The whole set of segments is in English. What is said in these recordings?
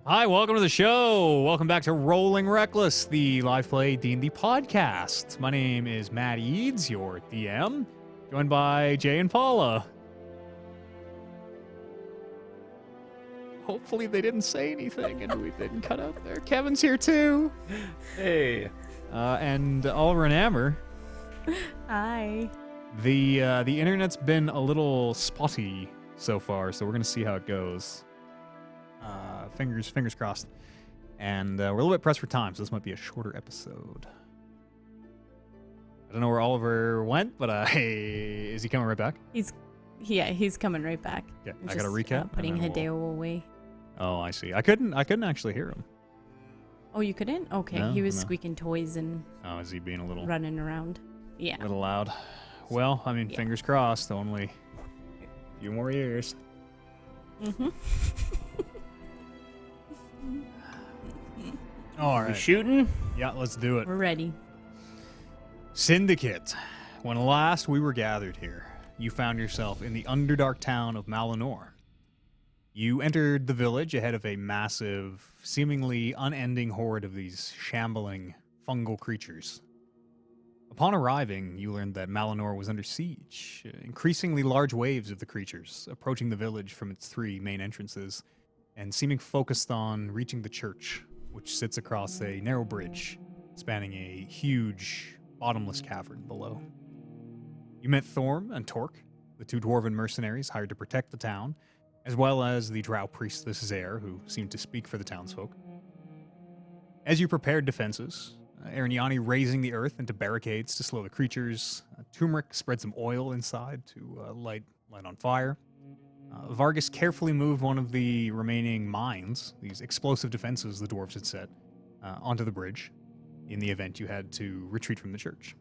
Hi, welcome to the show. Welcome back to Rolling Reckless, the live play D&D podcast. My name is Matt Eads, your DM, joined by Jay and Paula. Hopefully they didn't say anything and we didn't cut out there. Kevin's here too. Hey. And Oliver and Amber. Hi. The internet's been a little spotty so far, so we're going to see how it goes. Fingers crossed. And we're a little bit pressed for time, so this might be a shorter episode. I don't know where Oliver went, but is he coming right back? He's coming right back. Yeah, I'm I got a recap. Putting and then Hideo away. Oh, I see. I couldn't actually hear him. Oh, you couldn't? Okay, No, he was no. squeaking toys and Oh, is he being a little running around. Yeah. loud? Well, I mean, Yeah. fingers crossed. Only a few more years. Mm-hmm. All You right. shooting? Yeah, let's do it. We're ready. Syndicate. When last we were gathered here, you found yourself in the underdark town of Malinor. You entered the village ahead of a massive, seemingly unending horde of these shambling, fungal creatures. Upon arriving, you learned that Malinor was under siege. Increasingly large waves of the creatures approaching the village from its three main entrances and seeming focused on reaching the church, which sits across a narrow bridge spanning a huge, bottomless cavern below. You met Thorm and Torque, the two dwarven mercenaries hired to protect the town, as well as the drow priestess Zare, who seemed to speak for the townsfolk. As you prepared defenses, Arignani raising the earth into barricades to slow the creatures, Turmeric spread some oil inside to light on fire. Vargas carefully moved one of the remaining mines, these explosive defenses the dwarves had set, onto the bridge in the event you had to retreat from the church,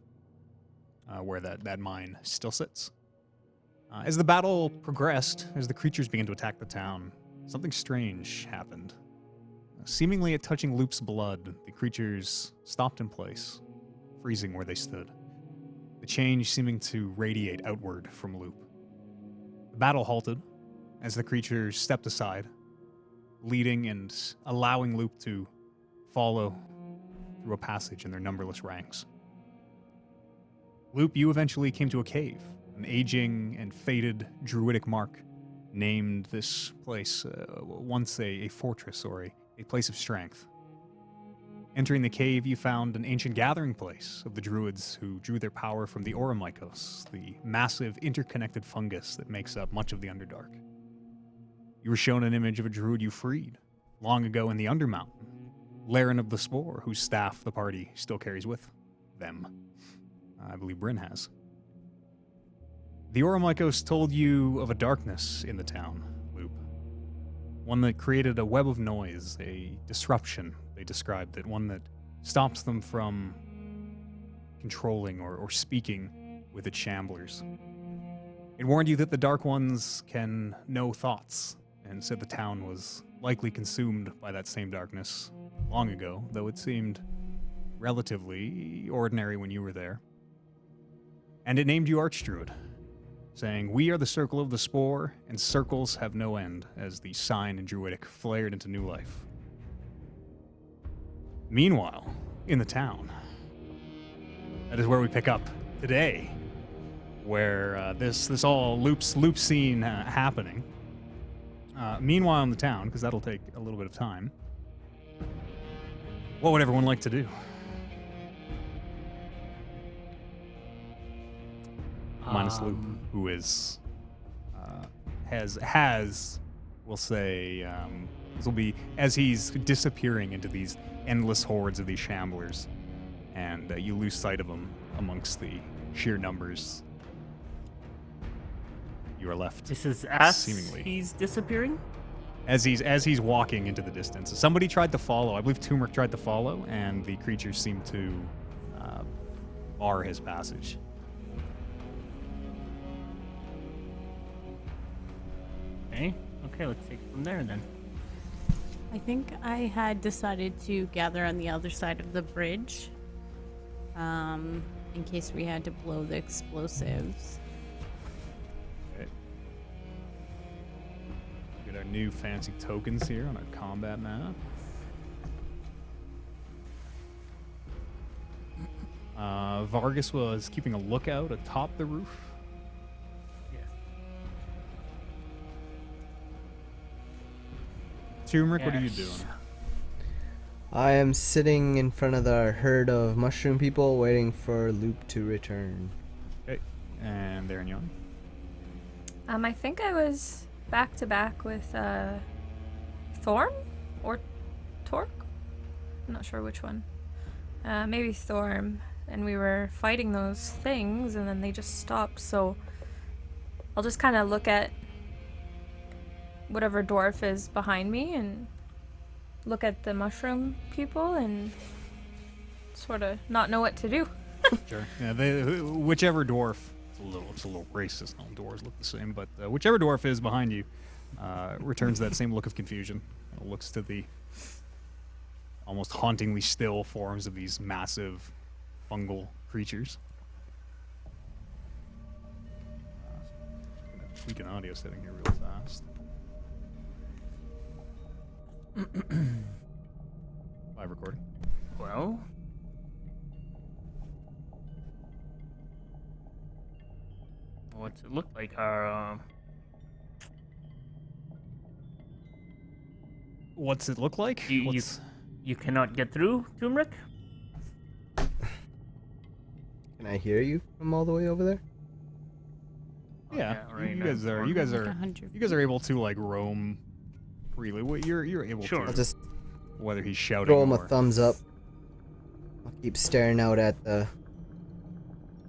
where that mine still sits. As the battle progressed, as the creatures began to attack the town, something strange happened. Seemingly at touching Loop's blood, the creatures stopped in place, freezing where they stood, the change seeming to radiate outward from Loop. The battle halted as the creatures stepped aside, leading and allowing Loop to follow through a passage in their numberless ranks. Loop, you eventually came to a cave. An aging and faded druidic mark named this place once a fortress or a place of strength. Entering the cave, you found an ancient gathering place of the druids who drew their power from the Oromykos, the massive interconnected fungus that makes up much of the Underdark. You were shown an image of a druid you freed long ago in the Undermountain, Laren of the Spore, whose staff the party still carries with them. I believe Bryn has. The Oromykos told you of a darkness in the town, Loop. One that created a web of noise, a disruption, they described it, one that stops them from controlling or speaking with its shamblers. It warned you that the Dark Ones can know thoughts, and said the town was likely consumed by that same darkness long ago, though it seemed relatively ordinary when you were there. And it named you Archdruid, saying, "We are the Circle of the Spore, and circles have no end," as the sign in Druidic flared into new life. Meanwhile, in the town, that is where we pick up today, where this all loop scene happening. Meanwhile in the town, because that'll take a little bit of time, what would everyone like to do? Minus Loop, who is has we'll say this will be as he's disappearing into these endless hordes of these shamblers, and you lose sight of him amongst the sheer numbers. You are left. This is as seemingly he's disappearing? as he's walking into the distance. Somebody tried to follow. I believe Turmeric tried to follow, and the creatures seem to bar his passage. Okay, let's take it from there then. I think I had decided to gather on the other side of the bridge, in case we had to blow the explosives. Okay. Get our new fancy tokens here on our combat map. Vargas was keeping a lookout atop the roof. Yeah. Turmeric, what are you Yes. doing? I am sitting in front of the herd of mushroom people waiting for Loop to return. Okay. And Darren Young. I think I was back to back with Thorm or Torque. I'm not sure which one. Maybe Thorm, and we were fighting those things, and then they just stopped. So I'll just kind of look at whatever dwarf is behind me and look at the mushroom people and sort of not know what to do. Sure. Yeah, whichever dwarf. It's a little racist. All dwarves look the same, but whichever dwarf is behind you returns that same look of confusion. It looks to the almost hauntingly still forms of these massive fungal creatures. I'm gonna tweak an audio setting here real fast. Live recording. Well. What's it look like? Our What's it look like? you cannot get through, Turmeric? Can I hear you from all the way over there? Yeah, right you now. guys are Like 100 you guys are able to like roam freely. You're able Sure. I'll to, just whether he's shouting throw him a or thumbs up. I'll keep staring out at the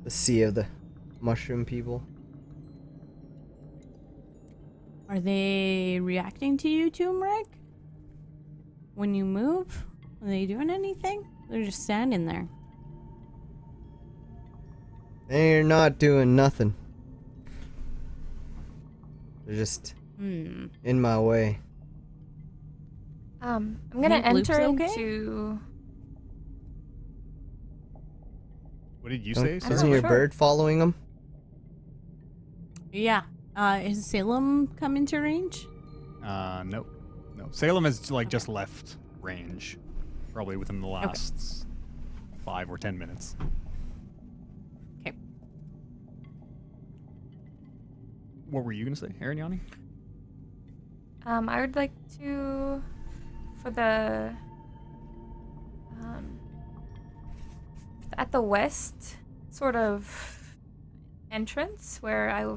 sea of the mushroom people. Are they reacting to you, Turmeric? When you move? Are they doing anything? They're just standing there. They're not doing nothing. They're just in my way. I'm gonna Think Luke's enter okay? into. what did you Don't- say? I'm Sorry? Isn't not your sure. bird following them? Yeah. Is Salem come into range? No. Salem has like just left range, probably within the last 5 or 10 minutes. Okay. What were you gonna say, Aaron Yanni? I would like to, for the, at the west sort of entrance where I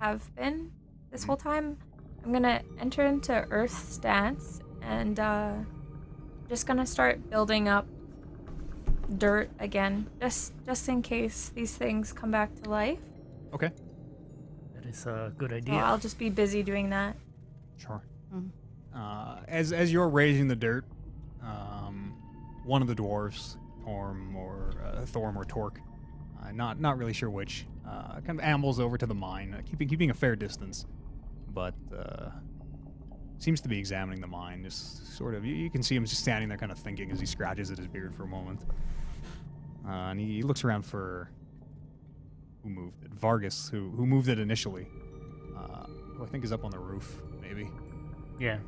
have been this whole time, I'm gonna enter into Earth stance and just gonna start building up dirt again, just in case these things come back to life. Okay. That is a good So idea. I'll just be busy doing that. Sure. Mhm. As you're raising the dirt, one of the dwarves, Thorm or Torque, not really sure which, kind of ambles over to the mine, keeping a fair distance, but seems to be examining the mine. Just sort of, you can see him just standing there, kind of thinking as he scratches at his beard for a moment, and he looks around for who moved it. Vargas, who moved it initially, who I think is up on the roof, maybe. Yeah.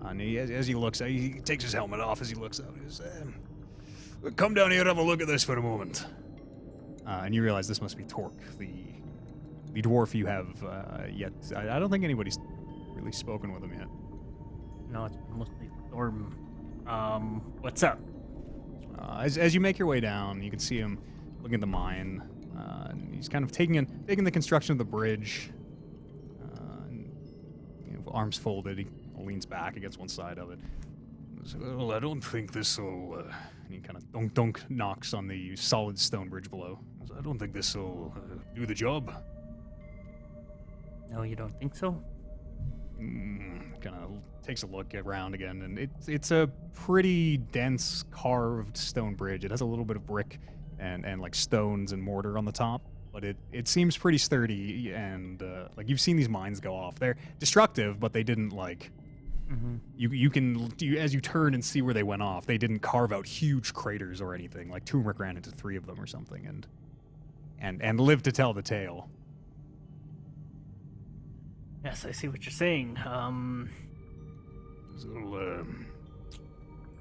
And as he looks, he takes his helmet off as he looks out. He says, "Come down here and have a look at this for a moment." And you realize this must be Torque, the dwarf you have yet. I don't think anybody's really spoken with him yet. No, it's mostly Thorm. What's up? As you make your way down, you can see him looking at the mine. And he's kind of taking the construction of the bridge. And, arms folded, he leans back against one side of it. "Well, I don't think this will." And he kind of dunk knocks on the solid stone bridge below. "I don't think this will do the job." No, you don't think so? Kind of takes a look around again, and it's a pretty dense carved stone bridge. It has a little bit of brick and like stones and mortar on the top, but it seems pretty sturdy, and like you've seen these mines go off. They're destructive, but they didn't like as you turn and see where they went off, they didn't carve out huge craters or anything. Like Turmeric ran into 3 of them or something, and lived to tell the tale. Yes, I see what you're saying. So,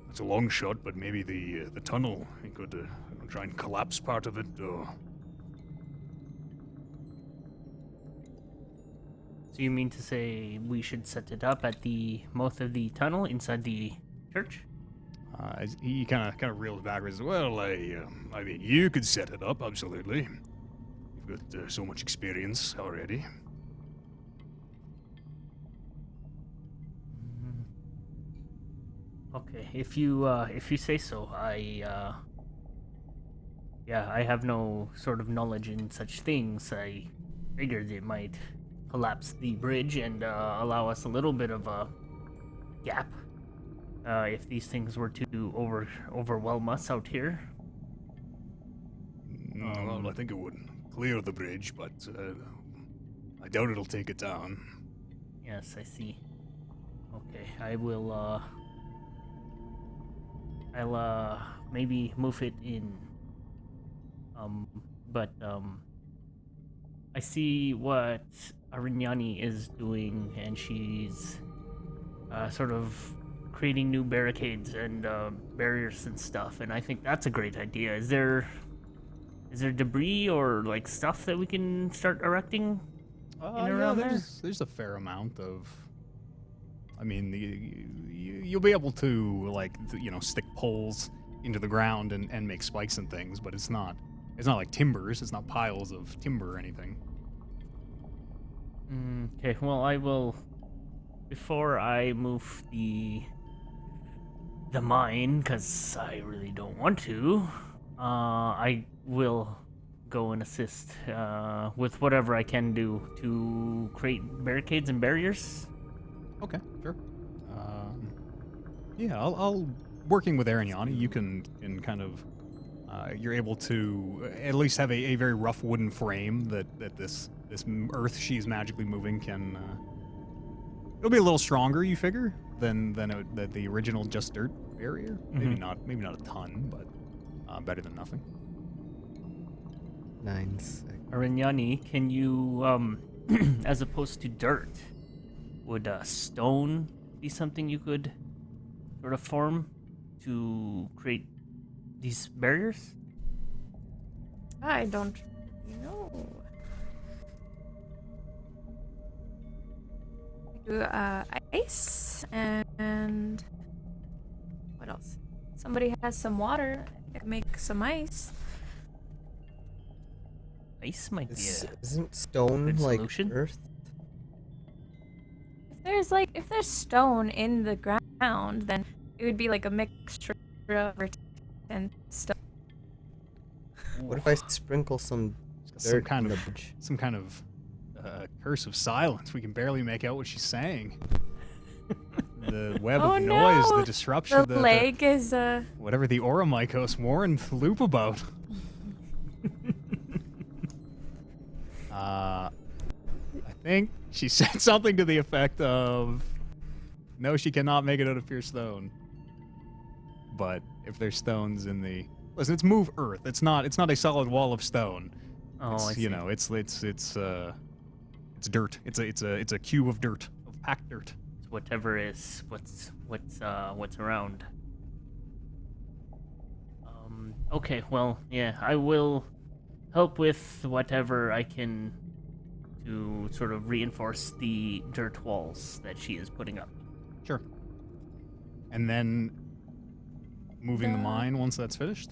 it's a long shot, but maybe the tunnel, you could try and collapse part of it, or... So you mean to say we should set it up at the mouth of the tunnel inside the church? He kind of reels backwards. Well, I mean, you could set it up, absolutely. You've got so much experience already. Okay, if you say so. I have no sort of knowledge in such things. I figured it might collapse the bridge and allow us a little bit of a gap if these things were to overwhelm us out here. Well, I think it would clear the bridge, but I doubt it'll take it down. Yes, I see. Okay, I'll maybe move it in. But I see what Arignani is doing, and she's sort of creating new barricades and barriers and stuff, and I think that's a great idea. Is there debris or like stuff that we can start erecting in around there? There's a fair amount of. I mean, you'll be able to stick poles into the ground and make spikes and things, but it's not like timbers. It's not piles of timber or anything. Okay, well, I will, before I move the mine, because I really don't want to, I will go and assist with whatever I can do to create barricades and barriers. Okay, sure. Yeah, I'll working with Arignani, you can kind of you're able to at least have a very rough wooden frame that this earth she's magically moving can. It'll be a little stronger, you figure, than the original just dirt barrier. Mm-hmm. Maybe not a ton, but better than nothing. 9 seconds. Arignani, can you, as opposed to dirt, would stone be something you could sort of form to create these barriers? I don't know. Do ice and what else? Somebody has some water. I can make some ice. Ice might be Isn't stone good like solution. earth? If there's stone in the ground, then it would be like a mixture of earth and stone. What if I sprinkle some dirt in the bridge? Some kind of curse of silence. We can barely make out what she's saying. The web Oh of noise, no! the disruption, The leg is whatever the Auramikos warned Loop about. I think she said something to the effect of, "No, she cannot make it out of pure stone." But if there's stones in the listen, it's move earth. It's not a solid wall of stone. Oh, It's, I see. you know, it's dirt. It's a cube of dirt, of packed dirt. It's whatever is what's around. Okay, well, yeah, I will help with whatever I can to sort of reinforce the dirt walls that she is putting up. Sure. And then moving the mine once that's finished.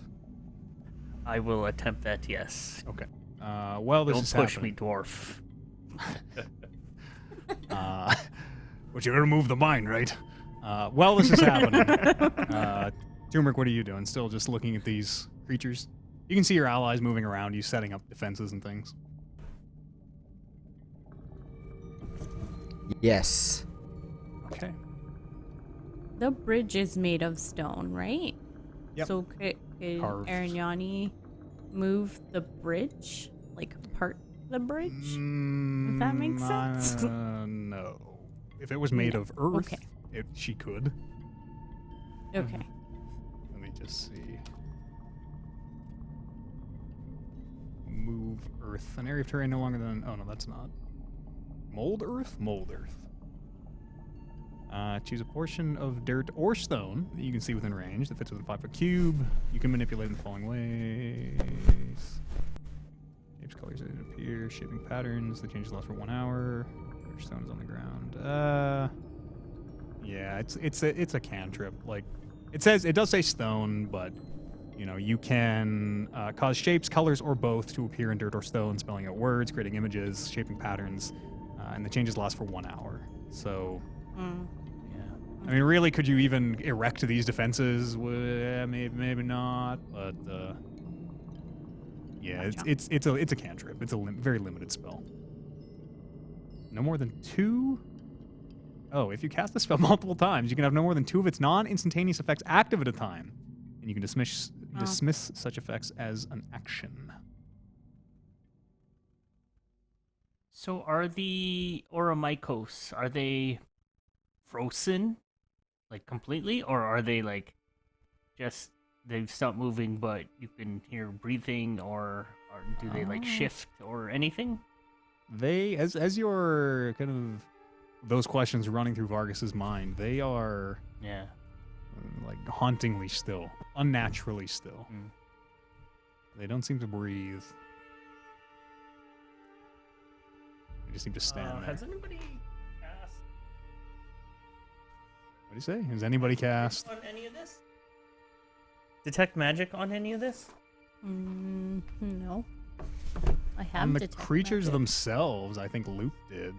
I will attempt that, yes. Okay. Well, this Don't is push happening. me, dwarf. But you're gonna move the mine, right? Well, this is happening. Turmeric, what are you doing? Still just looking at these creatures? You can see your allies moving around, you setting up defenses and things. Yes. Okay. The bridge is made of stone, right? Yep. So could Carved. Arignani move the bridge? Like part the bridge? If that makes sense. No. If it was made No. of earth, Okay. she could. Okay. Let me just see. Move earth. An area of terrain no longer than... Oh, no, that's not. Mold earth? Mold earth. Choose a portion of dirt or stone that you can see within range that fits within a 5-foot cube. You can manipulate in the following ways. Shapes, colors that appear, shaping patterns. The changes last for 1 hour. Dirt, stones on the ground. Yeah, it's a cantrip. Like, it does say stone, but you know, you can cause shapes, colors, or both to appear in dirt or stone, spelling out words, creating images, shaping patterns, and the changes last for 1 hour. So, yeah. I mean, really, could you even erect these defenses? Well, maybe not, but yeah, Gotcha. it's a cantrip. It's a very limited spell. No more than 2. Oh, if you cast the spell multiple times, you can have no more than 2 of its non-instantaneous effects active at a time, and you can dismiss such effects as an action. So are the Oromikos, are they frozen, like completely, or are they like just they've stopped moving, but you can hear breathing, or do they like shift or anything? They, as your kind of those questions running through Vargas's mind, they are like hauntingly still, unnaturally still. They don't seem to breathe. They just seem to stand there. Has anybody cast What do you say? Has anybody cast? on any of this? Detect magic on any of this? No. I have On the detect creatures magic. themselves, I think Luke did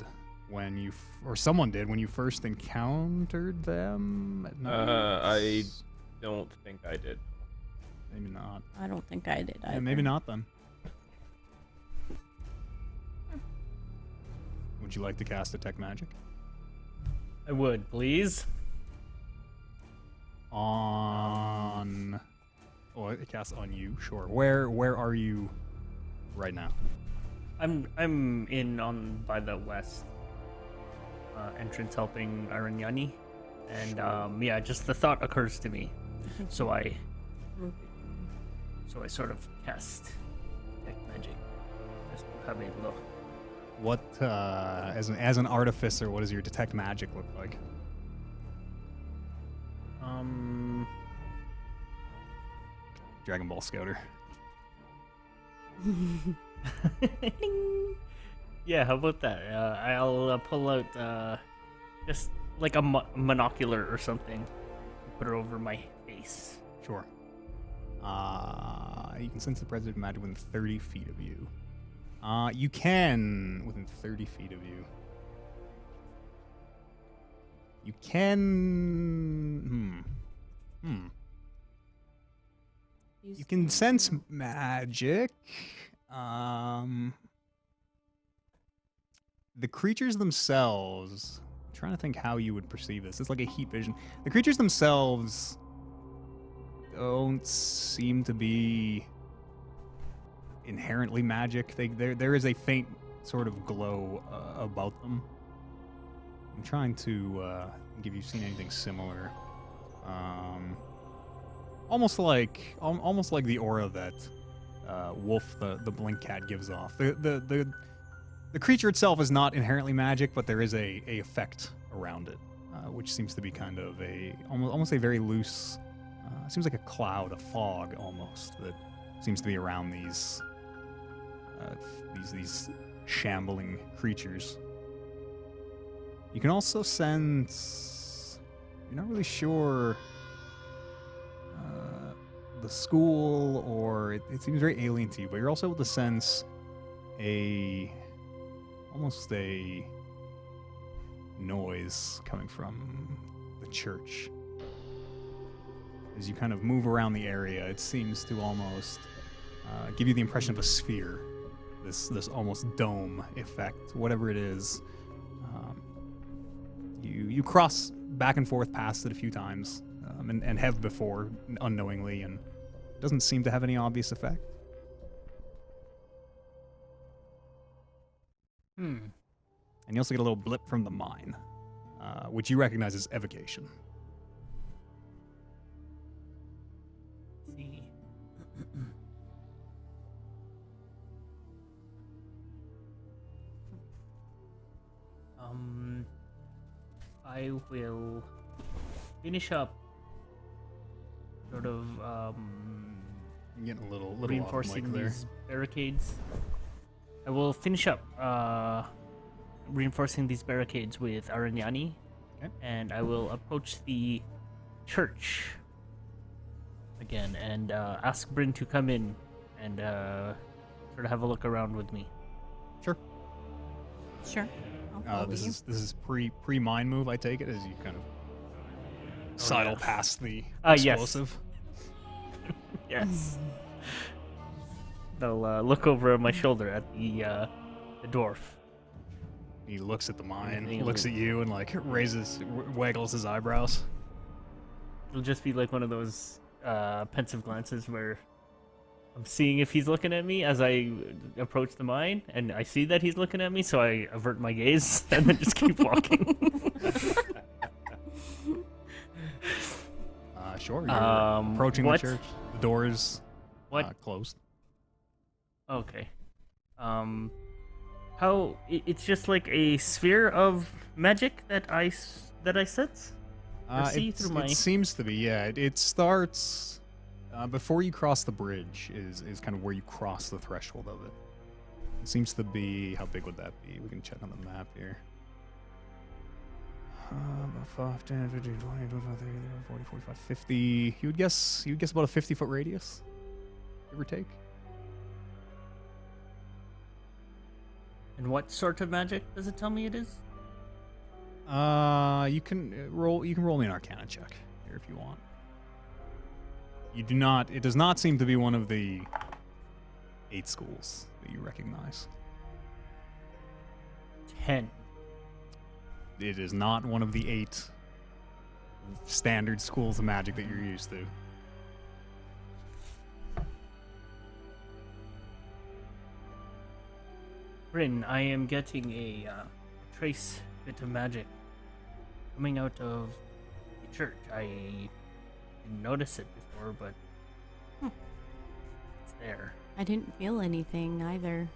when you, or someone did when you first encountered them. At night. I don't think I did. Maybe not. I don't think I did either. Yeah, maybe not then. Would you like to cast Detect Magic? I would, please. On... Oh, it casts on you, sure. Where are you right now? I'm in on by the west entrance helping Arinyani. And yeah, just the thought occurs to me. So I sort of cast Detect Magic. Just to have a look. What, as an artificer, what does your Detect Magic look like? Dragon Ball Scouter. Yeah, how about that? I'll pull out just like a monocular or something. Put it over my face. Sure. You can sense the presence of magic within 30 feet of you. You can within 30 feet of you. You can. You can sense magic. The creatures themselves. I'm trying to think how you would perceive this. It's like a heat vision. The creatures themselves don't seem to be inherently magic. There is a faint sort of glow about them. I'm trying to give you seen anything similar. Almost like the aura that Wolf the blink cat gives off. The creature itself is not inherently magic, but there is a effect around it, which seems to be kind of almost a very loose. Seems like a cloud, a fog almost, that seems to be around these shambling creatures. You can also sense. You're not really sure. The school, or it seems very alien to you, but you're also able to sense almost a noise coming from the church. As you kind of move around the area, it seems to almost give you the impression of a sphere, this almost dome effect, whatever it is. You cross back and forth past it a few times, and have before unknowingly, and it doesn't seem to have any obvious effect. And you also get a little blip from the mine, which you recognize as evocation. Let's see. I will finish up sort of I'm getting a little off reinforcing mic there. these barricades. I will finish up reinforcing these barricades with Arignani, Okay. and I will approach the church again and ask Bryn to come in and sort of have a look around with me. Sure. Sure. I'll follow This you. is pre mine move. I take it as you kind of sidle yes. past the Yes. explosive. Yes. They'll look over my shoulder at the dwarf. He looks at the mine, Anything looks else? at you, and like waggles his eyebrows. It'll just be like one of those pensive glances where I'm seeing if he's looking at me as I approach the mine, and I see that he's looking at me, so I avert my gaze and then just keep walking. Sure. You're approaching what? the church. The door is What? closed. Okay. How? It's just like a sphere of magic that I sense. See through my. It seems to be, yeah. It starts before you cross the bridge. Is kind of where you cross the threshold of it. It seems to be. How big would that be? We can check on the map here. About 5, 10, 15, 20, 25, 30, 40, 45, 50. You would guess about a 50-foot radius, give or take. And what sort of magic does it tell me it is? You can roll me an Arcana check here if you want. You do not. It does not seem to be one of the 8 schools that you recognize. 10. It is not one of the 8 standard schools of magic that you're used to. Bryn, I am getting a trace bit of magic coming out of the church. I didn't notice it before, but it's there. I didn't feel anything either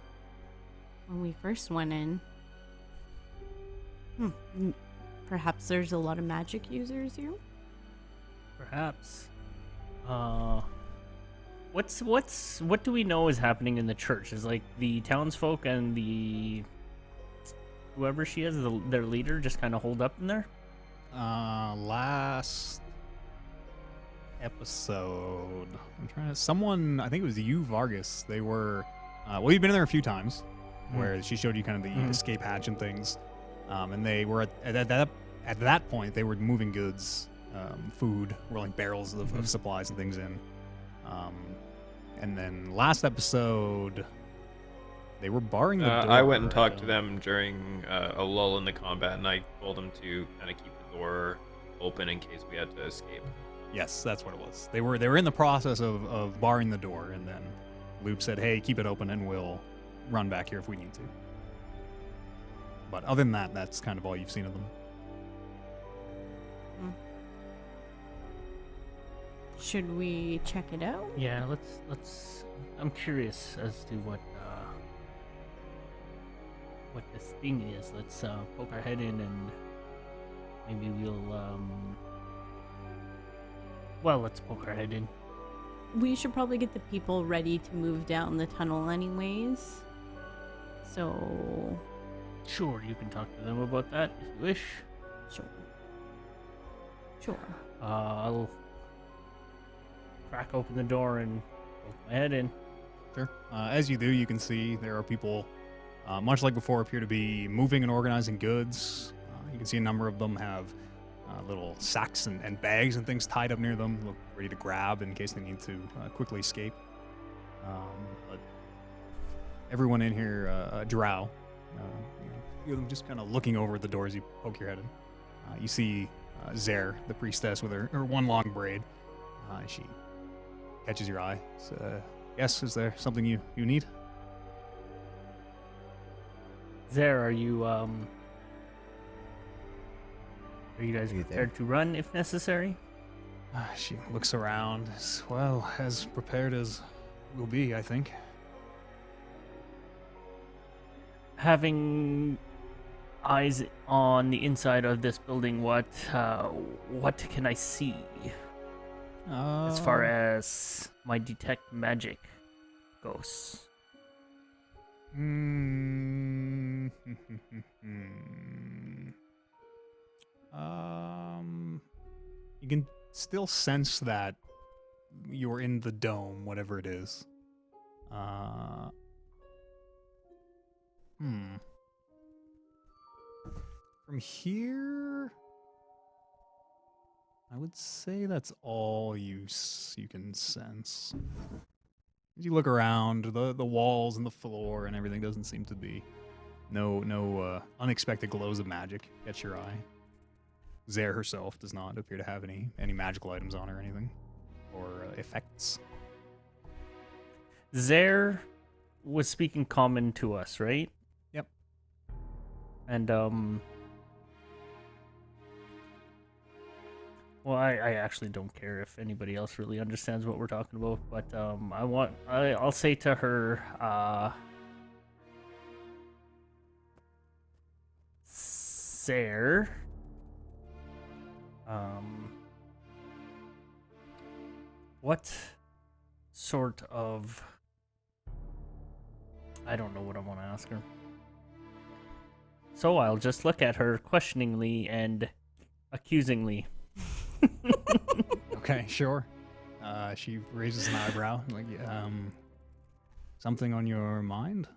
when we first went in. Perhaps there's a lot of magic users here? Perhaps. What do we know is happening in the church? Is like the townsfolk and the whoever she is, their leader, just kind of holed up in there? Last episode, someone, I think it was you, Vargas. They were, well, you've been in there a few times, where she showed you kind of the escape hatch and things. And they were at that point, they were moving goods, food, rolling barrels of supplies and things in. And then last episode, they were barring the door. I went and talked to them during a lull in the combat, and I told them to kind of keep the door open in case we had to escape. Yes, that's what it was. They were in the process of barring the door, and then Loop said, "Hey, keep it open, and we'll run back here if we need to." But other than that, that's kind of all you've seen of them. Should we check it out? Yeah, let's. I'm curious as to what this thing is. Let's poke our head in and maybe we'll Well, let's poke our head in. We should probably get the people ready to move down the tunnel anyways. So, Sure, you can talk to them about that if you wish. sure. I'll crack open the door and poke my head in. Sure. As you do, you can see there are people, much like before, appear to be moving and organizing goods. You can see a number of them have little sacks and bags and things tied up near them, look ready to grab in case they need to quickly escape. But everyone in here, drow. You them just kind of looking over at the door as you poke your head in. You see Zer, the priestess, with her one long braid. She catches your eye. Yes, is there something you need? Zer, are you guys Are you prepared to run if necessary? She looks around. As prepared as we'll be, I think. Having eyes on the inside of this building, what can I see as far as my detect magic goes? You can still sense that you're in the dome, whatever it is. From here, I would say that's all you can sense. As you look around, the walls and the floor and everything doesn't seem to be no unexpected glows of magic catch your eye. Zare herself does not appear to have any magical items on her or anything, or effects. Zare was speaking common to us, right? Yep. And well, I actually don't care if anybody else really understands what we're talking about, but I'll say to her, Zare, what sort of, I don't know what I want to ask her. So I'll just look at her questioningly and accusingly. Okay, sure. She raises an eyebrow, like, something on your mind?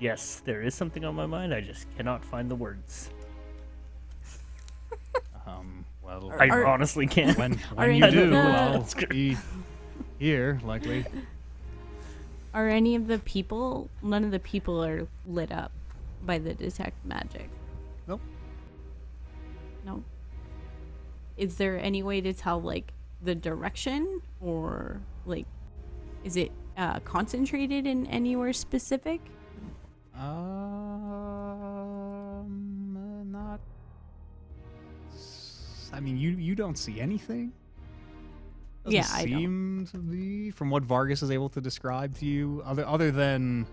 Yes, there is something on my mind. I just cannot find the words. Well, I honestly can't. when Are you any do, of the- I'll be here, likely. Are any of the people? None of the people are lit up by the detect magic. Nope. No. Is there any way to tell, like, the direction, or like, is it concentrated in anywhere specific? Not. I mean, you don't see anything. Doesn't Yeah, I don't. seem to be, from what Vargas is able to describe to you, other than.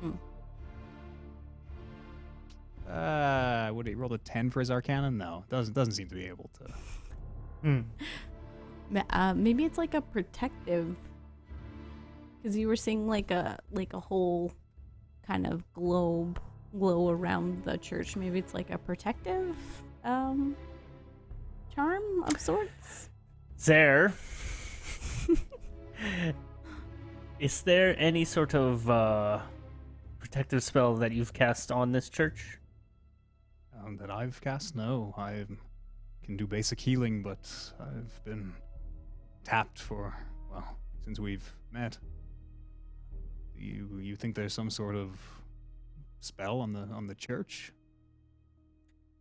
Would he roll a 10 for his Arcana? No, doesn't seem to be able to. Maybe it's like a protective, because you were saying like a whole kind of glow around the church. Maybe it's like a protective charm of sorts. Zare, is there any sort of protective spell that you've cast on this church? That I've cast? No, I can do basic healing, but I've been tapped since we've met. You think there's some sort of spell on the church?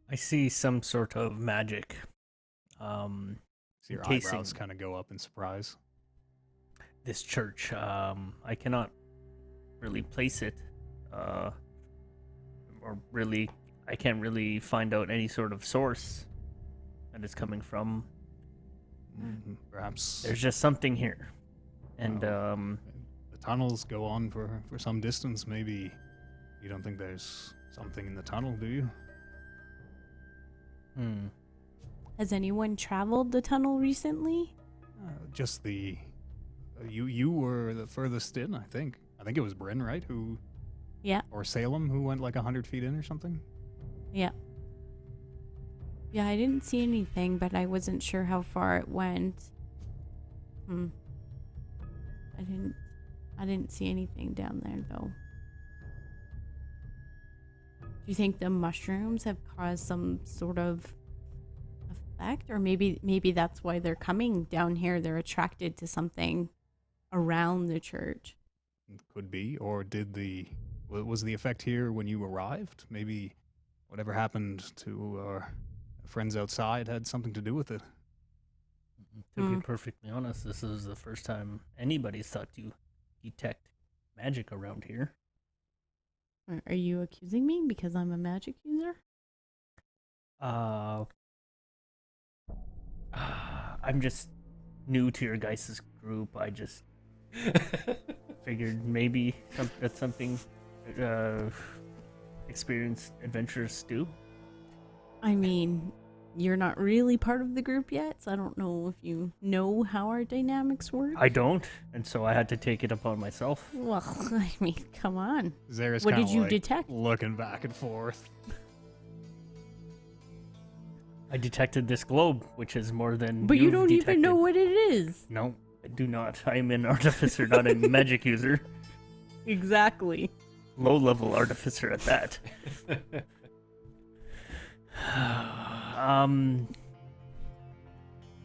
I see some sort of magic. So your encasing eyebrows kind of go up in surprise. this church. I cannot really place it, or really, I can't really find out any sort of source that it's coming from. Perhaps There's just something here, and the tunnels go on for some distance. Maybe you don't think there's something in the tunnel, do you? Has anyone traveled the tunnel recently? Just the you were the furthest in, I think. I think it was Bryn, right? Who? Yeah. Or Salem, who went like 100 feet in or something. Yeah. Yeah, I didn't see anything, but I wasn't sure how far it went. I didn't see anything down there though. Do you think the mushrooms have caused some sort of effect, or maybe that's why they're coming down here? They're attracted to something around the church. Could be, or was the effect here when you arrived? Maybe whatever happened to our friends outside had something to do with it. To be perfectly honest, this is the first time anybody's thought to detect magic around here. Are you accusing me because I'm a magic user? I'm just new to your guys' group. I just figured maybe that's something experienced adventurers do. I mean, you're not really part of the group yet, so I don't know if you know how our dynamics work. I don't, and so I had to take it upon myself. Well, I mean, come on. Zara's What kinda did you like detect? looking back and forth. I detected this globe, which is more than. But you you've don't even know detected. what it is. No, I do not. I am an artificer, not a magic user. Exactly. Low-level artificer at that.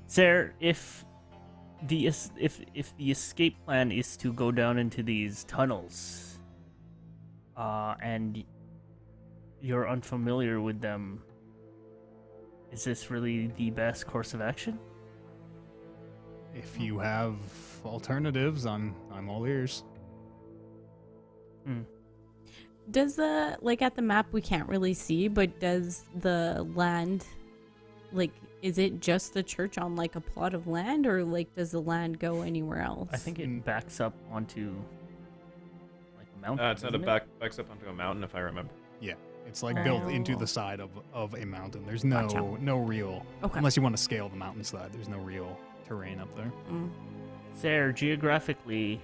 Sir, if the escape plan is to go down into these tunnels, and you're unfamiliar with them, is this really the best course of action? If you have alternatives, I'm all ears. Does the, like at the map we can't really see, but does the land, like, is it just the church on like a plot of land, or like does the land go anywhere else? I think it backs up onto like a mountain. It's not a backs up onto a mountain, if I remember. Yeah, it's like built into Oh. the side of a mountain. There's no Gotcha. no real, Okay. unless you want to scale the mountainside. There's no real terrain up there. Mm. Sir, geographically,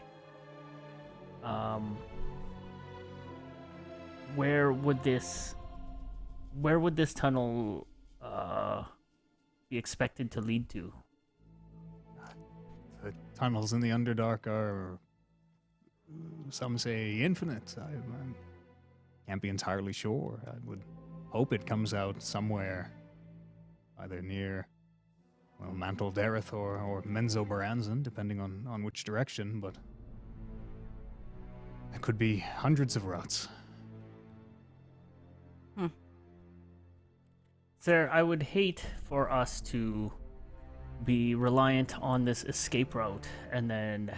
where would this tunnel be expected to lead to? The tunnels in the Underdark are, some say, infinite. I can't be entirely sure. I would hope it comes out somewhere, either near, well, Mantol Derith or Menzo Baranzan, depending on which direction, but it could be hundreds of routes. Sir, I would hate for us to be reliant on this escape route and then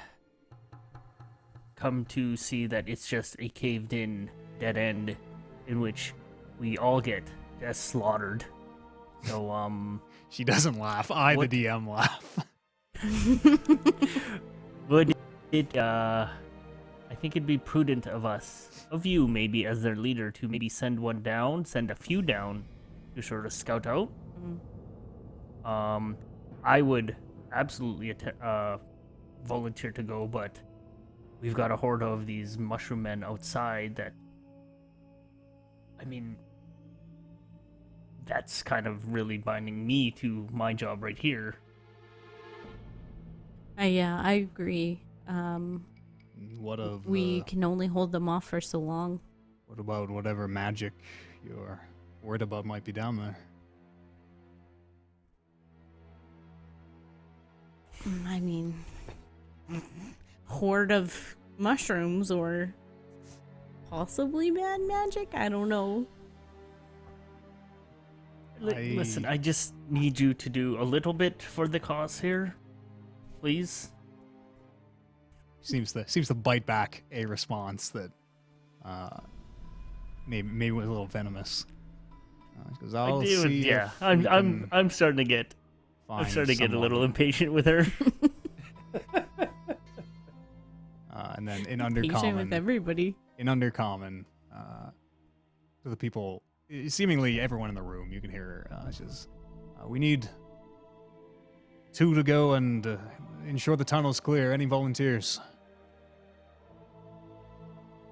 come to see that it's just a caved-in dead end in which we all get just slaughtered. So, She doesn't laugh. I, What- the DM, laugh. would it, I think it'd be prudent of you maybe as their leader to maybe send a few down to sort of scout out. I would absolutely volunteer to go, but we've got a horde of these mushroom men outside that, I mean, that's kind of really binding me to my job right here. Yeah, I agree. What of We can only hold them off for so long. what about whatever magic you're worried about might be down there? I mean, horde of mushrooms or possibly bad magic? I don't know. Listen, I just need you to do a little bit for the cause here, please. Seems to bite back a response that maybe was a little venomous. Because I'll I do, see yeah. if we can I'm starting to get find a little someone. impatient with her. And then in Patient with Undercommon, everybody. to the people, seemingly everyone in the room, you can hear she says, "We need 2 to go and ensure the tunnel's clear. Any volunteers?"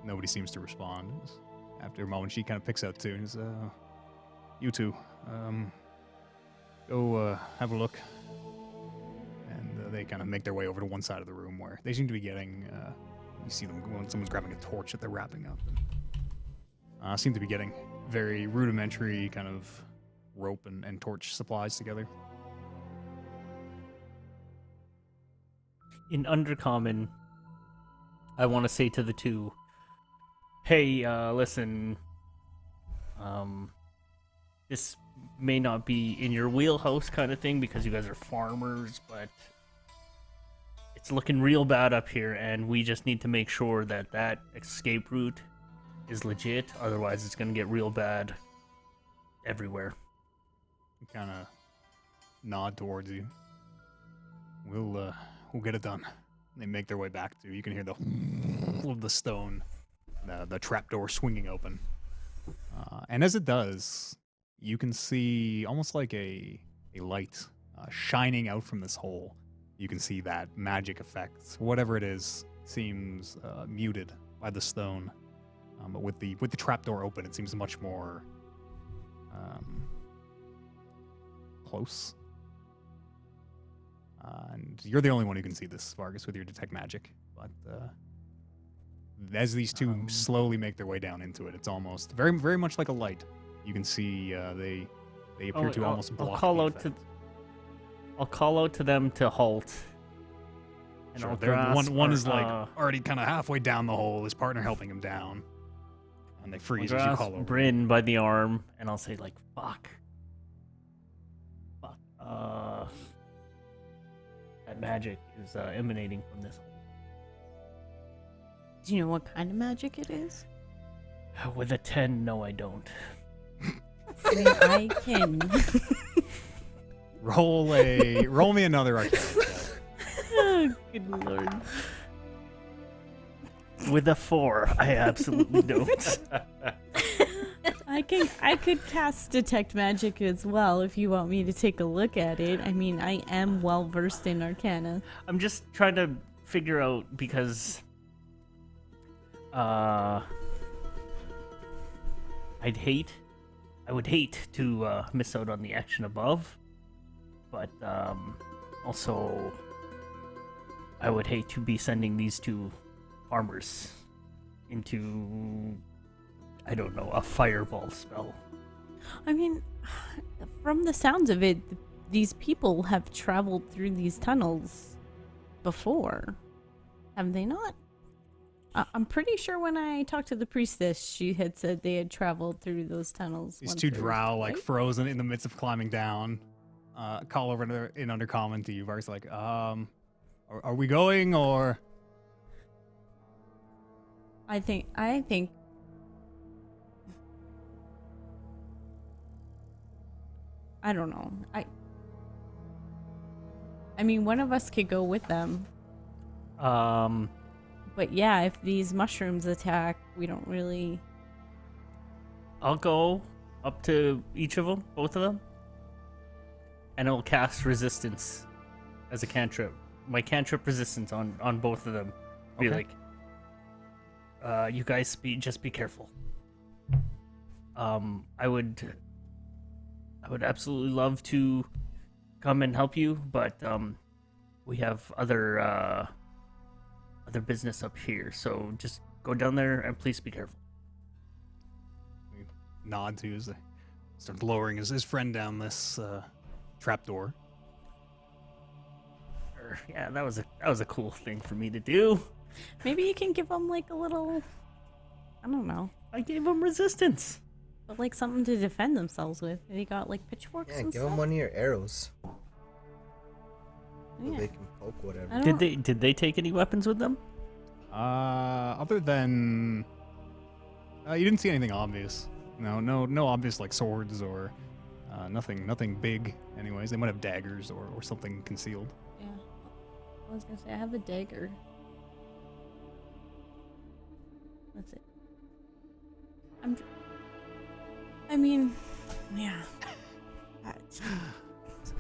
Nobody seems to respond. After a moment, she kind of picks out 2 and says, "You 2, go have a look." And they kind of make their way over to one side of the room where they seem to be getting. You see them when someone's grabbing a torch that they're wrapping up. And, seem to be getting very rudimentary kind of rope and torch supplies together. In Undercommon, I want to say to the 2, hey, listen, this may not be in your wheelhouse kind of thing because you guys are farmers, but it's looking real bad up here, and we just need to make sure that that escape route is legit. Otherwise, it's going to get real bad everywhere. Kind of nod towards you. We'll get it done. They make their way back to you. You can hear the of the stone, the trapdoor swinging open. And as it does, you can see almost like a light shining out from this hole. You can see that magic effect, whatever it is, seems muted by the stone. But with the trapdoor open, it seems much more close. And you're the only one who can see this, Vargas, with your detect magic. But as these two slowly make their way down into it, it's almost very, very much like a light. You can see they appear to almost block the effect. I'll call out to them to halt. And Sure, I'll they're- grasp one our- is like already kind of halfway down the hole. His partner helping him down, and they I'll freeze as you grasp call over. Bryn by the arm, and I'll say like, "Fuck, fuck." That magic is emanating from this hole. Do you know what kind of magic it is? With a 10, no, I don't. I mean, I can. Roll me another arcana check. Oh, good lord. With a 4, I absolutely don't. I could cast detect magic as well if you want me to take a look at it. I mean, I am well versed in arcana. I'm just trying to figure out because I would hate to miss out on the action above, but also I would hate to be sending these two farmers into, I don't know, a fireball spell. I mean, from the sounds of it, these people have traveled through these tunnels before, have they not? I'm pretty sure when I talked to the priestess, she had said they had traveled through those tunnels. These once two or drow like twice. frozen in the midst of climbing down. Call over in undercommon to you, Vargas, like, are we going or? I think. I don't know. I mean, one of us could go with them. But yeah, if these mushrooms attack, we don't really. I'll go up to each of them, both of them, and I'll cast resistance as a cantrip. My cantrip resistance on both of them. Be Okay. like, you guys just be careful. I would absolutely love to come and help you, but we have other business up here, so just go down there and please be careful. He nods to you as they start lowering his friend down this trapdoor. Yeah, that was a cool thing for me to do. Maybe you can give them like a little. I don't know, I gave him resistance. but like something to defend themselves with. They got like pitchforks Yeah, and give stuff. them one of your arrows. So Yeah. they can poke whatever. I don't- Did they take any weapons with them? Other than you didn't see anything obvious. No obvious like swords or nothing big. Anyways, they might have daggers or something concealed. Yeah. I was gonna say I have a dagger. That's it. I mean, yeah.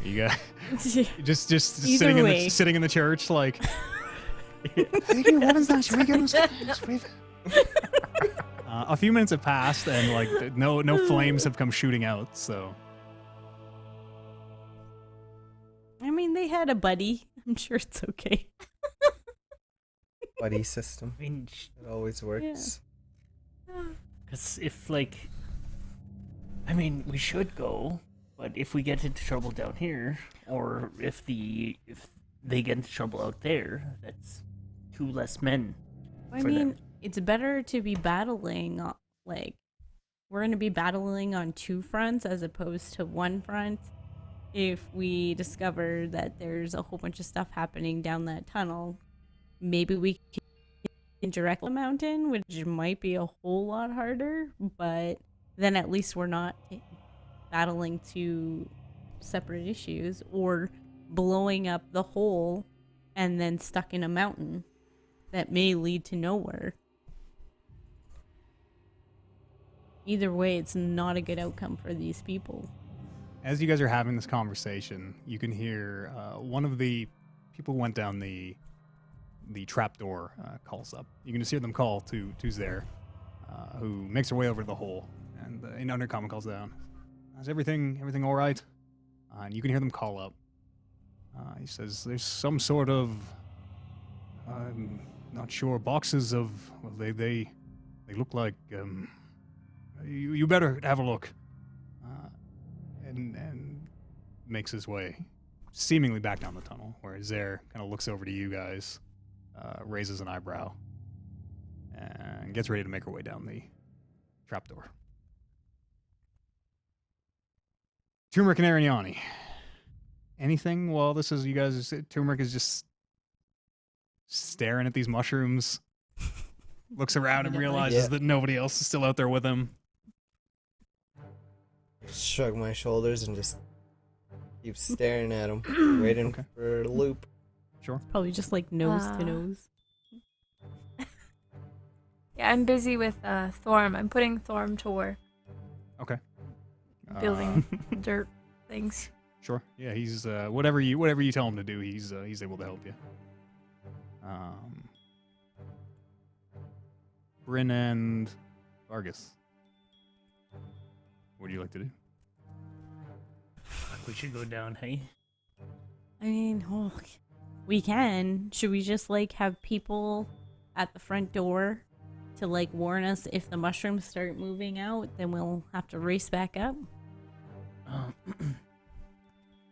You got just Either sitting way. sitting in the church like. Take your weapons down. Should we go? A few minutes have passed and like no flames have come shooting out. So I mean, they had a buddy. I'm sure it's okay. Buddy system. I mean, It always works. because if like, I mean, we should go, but if we get into trouble down here, or if they get into trouble out there, that's 2 less men. I for mean, them. it's better to be battling, like, we're going to be battling on 2 fronts as opposed to 1 front. If we discover that there's a whole bunch of stuff happening down that tunnel, maybe we can direct the mountain, which might be a whole lot harder, but then at least we're not battling 2 separate issues or blowing up the hole and then stuck in a mountain that may lead to nowhere. Either way, it's not a good outcome for these people. As you guys are having this conversation, you can hear one of the people who went down the trapdoor calls up. You can just hear them call to Zare, who makes her way over to the hole, and in undercommon calls down, "Is everything all right?" And you can hear them call up. He says, "There's some sort of, I'm not sure, boxes of, well, they look like, you better have a look." And makes his way seemingly back down the tunnel, where Zare kind of looks over to you guys, raises an eyebrow, and gets ready to make her way down the trapdoor. Turmeric and Arignani. Anything while this is, you guys, Turmeric is just staring at these mushrooms, looks around and realizes that nobody else is still out there with him. Shrug my shoulders and just keep staring at him, waiting for a loop. Sure. Probably just like nose to nose. Yeah, I'm busy with Thorm. I'm putting Thorm to work. Okay. Building dirt things. Sure. Yeah, he's whatever you tell him to do, he's able to help you. Bryn and Vargas. What would you like to do? We should go down, hey? I mean, we can. Should we just like have people at the front door to like warn us if the mushrooms start moving out? Then we'll have to race back up.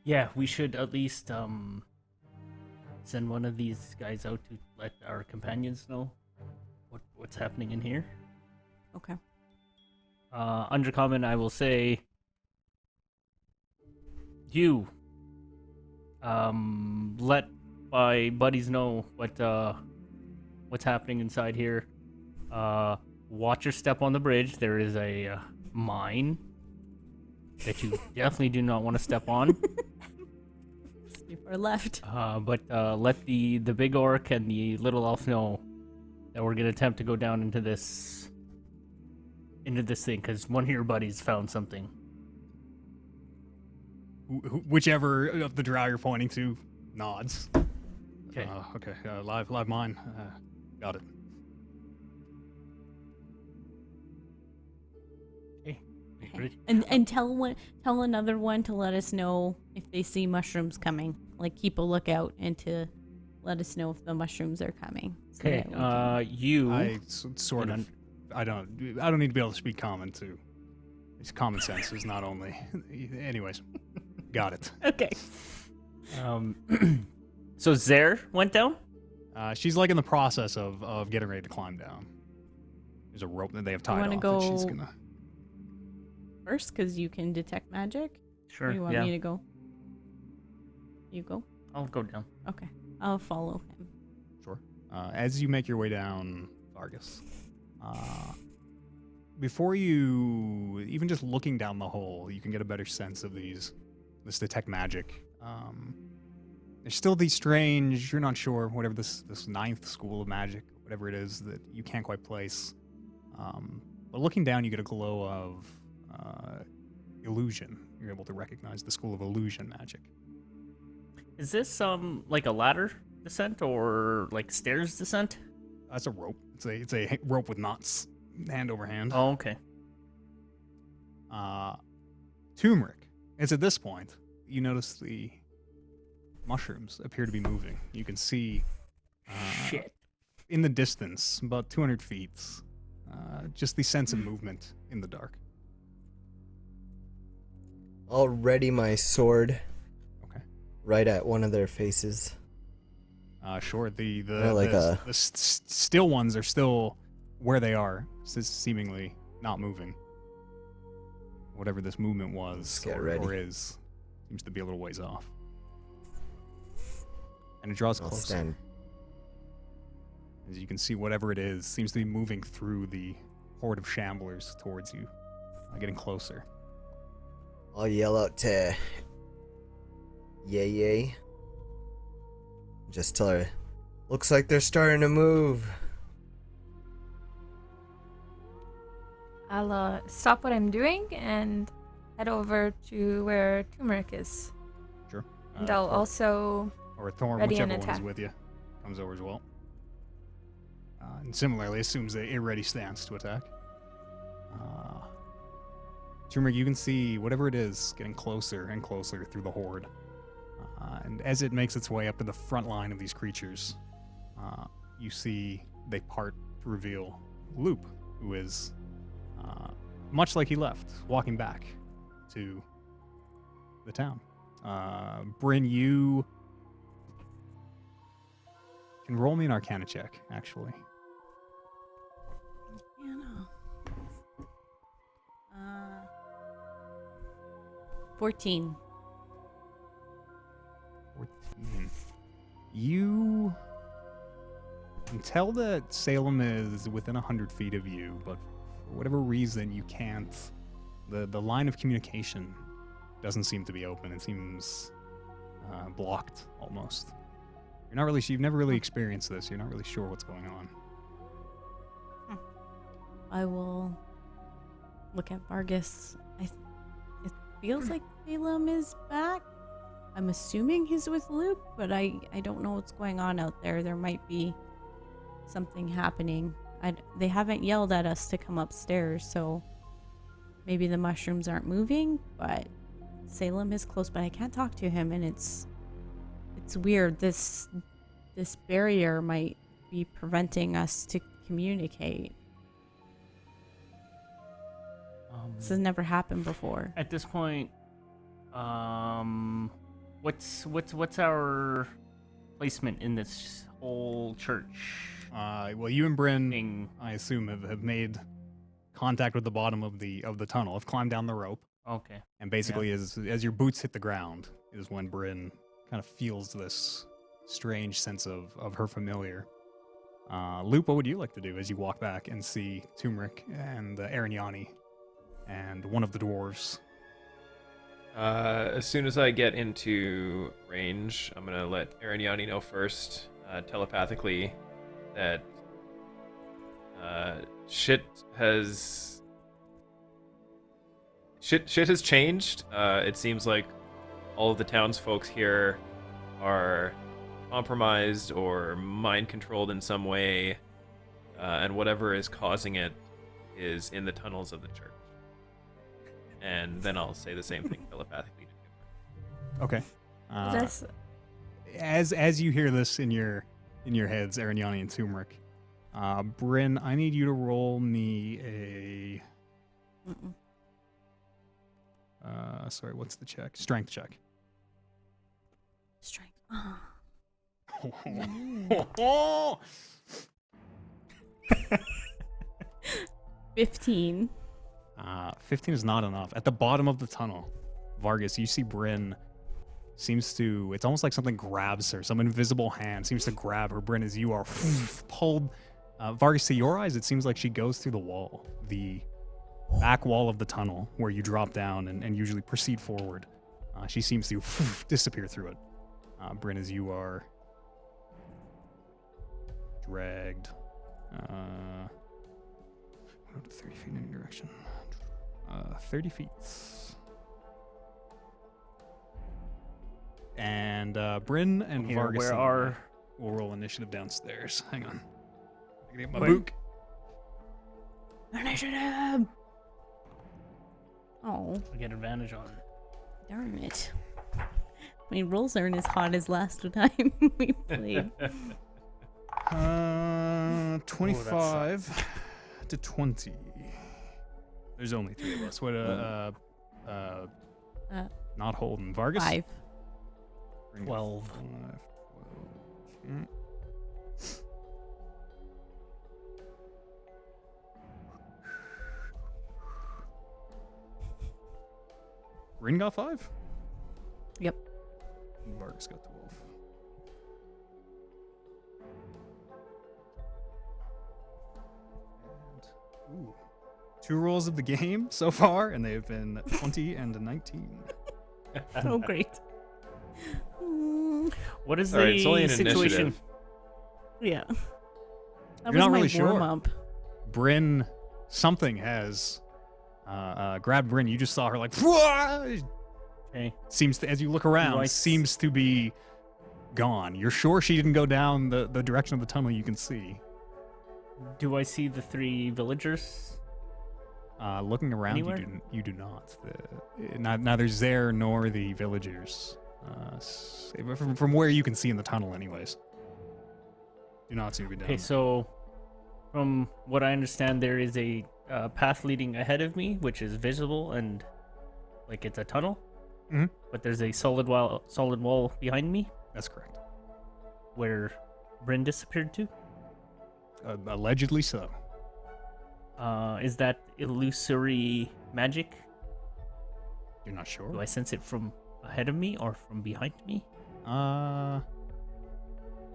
Yeah, we should at least send one of these guys out to let our companions know what's happening in here. Okay. Undercommon, I will say, you let my buddies know what's happening inside here. Watch your step on the bridge. There is a mine that you definitely do not want to step on. Too far left. But let the big orc and the little elf know that we're gonna attempt to go down into this thing, because one of your buddies found something. Whichever of the drow you're pointing to nods. Okay. Okay. Live mine. Got it. Ready? And tell another one to let us know if they see mushrooms coming. Like keep a lookout and to let us know if the mushrooms are coming. So Okay. that we can- You. I don't need to be able to speak common too. It's common sense is not only. Anyways, got it. Okay. So Zare went down? She's like in the process of getting ready to climb down. There's a rope that they have tied wanna off that she's go- gonna. First, because you can detect magic. Sure. Or you want yeah. me to go? You go. I'll go down. Okay. I'll follow him. Sure. As you make your way down, Vargas, before you even just looking down the hole, you can get a better sense of this detect magic. There's still these strange, you're not sure, whatever this ninth school of magic, whatever it is that you can't quite place. But looking down, you get a glow of illusion. You're able to recognize the school of illusion magic. Is this like a ladder descent or like stairs descent? That's a rope. It's a rope with knots, hand over hand. Oh, okay. Turmeric. It's at this point you notice the mushrooms appear to be moving. You can see Shit. in the distance, about 200 feet, just the sense of movement in the dark. I'll ready my sword Okay. right at one of their faces. Sure. The like still ones are still where they are, seemingly not moving. Whatever this movement was get or ready. is, seems to be a little ways off. And it draws I'll closer. stand. As you can see, whatever it is seems to be moving through the horde of shamblers towards you, getting closer. I'll yell out to Yay. Just tell her, looks like they're starting to move. I'll stop what I'm doing and head over to where turmeric is. Sure. And I'll also or Thorn, ready an whichever one is attack. with you, comes over as well. And similarly assumes a ready stance to attack. Turmeric, you can see whatever it is getting closer and closer through the horde. And as it makes its way up to the front line of these creatures, you see they part to reveal Loop, who is, much like he left, walking back to the town. Bryn, you can roll me an Arcana check, actually. 14. 14. You can tell that Salem is within 100 feet of you, but for whatever reason, you can't. The line of communication doesn't seem to be open. It seems blocked almost. You're not really. You've never really experienced this. You're not really sure what's going on. I will look at Vargas. It feels like Salem is back. I'm assuming he's with Luke, but I don't know what's going on out there. There might be something happening. They haven't yelled at us to come upstairs, so maybe the mushrooms aren't moving, but Salem is close, but I can't talk to him, and it's weird. This barrier might be preventing us to communicate. This has never happened before. At this point, what's our placement in this whole church? Well, you and Bryn, Thing? I assume, have made contact with the bottom of the tunnel. Have climbed down the rope, Okay. and basically, as your boots hit the ground, is when Bryn kind of feels this strange sense of her familiar. Luke, what would you like to do as you walk back and see Turmeric and Arignani and one of the dwarves? As soon as I get into range, I'm gonna let Arignani know first, telepathically, that shit has changed. It seems like all of the townsfolk here are compromised or mind controlled in some way, and whatever is causing it is in the tunnels of the church. And then I'll say the same thing telepathically to Okay. That's As you hear this in your heads, Arignani and Turmeric, Bryn, I need you to roll me a. Sorry, what's the check? Strength check. Strength. 15. 15 is not enough. At the bottom of the tunnel, Vargas, you see Bryn seems to, it's almost like something grabs her. Some invisible hand seems to grab her, Bryn, as you are pulled. Vargas, to your eyes, it seems like she goes through the wall, the back wall of the tunnel where you drop down and usually proceed forward. She seems to disappear through it. Bryn, as you are dragged 30 feet in any direction. 30 feet. And Bryn and Here, Vargas where and are- I will roll initiative downstairs. Hang on. I can get my Wait. book. Initiative! Oh, We get advantage on. darn it. I mean, rolls aren't as hot as last time we played. 25 to 20. There's only 3 of us. What? Not Holden. Vargas. 5. Bring it 12. 5, 12. Mm. Rin got 5? Yep. Vargas got 12. And, ooh, 2 rolls of the game so far, and they have been 20 and 19. Oh, great. What is All right, it's only the an situation? initiative. Yeah. That You're was not my really sure. warm-up. Bryn, something has Grabbed Bryn. You just saw her like, "Whoa!" Okay. Seems to, as you look around, I seems to be gone. You're sure she didn't go down the direction of the tunnel you can see. Do I see the 3 villagers? Looking around, Anywhere? you do not. Neither Zare nor the villagers. From where you can see in the tunnel, anyways. Do not seem to be down. Okay, so from what I understand, there is a path leading ahead of me, which is visible and like it's a tunnel. Mhm. But there's a solid wall behind me That's correct. where Bryn disappeared to. Allegedly so. Is that illusory magic? You're not sure? Do I sense it from ahead of me or from behind me?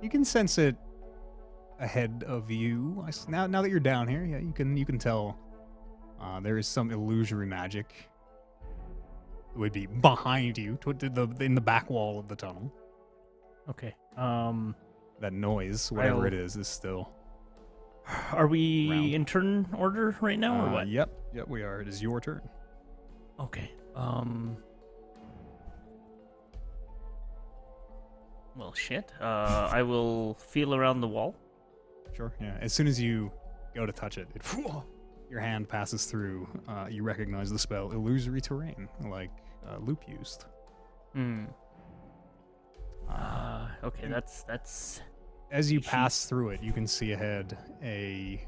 You can sense it ahead of you. Now that you're down here, yeah, you can tell. There is some illusory magic. It would be behind you, in the back wall of the tunnel. Okay. That noise, whatever it is still. Are we Round. in turn order right now or what? Yep, we are. It is your turn. Okay. Well, shit. I will feel around the wall. Sure. Yeah. As soon as you go to touch it, your hand passes through. You recognize the spell illusory terrain, like Loop used. Hmm. Okay. That's. As you pass through it, you can see ahead a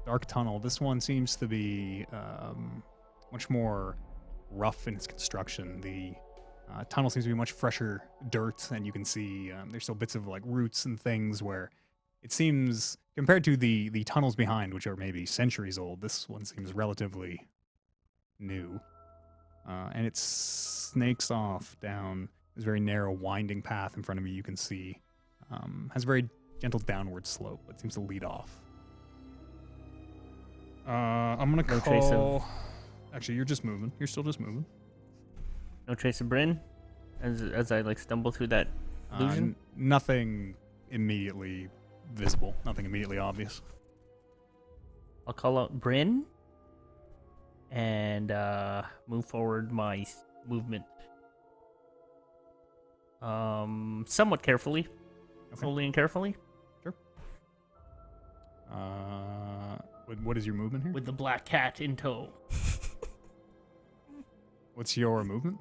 dark tunnel. This one seems to be much more rough in its construction. The tunnel seems to be much fresher dirt, and you can see there's still bits of like roots and things where it seems, compared to the tunnels behind, which are maybe centuries old, this one seems relatively new. And it snakes off down this very narrow, winding path in front of you. You can see has a very gentle downward slope, but seems to lead off. I'm gonna No trace call. of- Actually, you're just moving. You're still just moving. No trace of Bryn, as I like stumble through that illusion. Nothing immediately visible. Nothing immediately obvious. I'll call out Bryn and move forward my movement. Somewhat carefully, slowly and carefully, What is your movement here? with the black cat in tow. What's your movement?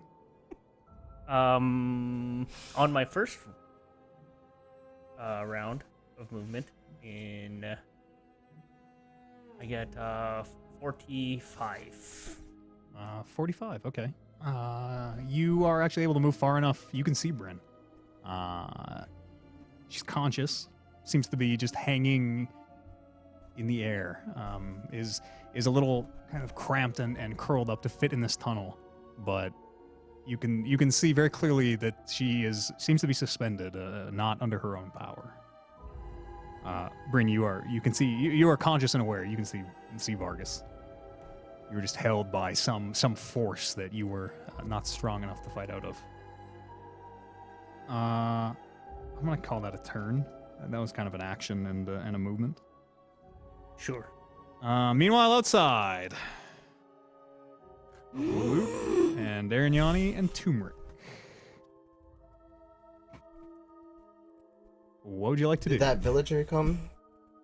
On my first round of movement, I get 45. 45. Okay. You are actually able to move far enough. You can see Bryn. She's conscious. Seems to be just hanging in the air. Is a little kind of cramped and curled up to fit in this tunnel, but you can see very clearly that she seems to be suspended, not under her own power. Bryn, you are conscious and aware. You can see Vargas. You were just held by some force that you were not strong enough to fight out of. I'm gonna call that a turn. That was kind of an action and a movement. Sure. Meanwhile, outside, Luke and Arignani and Turmeric. What would you like to do? Did that villager come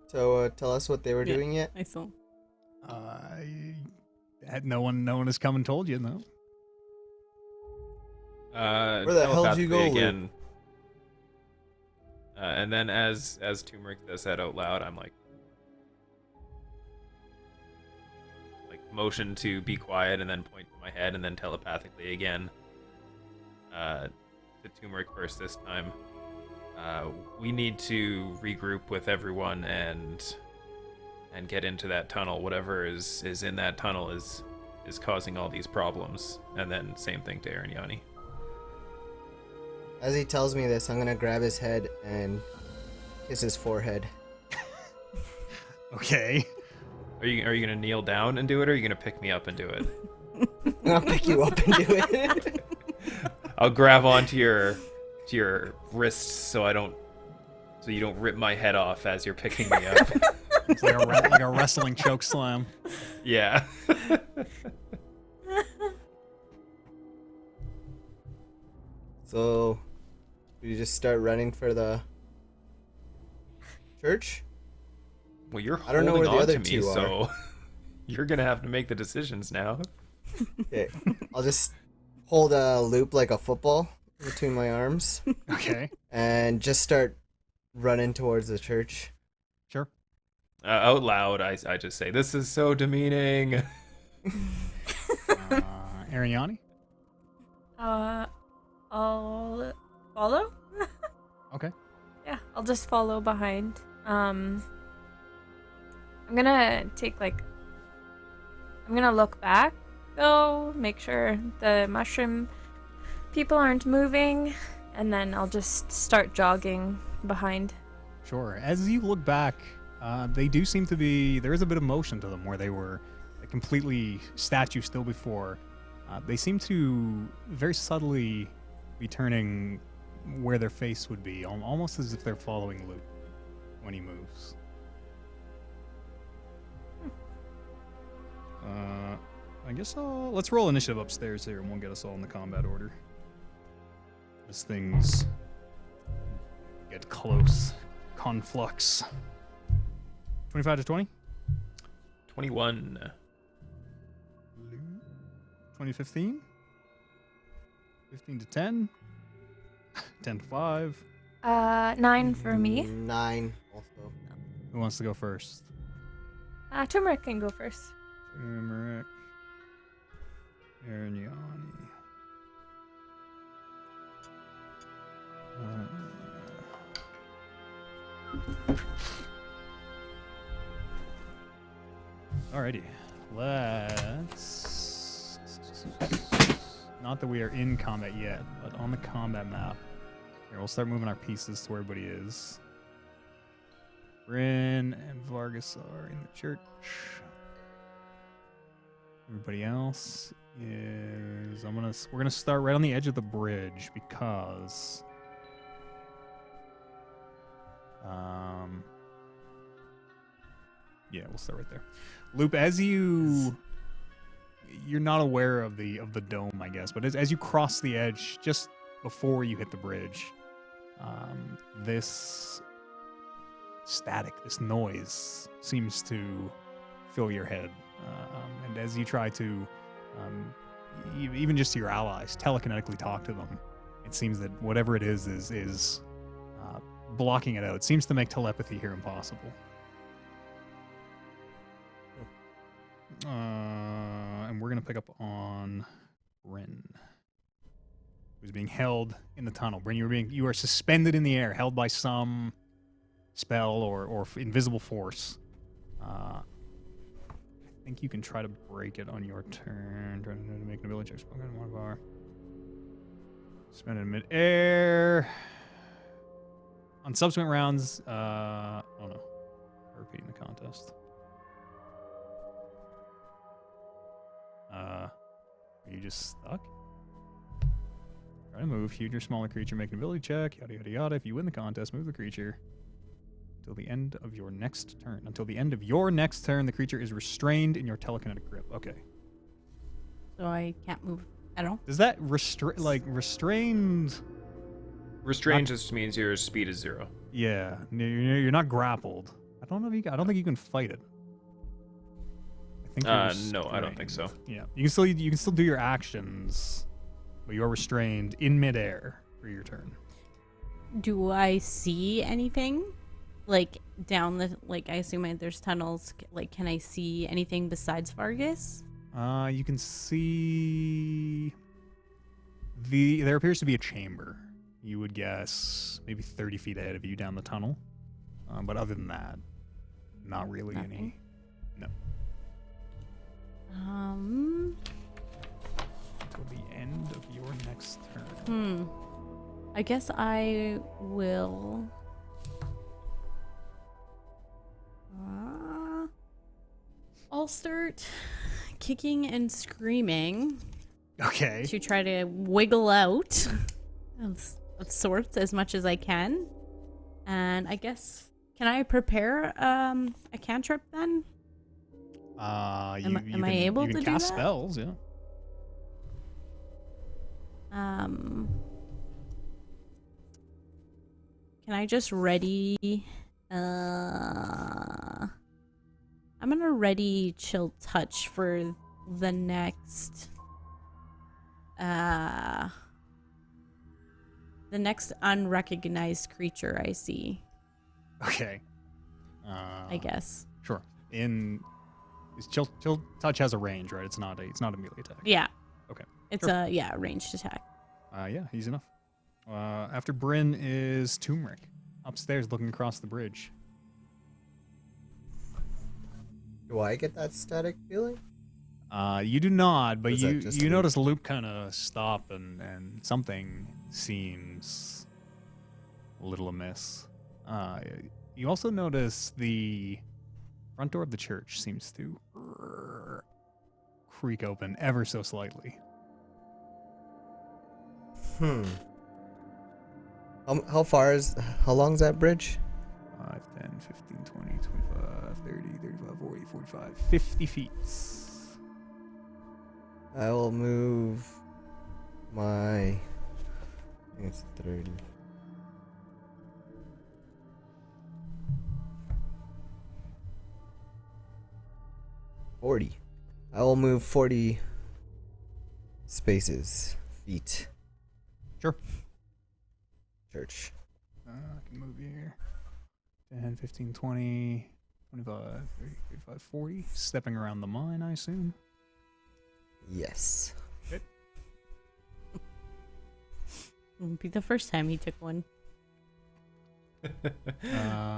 to tell us what they were Yeah. doing yet? I saw. No one has come and told you, no. Where the hell did you go, Luke? again? And then as Turmeric says that out loud, I'm like motion to be quiet and then point to my head and then telepathically again to Turmeric first this time. We need to regroup with everyone and get into that tunnel. Whatever is in that tunnel is causing all these problems. And then same thing to Arignani. As he tells me this, I'm gonna grab his head and kiss his forehead. Okay. Are you gonna kneel down and do it, or are you gonna pick me up and do it? I'll pick you up and do it. I'll grab onto your wrists so you don't rip my head off as you're picking me up. It's like a wrestling choke slam. Yeah. So, do you just start running for the church? Well, you're I don't know holding where the on other to me, two are. so you're gonna have to make the decisions now. Okay, I'll just hold a loop like a football between my arms Okay. and just start running towards the church. Sure. Out loud, I just say, "This is so demeaning." Ariani? I'll follow. Okay. Yeah, I'll just follow behind. I'm gonna I'm gonna look back though, make sure the mushroom people aren't moving, and then I'll just start jogging behind. Sure. As you look back, they do seem to be. There is a bit of motion to them where they were completely statue still before. They seem to very subtly be turning where their face would be, almost as if they're following Luke when he moves. I guess let's roll initiative upstairs here, and we'll get us all in the combat order. As things get close. Conflux. 25 to 20? 21. 2015? 15 to 10? 10 to 5? 9 for me. 9 also. Who wants to go first? Turmeric can go first. Turmeric. Ariani. Alrighty. Let's... Not that we are in combat yet, but on the combat map. Here, we'll start moving our pieces to where everybody is. Bryn and Vargas are in the church. Everybody else is... We're gonna start right on the edge of the bridge because... Yeah, we'll start right there. Loop, as you're not aware of the dome, I guess, but as you cross the edge, just before you hit the bridge, this static, this noise, seems to fill your head, and as you try to, even just to your allies, telekinetically talk to them, it seems that whatever it is blocking it out. It seems to make telepathy here impossible. And we're gonna pick up on Bryn, who's being held in the tunnel. Bryn, you are suspended in the air, held by some spell or invisible force. I think you can try to break it on your turn. Trying to make an ability check. Spoken in one of our. Suspended in mid-air. On subsequent rounds, oh no, repeating the contest. Are you just stuck? Try to move. Huge or smaller creature, make an ability check. Yada yada yada. If you win the contest, move the creature until the end of your next turn. Until the end of your next turn, the creature is restrained in your telekinetic grip. Okay. So I can't move at all? Does that restrained? Restrained just means your speed is 0. Yeah, you're not grappled. I don't think you can fight it. I think you're no, I don't think so. restrained. Yeah, you can still do your actions, but you're restrained in midair for your turn. Do I see anything? Like down the I assume there's tunnels. Like, can I see anything besides Vargas? You can see there appears to be a chamber. You would guess maybe 30 feet ahead of you down the tunnel. But other than that, not really Nothing. No. Until the end of your next turn. I guess I will. I'll start kicking and screaming Okay. to try to wiggle out of sorts as much as I can. And I guess, can I prepare a cantrip then? Am I able you to can do cast that? spells, yeah. can I just ready? I'm gonna ready chill touch for the next. The next unrecognized creature I see. Okay. I guess. Sure. Chill touch has a range, right? It's not a melee attack. Yeah. Okay. It's Sure. a ranged attack. Yeah, easy enough. After Bryn is Turmeric, upstairs looking across the bridge. Do I get that static feeling? You do not, but Is that you just you Luke? notice Luke kind of stop and something seems a little amiss. You also notice the front door of the church seems to creak open ever so slightly. How long's that bridge? 5, 10, 15, 20, 25, 30, 35, 40, 45, 50 feet. I will move my. I think it's 30. I will move 40 feet. Sure. Church. I can move you here. 10, 15, 20, 25, 30, 35, 40. Stepping around the mine, I assume. Yes. Won't be the first time he took one.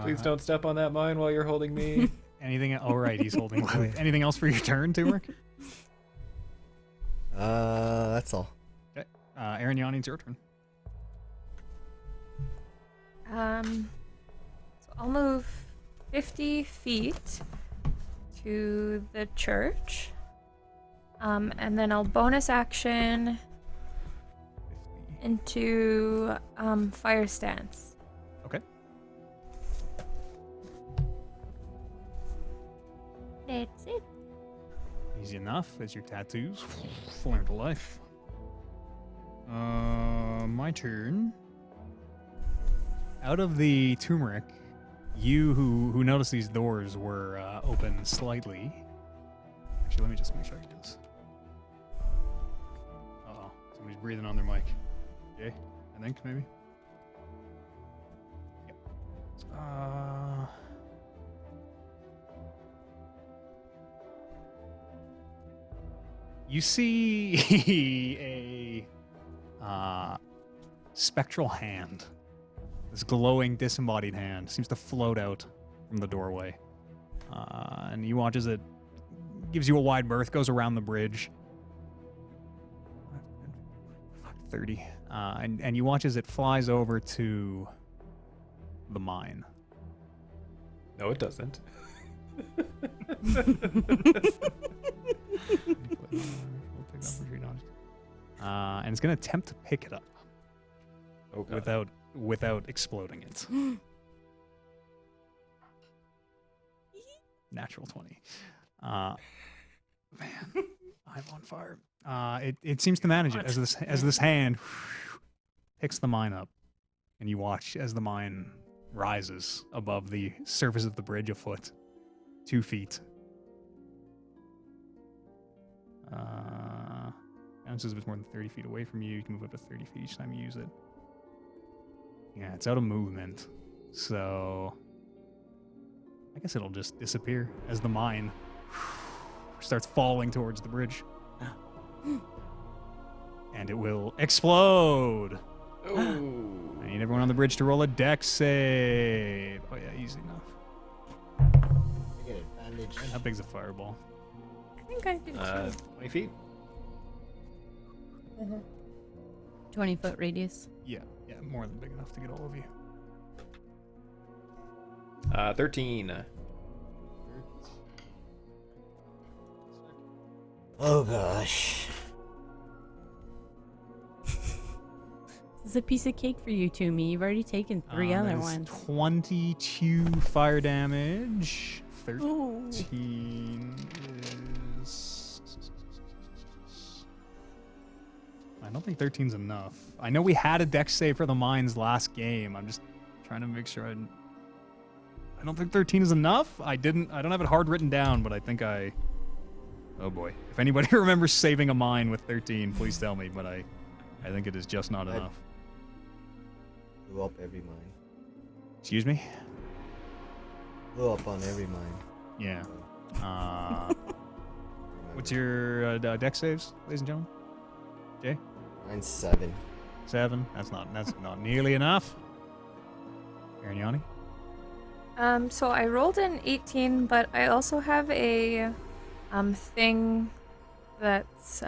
Please don't step on that mine while you're holding me. Anything? All right, he's holding Luke. Anything else for your turn, Turmeric? That's all. Okay. Aaron Yanni, it's your turn. So I'll move 50 feet to the church. And then I'll bonus action 50. into fire stance. Okay. That's it. Easy enough as your tattoos flame to life. My turn. Out of the turmeric, you who noticed these doors were open slightly. Actually, let me just make sure I can do this. Uh-oh, somebody's breathing on their mic. Okay, I think maybe. Yep. You see a spectral hand. This glowing, disembodied hand seems to float out from the doorway. And you watch as it gives you a wide berth, goes around the bridge. 30. And you watch as it flies over to the mine. No, it doesn't. And it's going to attempt to pick it up Oh, God. without exploding it. Natural 20. Man, I'm on fire. It seems to manage it as this hand picks the mine up, and you watch as the mine rises above the surface of the bridge a foot, 2 feet. Counts as if it's more than 30 feet away from you. You can move up to 30 feet each time you use it. Yeah, it's out of movement, so I guess it'll just disappear as the mine starts falling towards the bridge. And it will explode. Oh. I need everyone on the bridge to roll a dex save. Oh yeah, easy enough. I get advantage. And how big's a fireball? I think I do too. 20 feet. 20-foot radius. Yeah, more than big enough to get all of you. 13. Oh gosh. This is a piece of cake for you, Toomey. You've already taken 3 other That is ones. 22 fire damage. 13 Ooh. is... I don't think 13's enough. I know we had a dex save for the mines last game. I'm just trying trying to make sure I don't think 13 is enough. I don't have it hard written down, but I think oh boy. If anybody remembers saving a mine with 13, please tell me, but I think it is just not enough. Blew up every mine. Excuse me? Blew up on every mine. Yeah. What's your deck saves, ladies and gentlemen? Jay? Mine's 7. 7? That's not nearly enough. Arignani? So I rolled an 18, but I also have a thing that's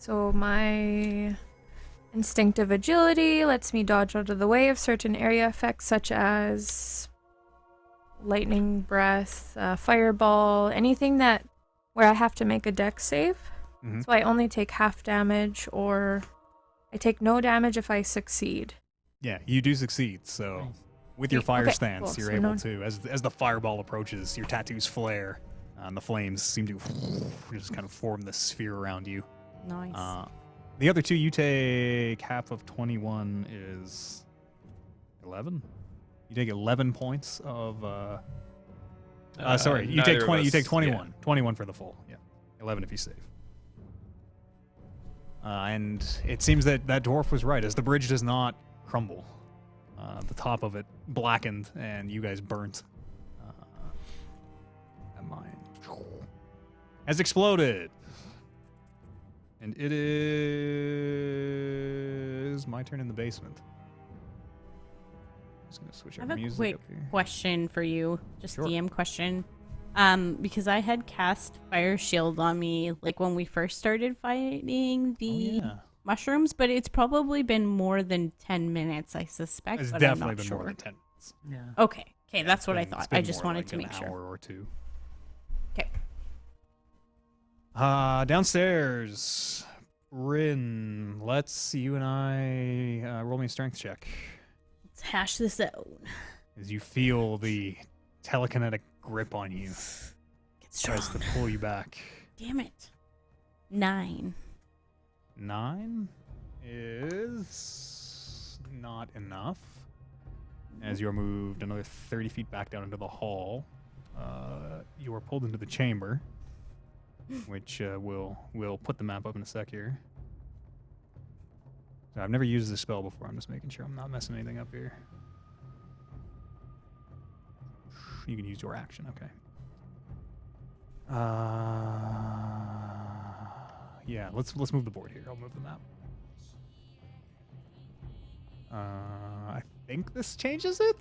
so my instinctive agility lets me dodge out of the way of certain area effects such as lightning breath, fireball, anything where I have to make a dex save. Mhm. So I only take half damage, or I take no damage if I succeed. Yeah, you do succeed, so Nice. with your fire Okay, stance, cool. you're So able no- to, as the fireball approaches, your tattoos flare, and the flames seem to just kind of form this sphere around you. Nice. The other two, you take half of 21 is 11. You take 11 points of. Sorry, you take neither of 20. You us- take yeah. 21. 21 for the full. Yeah, 11 if you save. And it seems that dwarf was right, as the bridge does not crumble. The top of it blackened, and you guys burnt. That mine has exploded. And it is my turn in the basement. Just gonna switch I our have a music quick up here. question for you, just Sure. DM question. Because I had cast Fire Shield on me like when we first started fighting the Oh, yeah. mushrooms, but it's probably been more than 10 minutes, I suspect. It's but definitely I'm not been sure. more than 10 minutes. Yeah. Okay, that's what I It's thought. been I just more wanted like to make an sure. hour or two. Okay. Downstairs, Bryn. Let's you and I roll me a strength check Let's hash this out. as you feel the telekinetic grip on you Get tries strong. to pull you back. Damn it. 9. 9 is not enough. As you are moved another 30 feet back down into the hall, you are pulled into the chamber, which we'll put the map up in a sec here. So I've never used this spell before. I'm just making sure I'm not messing anything up here. You can use your action, okay. Yeah, let's move the board here. I'll move the map. I think this changes it.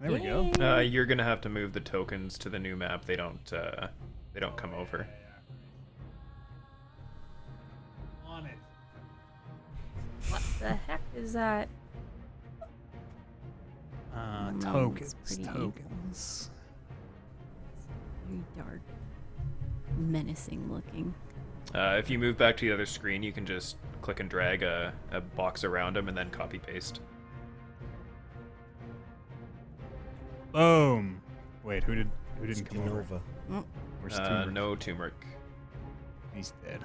There we go. You're gonna have to move the tokens to the new map. They don't come over. On it. What the heck is that? Mine's Tokens. pretty Tokens. Very dark. Menacing looking. If you move back to the other screen, you can just click and drag a box around them and then copy paste. Boom. Wait, who didn't come over? Genova. Where's Turmeric? No turmeric. He's dead.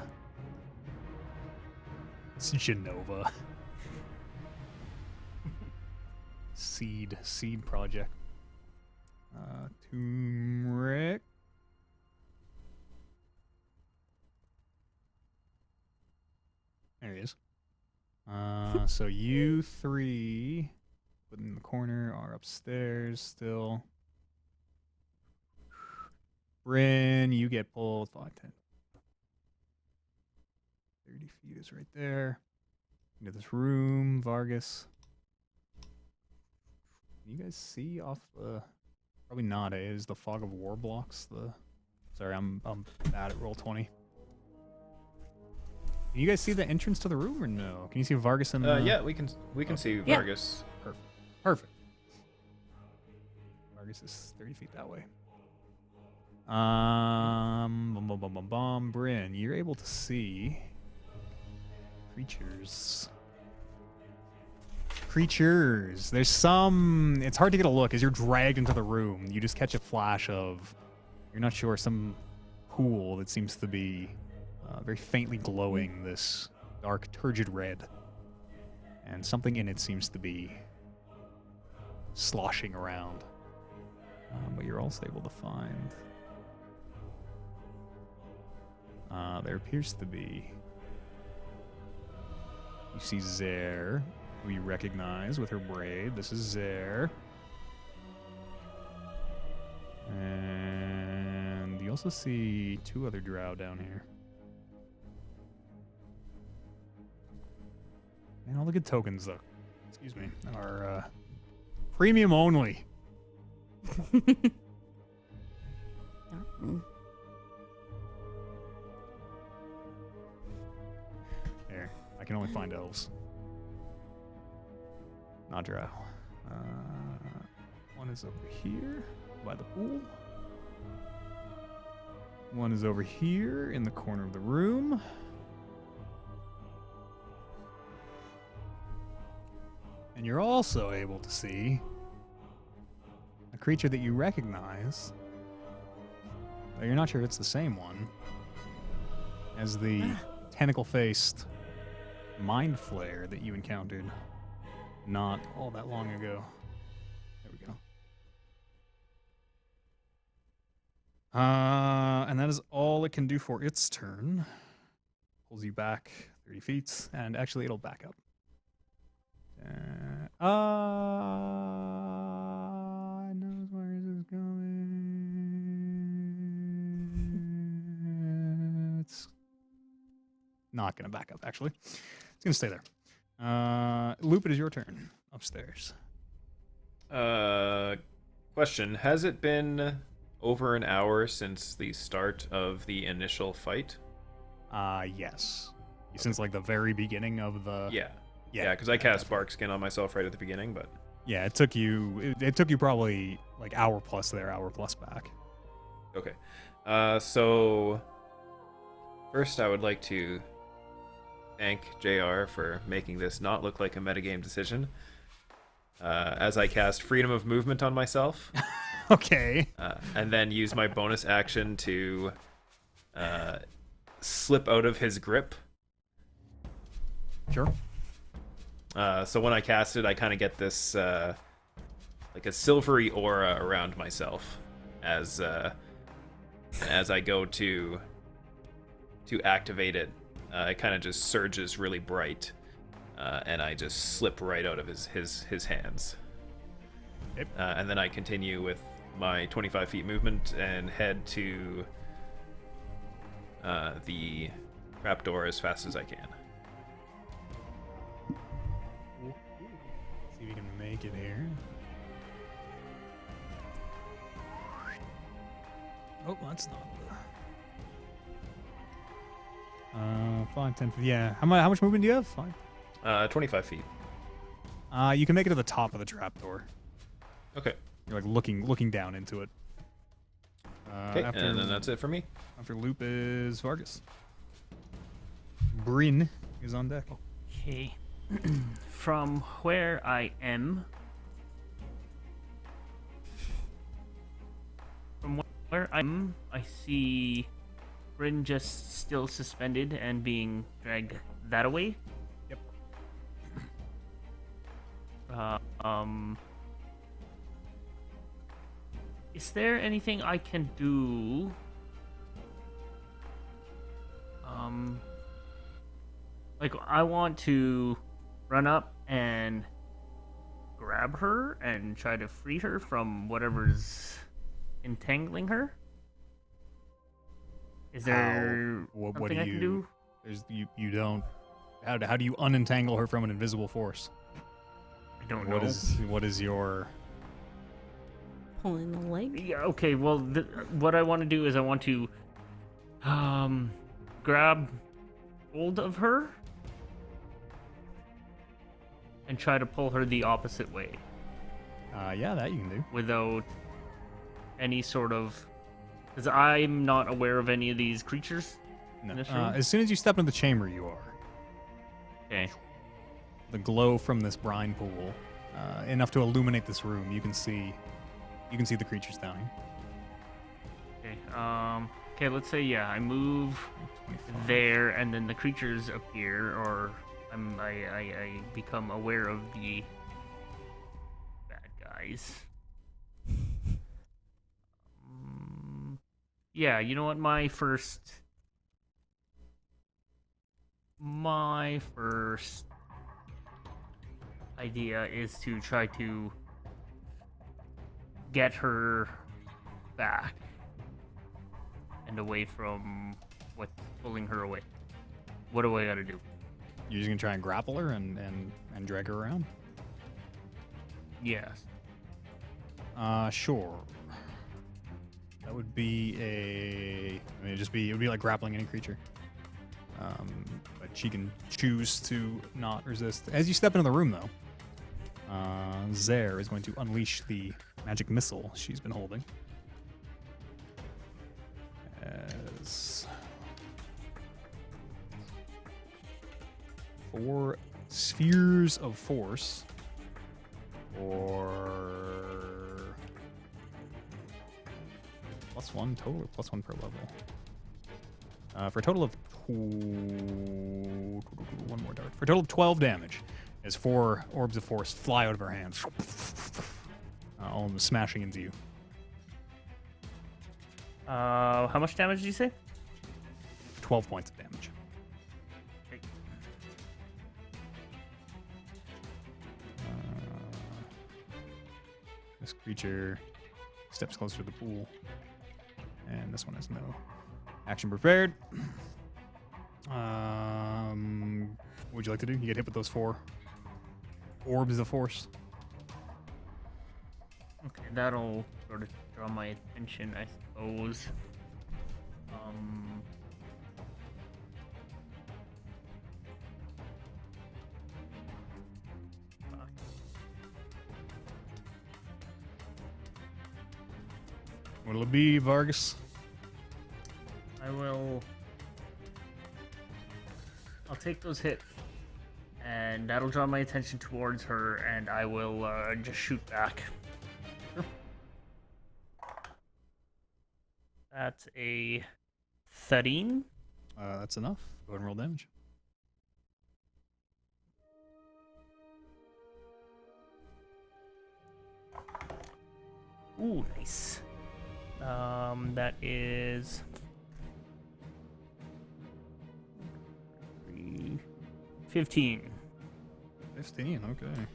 It's Genova. Seed project. Turmeric. There he is. So you three, put in the corner, are upstairs still. Bryn, you get pulled 5, 10. 30 feet is right there. Into this room, Vargas. Can you guys see off the? Probably not. Is the fog of war blocks the? Sorry, I'm bad at roll 20. Can you guys see the entrance to the room or no? Can you see Vargas and? Yeah, we can see Yeah. Vargas. Perfect. Vargas is 30 feet that way. Bryn, you're able to see creatures. There's some. It's hard to get a look as you're dragged into the room. You just catch a flash of. You're not sure, some pool that seems to be very faintly glowing this dark, turgid red. and something in it seems to be sloshing around. But you're also able to find... there appears to be... You see Zare, who you recognize with her braid. This is Zare. And you also see 2 other drow down here. And all the good tokens, though, excuse me, are premium only. There, I can only find elves. Not drow. One is over here by the pool. One is over here in the corner of the room. And you're also able to see a creature that you recognize, but you're not sure it's the same one, as the tentacle-faced mind flare that you encountered not all that long ago. There we go. And that is all it can do for its turn. Pulls you back 30 feet, and actually it'll back up. Knows where this is going. It's not gonna back up, actually. It's gonna stay there. Loop, it is your turn. Upstairs. Question: has it been over an hour since the start of the initial fight? Yes. Since like the very beginning of the. Yeah, because I cast Barkskin on myself right at the beginning, but... Yeah, it took you probably like hour plus there, hour plus back. Okay. So... First, I would like to thank JR for making this not look like a metagame decision. As I cast Freedom of Movement on myself. Okay. And then use my bonus action to slip out of his grip. Sure. So when I cast it, I kind of get this like a silvery aura around myself as I go to activate it. It kind of just surges really bright, and I just slip right out of his hands. Yep. And then I continue with my 25 feet movement and head to the trapdoor as fast as I can. See if we can make it here. Oh, that's not the... 5, 10, yeah. How much movement do you have? 5? 25 feet. You can make it to the top of the trapdoor. Okay. You're like looking down into it. Okay, and then that's it for me. After Loop is Vargas. Bryn is on deck. Okay. From where I am, I see Bryn just still suspended and being dragged that away. Yep. Is there anything I can do? Like I want to run up and grab her and try to free her from whatever's entangling her. Is there What something do I can do? There's you don't. How do you unentangle her from an invisible force? I don't know. What is your? Pulling the leg. Yeah. Okay. Well, what I want to do is I want to grab hold of her and try to pull her the opposite way Yeah, that you can do. without any sort of, because I'm not aware of any of these creatures No. in this room. As soon as you step into the chamber, you are. Okay. The glow from this brine pool, enough to illuminate this room. You can see the creatures down here. Okay. Okay. Let's say I move 25. there, and then the creatures appear, or I become aware of the bad guys. Yeah, you know what? My first idea is to try to get her back and away from what's pulling her away. What do I gotta do? You're just gonna try and grapple her and drag her around? Yes. Sure. That would be it would be like grappling any creature. But she can choose to not resist. As you step into the room, though, Zare is going to unleash the magic missile she's been holding. As 4 spheres of force, or +1 total, or +1 per level. For a total of one more dart. For a total of 12 damage, as 4 orbs of force fly out of her hands, all of them smashing into you. How much damage did you say? 12 points of damage. Okay. This creature steps closer to the pool, and this one has no action prepared. What would you like to do? You get hit with those 4 orbs of force. Okay, that'll sort of draw my attention, I suppose. Fuck. What'll it be, Vargas? I'll take those hits, and that'll draw my attention towards her, and I will just shoot back. Sure. That's a 13. That's enough. Go ahead and roll damage. Ooh, nice. That is 15. 15, okay.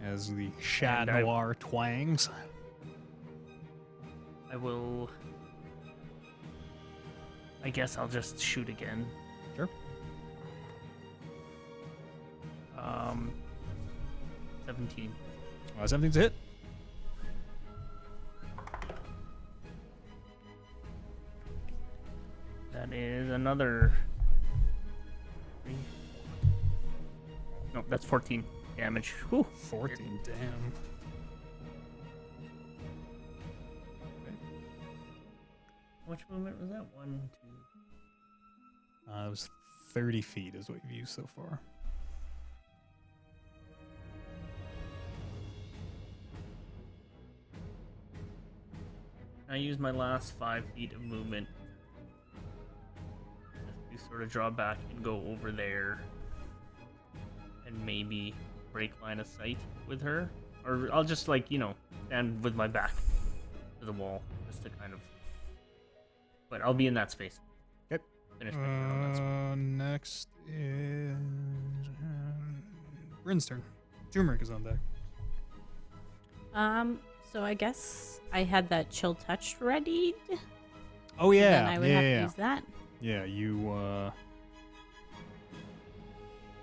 As the Chat Noir twangs. I guess I'll just shoot again. Sure. 17. 17's a hit. That is another 3. Nope, that's 14 damage. Whew. 14, damn. How much movement was that? 1, 2. It was 30 feet is what you've used so far. I use my last 5 feet of movement just to sort of draw back and go over there and maybe break line of sight with her. Or I'll just, like, stand with my back to the wall just to kind of... But I'll be in that space. Yep. Finish my turn on that space. Next is Bryn's turn. Turmeric is on deck. So I guess I had that chill touch ready. Oh yeah, Then I would have to use that. Yeah, you. I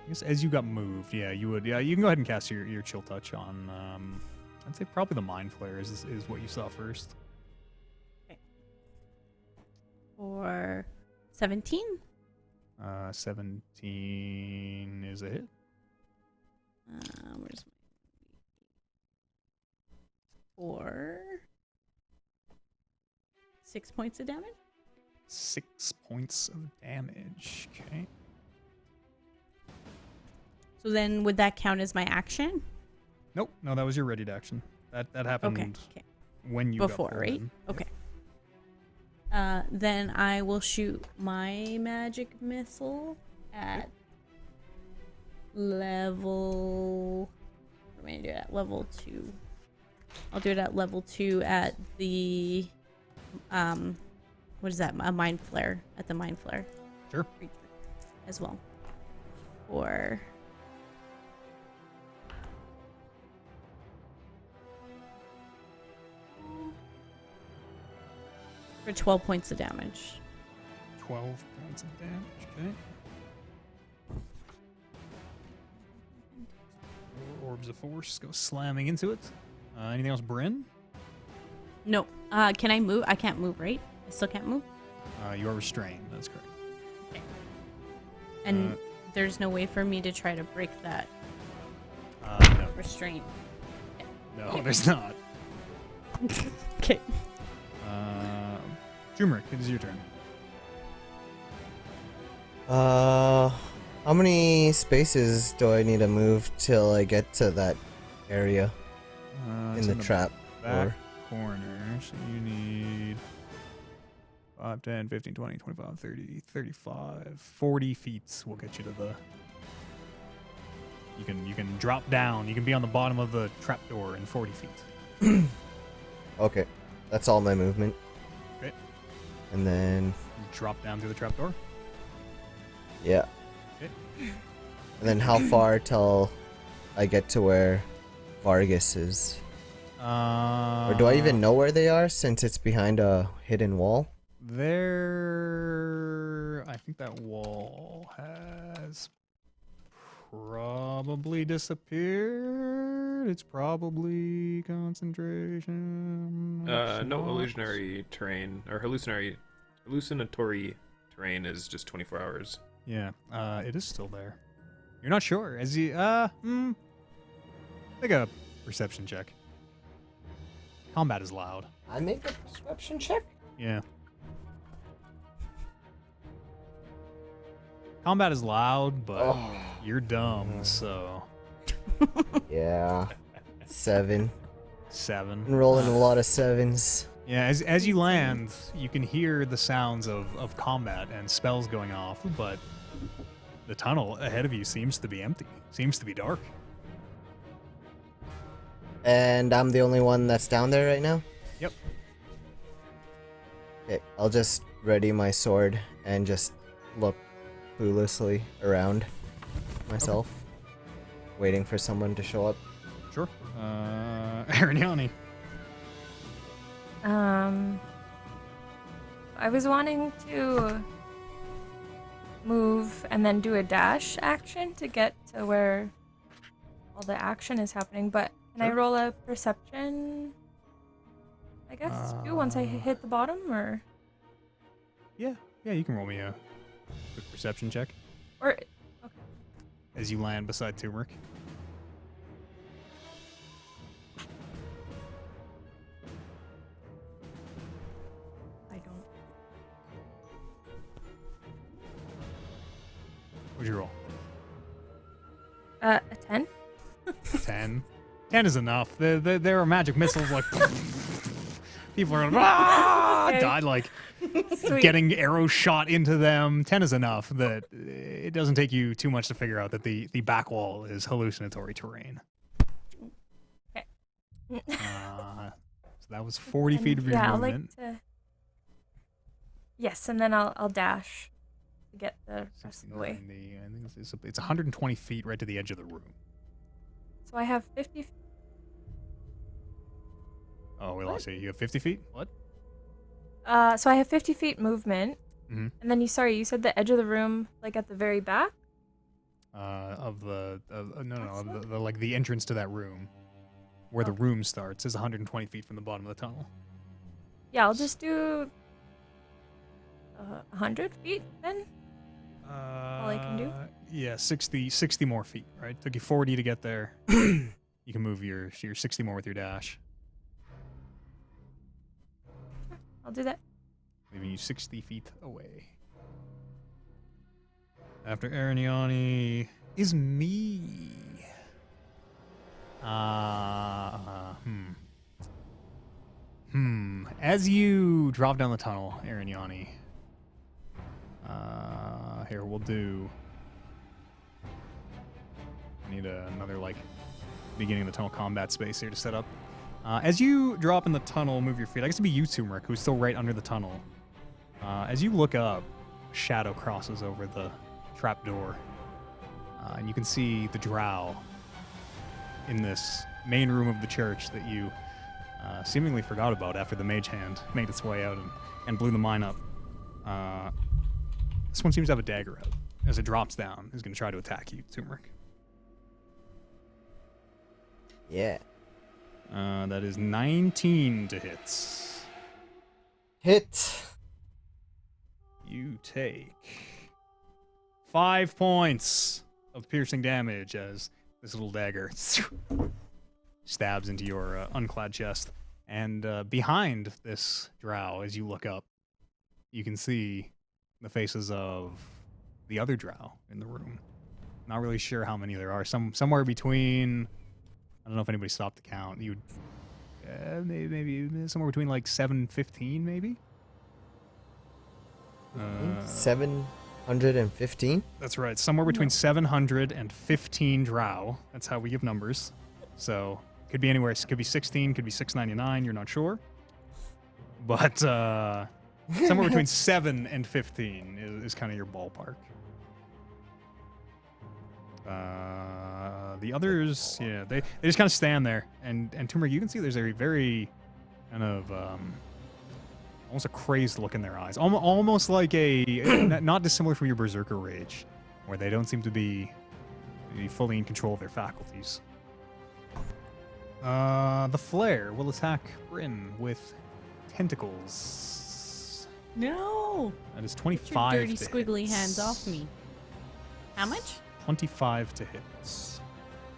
guess as you got moved, yeah, you would. Yeah, you can go ahead and cast your chill touch on. I'd say probably the mind flare is what you saw first. Or 17. 17 is a hit. Where's my... Or 6 points of damage. 6 points of damage. Okay. So then, would that count as my action? Nope. No, that was your readied action. That happened Okay. when you Before, got pulled right? in. Okay. Then I will shoot my magic missile at level. I'm gonna do it at level 2. I'll do it at level 2 at the what is that? A mind flare at the mind flare. Sure. Creature as well. For 12 points of damage. 12 points of damage. Okay. Orbs of force go slamming into it. Anything else, Bryn? No. Can I move? I can't move, right? I still can't move. You are restrained. That's correct. Okay. And there's no way for me to try to break that No. restraint. No, there's not. Okay. Turmeric, it is your turn. How many spaces do I need to move till I get to that area It's in the trap? back Or corner, so you need 5, 10, 15, 20, 25, 30, 35, 40 feet will get you to the... You can drop down. You can be on the bottom of the trapdoor in 40 feet. okay, that's all my movement. Okay. And then You drop down through the trapdoor. yeah. Okay. And then how far till I get to where Vargas is? Or do I even know where they are since it's behind a hidden wall? I think that wall has probably disappeared. It's probably concentration. It's No not. illusionary terrain or hallucinatory terrain is just 24 hours. Yeah, it is still there. You're not sure. As you, make a perception check. Combat is loud. I make a perception check? Yeah. Combat is loud, but you're dumb, so Yeah. 7. 7. Been rolling a lot of 7s. Yeah, as you land, you can hear the sounds of combat and spells going off, but the tunnel ahead of you seems to be empty. Seems to be dark. And I'm the only one that's down there right now? Yep. Okay, I'll just ready my sword and just look cluelessly around myself, waiting for someone to show up. Sure. Arignani. I was wanting to move and then do a dash action to get to where all the action is happening, but can I Sure. roll a perception? I guess too once I hit the bottom, or Yeah, you can roll me a quick perception check or as you land beside Turmeric. I don't. What'd you roll? A 10. 10. 10 is enough. There are magic missiles like people are Okay. died like Sweet. getting arrows shot into them. 10 is enough that it doesn't take you too much to figure out that the back wall is hallucinatory terrain. Okay. So that was 40 feet of your yeah, movement. I'll like to. Yes, and then I'll dash to get the rest of the way. 69, I think it's 120 feet right to the edge of the room. So I have 50. Oh, we lost you. You have 50 feet? What? So I have 50 feet movement, Mhm. and then you said the edge of the room, like at the very back. Of the like the entrance to that room, where the room starts, is 120 feet from the bottom of the tunnel. Yeah, I'll just do 100 feet then. All I can do. Yeah, 60 more feet. Right, took you 40 to get there. You can move your 60 more with your dash, I'll do that. leaving you 60 feet away. After Arignani is me. As you drop down the tunnel, Arignani, here, we'll do... I need another, like, beginning of the tunnel combat space here to set up. As you drop in the tunnel, move your feet. I guess it'd be you, Turmeric, who's still right under the tunnel. As you look up, a shadow crosses over the trapdoor. And you can see the drow in this main room of the church that you seemingly forgot about after the mage hand made its way out and blew the mine up. This one seems to have a dagger out. As it drops down, is going to try to attack you, Turmeric. Yeah. That is 19 to hit. Hit. You take 5 points of piercing damage as this little dagger stabs into your unclad chest. And behind this drow, as you look up, you can see the faces of the other drow in the room. Not really sure how many there are. Somewhere between... I don't know if anybody stopped the count. You would maybe somewhere between like 715, maybe. 715. That's right. Somewhere between 700 and 15 drow. That's how we give numbers. So could be anywhere. It could be 16. Could be 699. You're not sure. But somewhere between 7 and 15 is kind of your ballpark. The others, yeah, they just kind of stand there, and Turmeric, you can see there's a very kind of almost a crazed look in their eyes, almost like a not dissimilar from your berserker rage, where they don't seem to be fully in control of their faculties. The flare will attack Bryn with tentacles. No. That is Get 25 your dirty to squiggly hit. hands off me. How much? 25 to hit.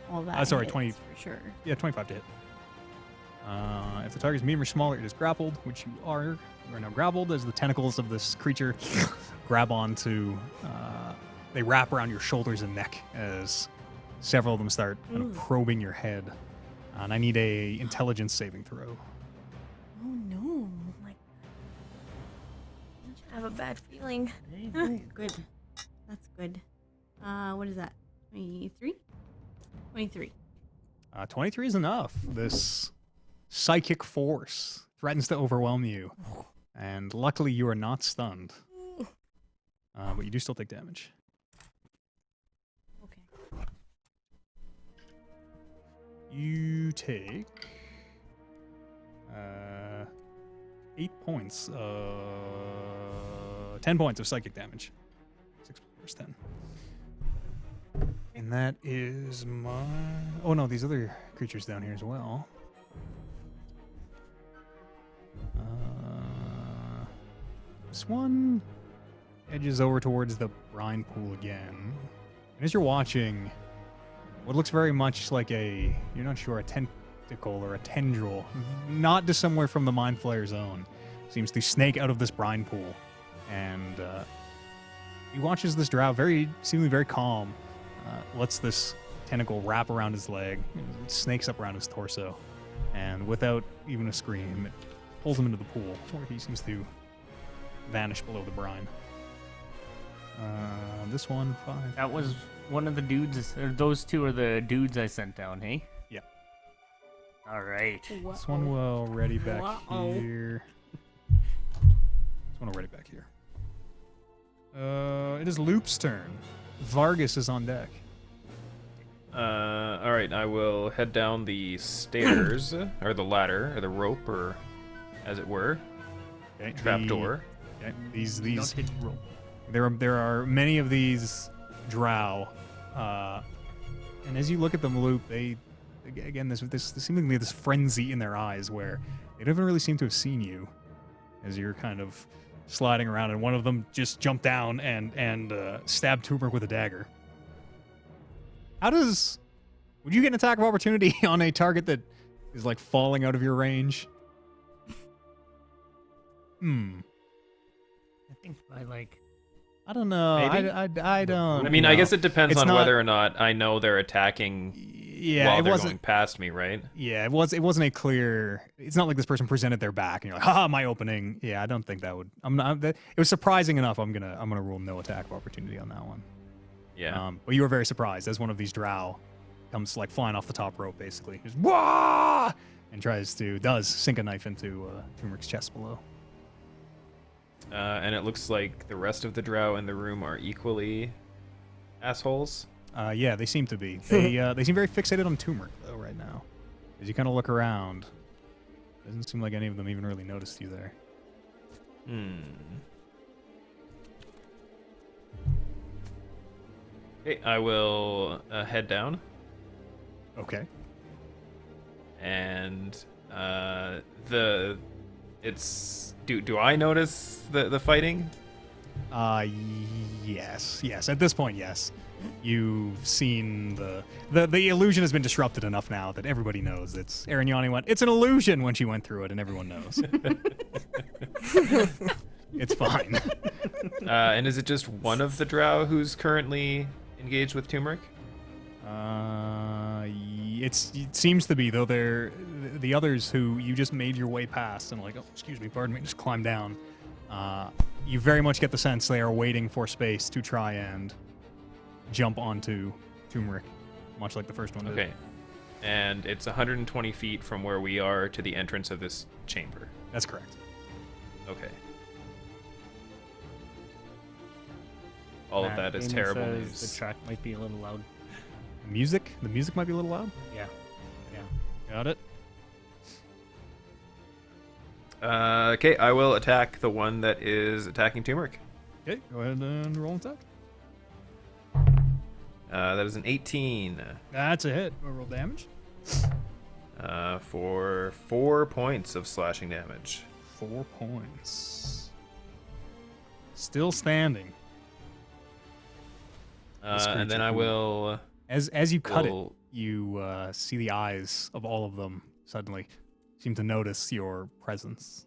All that. Sorry, hits 20. for sure. Yeah, 25 to hit. If the target is medium or smaller, it is grappled, which you are. You are now grappled as the tentacles of this creature grab onto. They wrap around your shoulders and neck as several of them start kind of probing your head. And I need a intelligence saving throw. Oh no. I have a bad feeling. Good. That's good. What is that? 23? 23. 23 is enough. This psychic force threatens to overwhelm you. And luckily, you are not stunned. But you do still take damage. Okay. You take 8 points, 10 points of psychic damage. 6 plus 10. And that is my... Oh no, these other creatures down here as well. This one edges over towards the brine pool again. And as you're watching, what looks very much like a, you're not sure, a tentacle or a tendril, not dissimilar from the Mind Flayer's own, seems to snake out of this brine pool. And he watches this drow, seemingly very calm, lets this tentacle wrap around his leg, it snakes up around his torso, and without even a scream, it pulls him into the pool, where he seems to vanish below the brine. This one, 5. That was one of the dudes, or those two are the dudes I sent down, hey? Yeah. All right. This one will ready back Uh-oh. here. This one will ready back here. It is Loop's turn. Vargas is on deck. All right, I will head down the stairs, or the ladder, or the rope, or as it were, Okay, trapdoor. Okay, these Don't hit rope. there are many of these drow, and as you look at them, Loop, they again this seemingly this frenzy in their eyes where they don't even really seem to have seen you as you're kind of sliding around, and one of them just jumped down and stabbed Turmeric with a dagger. Would you get an attack of opportunity on a target that is like falling out of your range? I think by like... I don't know. Maybe? I don't. I mean, I know. guess it depends It's on not- whether or not I know they're attacking Yeah, while it they're wasn't. going past me, right? Yeah, it wasn't a clear. It's not like this person presented their back and you're like, haha, my opening. Yeah, I don't think that would. I'm not. It was surprising enough. I'm gonna rule no attack of opportunity on that one. Yeah. But you were very surprised as one of these drow comes like flying off the top rope, basically, just wah, and does sink a knife into Turmeric's chest below. And it looks like the rest of the drow in the room are equally assholes. Yeah, they seem to be. They seem very fixated on Turmeric though right now. As you kind of look around, doesn't seem like any of them even really noticed you there. Okay, I will head down. Okay. And do I notice the fighting? Yes. At this point, yes. You've seen the illusion has been disrupted enough now that everybody knows it's Arignani went. It's an illusion when she went through it, and everyone knows. It's fine. And is it just one of the drow who's currently engaged with turmeric? It seems to be, though. They're the others who you just made your way past and like, oh, excuse me, pardon me, just climb down. You very much get the sense they are waiting for space to try and jump onto turmeric, much like the first one did. Okay. And it's 120 feet from where we are to the entrance of this chamber. That's correct. Okay. All of that is Damon terrible says news. The track might be a little loud. The music might be a little loud. Yeah. Got it. Okay, I will attack the one that is attacking turmeric. Okay, go ahead and roll an attack. That is an 18. That's a hit. Roll damage. For 4 points of slashing damage. 4 points. Still standing. And then I will. As you cut it, you see the eyes of all of them suddenly seem to notice your presence.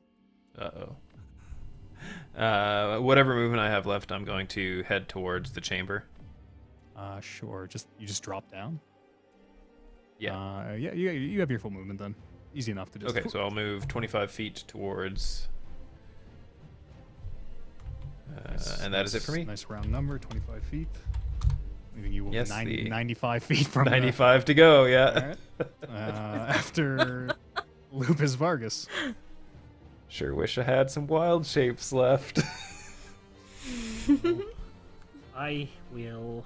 Whatever movement I have left, I'm going to head towards the chamber. Sure. You just drop down. Yeah. You have your full movement then. Easy enough to just. Okay, so I'll move 25 feet towards. And that is it for me. Nice round number, 25 feet. Leaving you Yes, 95 feet from 95 to go, yeah. All right. After Lupus Vargas. Sure wish I had some wild shapes left. I will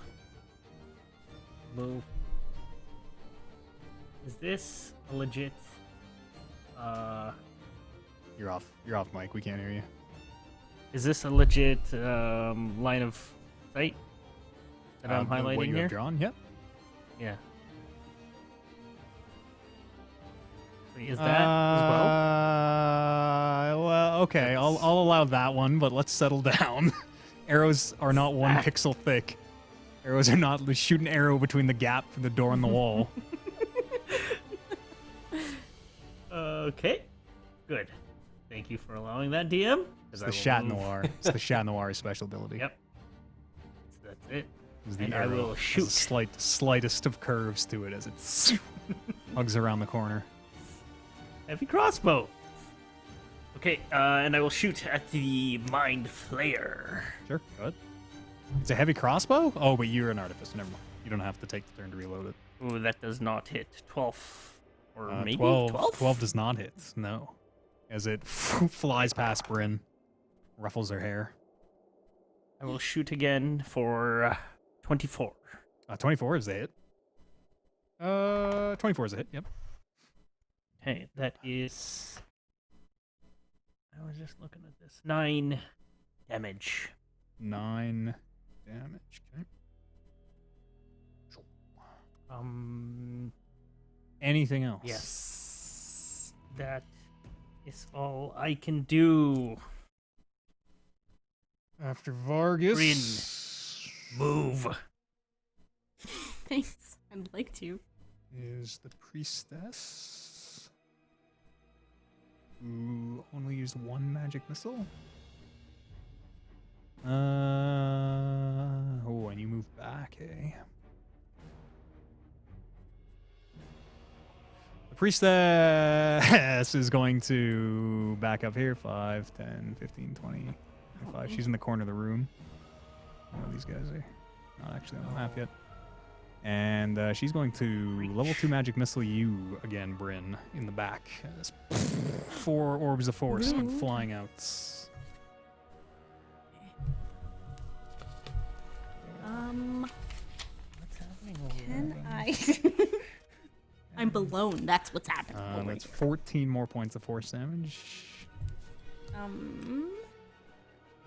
move. Is this a legit? You're off, Mike. We can't hear you. Is this a legit line of sight that I'm What highlighting you here? have drawn? Yep. Yeah. Wait, is that as well? Well, okay. I'll allow that one, but let's settle down. Arrows are not 1 pixel thick. Arrows are not shoot an arrow between the gap from the door and the wall. Okay. Good. Thank you for allowing that, DM. It's the Chat Noir. It's the Chat Noir special ability. Yep. So that's it. It's the And I arrow will has shoot. a slightest of curves to it as it hugs around the corner. Heavy crossbow. Okay, and I will shoot at the Mind Flayer. Sure, go ahead. It's a heavy crossbow? Oh, but you're an artificer. Never mind. You don't have to take the turn to reload it. Ooh, that does not hit. 12. Or maybe 12? 12 does not hit, no. As it flies past Bryn, ruffles her hair. I will shoot again for 24. 24 is a hit. 24 is a hit, yep. Okay, that is... I was just looking at this. 9 damage. 9 damage, okay. Anything else? Yes. That is all I can do. After Vargas. Bryn, move. Thanks. I'd like to. Is the priestess who only used 1 magic missile. Oh, and you move back, eh? priestess is going to back up here. 5, 10, 15, 20, 25. She's in the corner of the room. Oh, these guys are not actually on the map yet. And she's going to level 2 magic missile you again, Bryn, in the back. As 4 orbs of force come flying out. What's happening over Can there? I? I'm blown. That's what's happening. over That's here. 14 more points of force damage.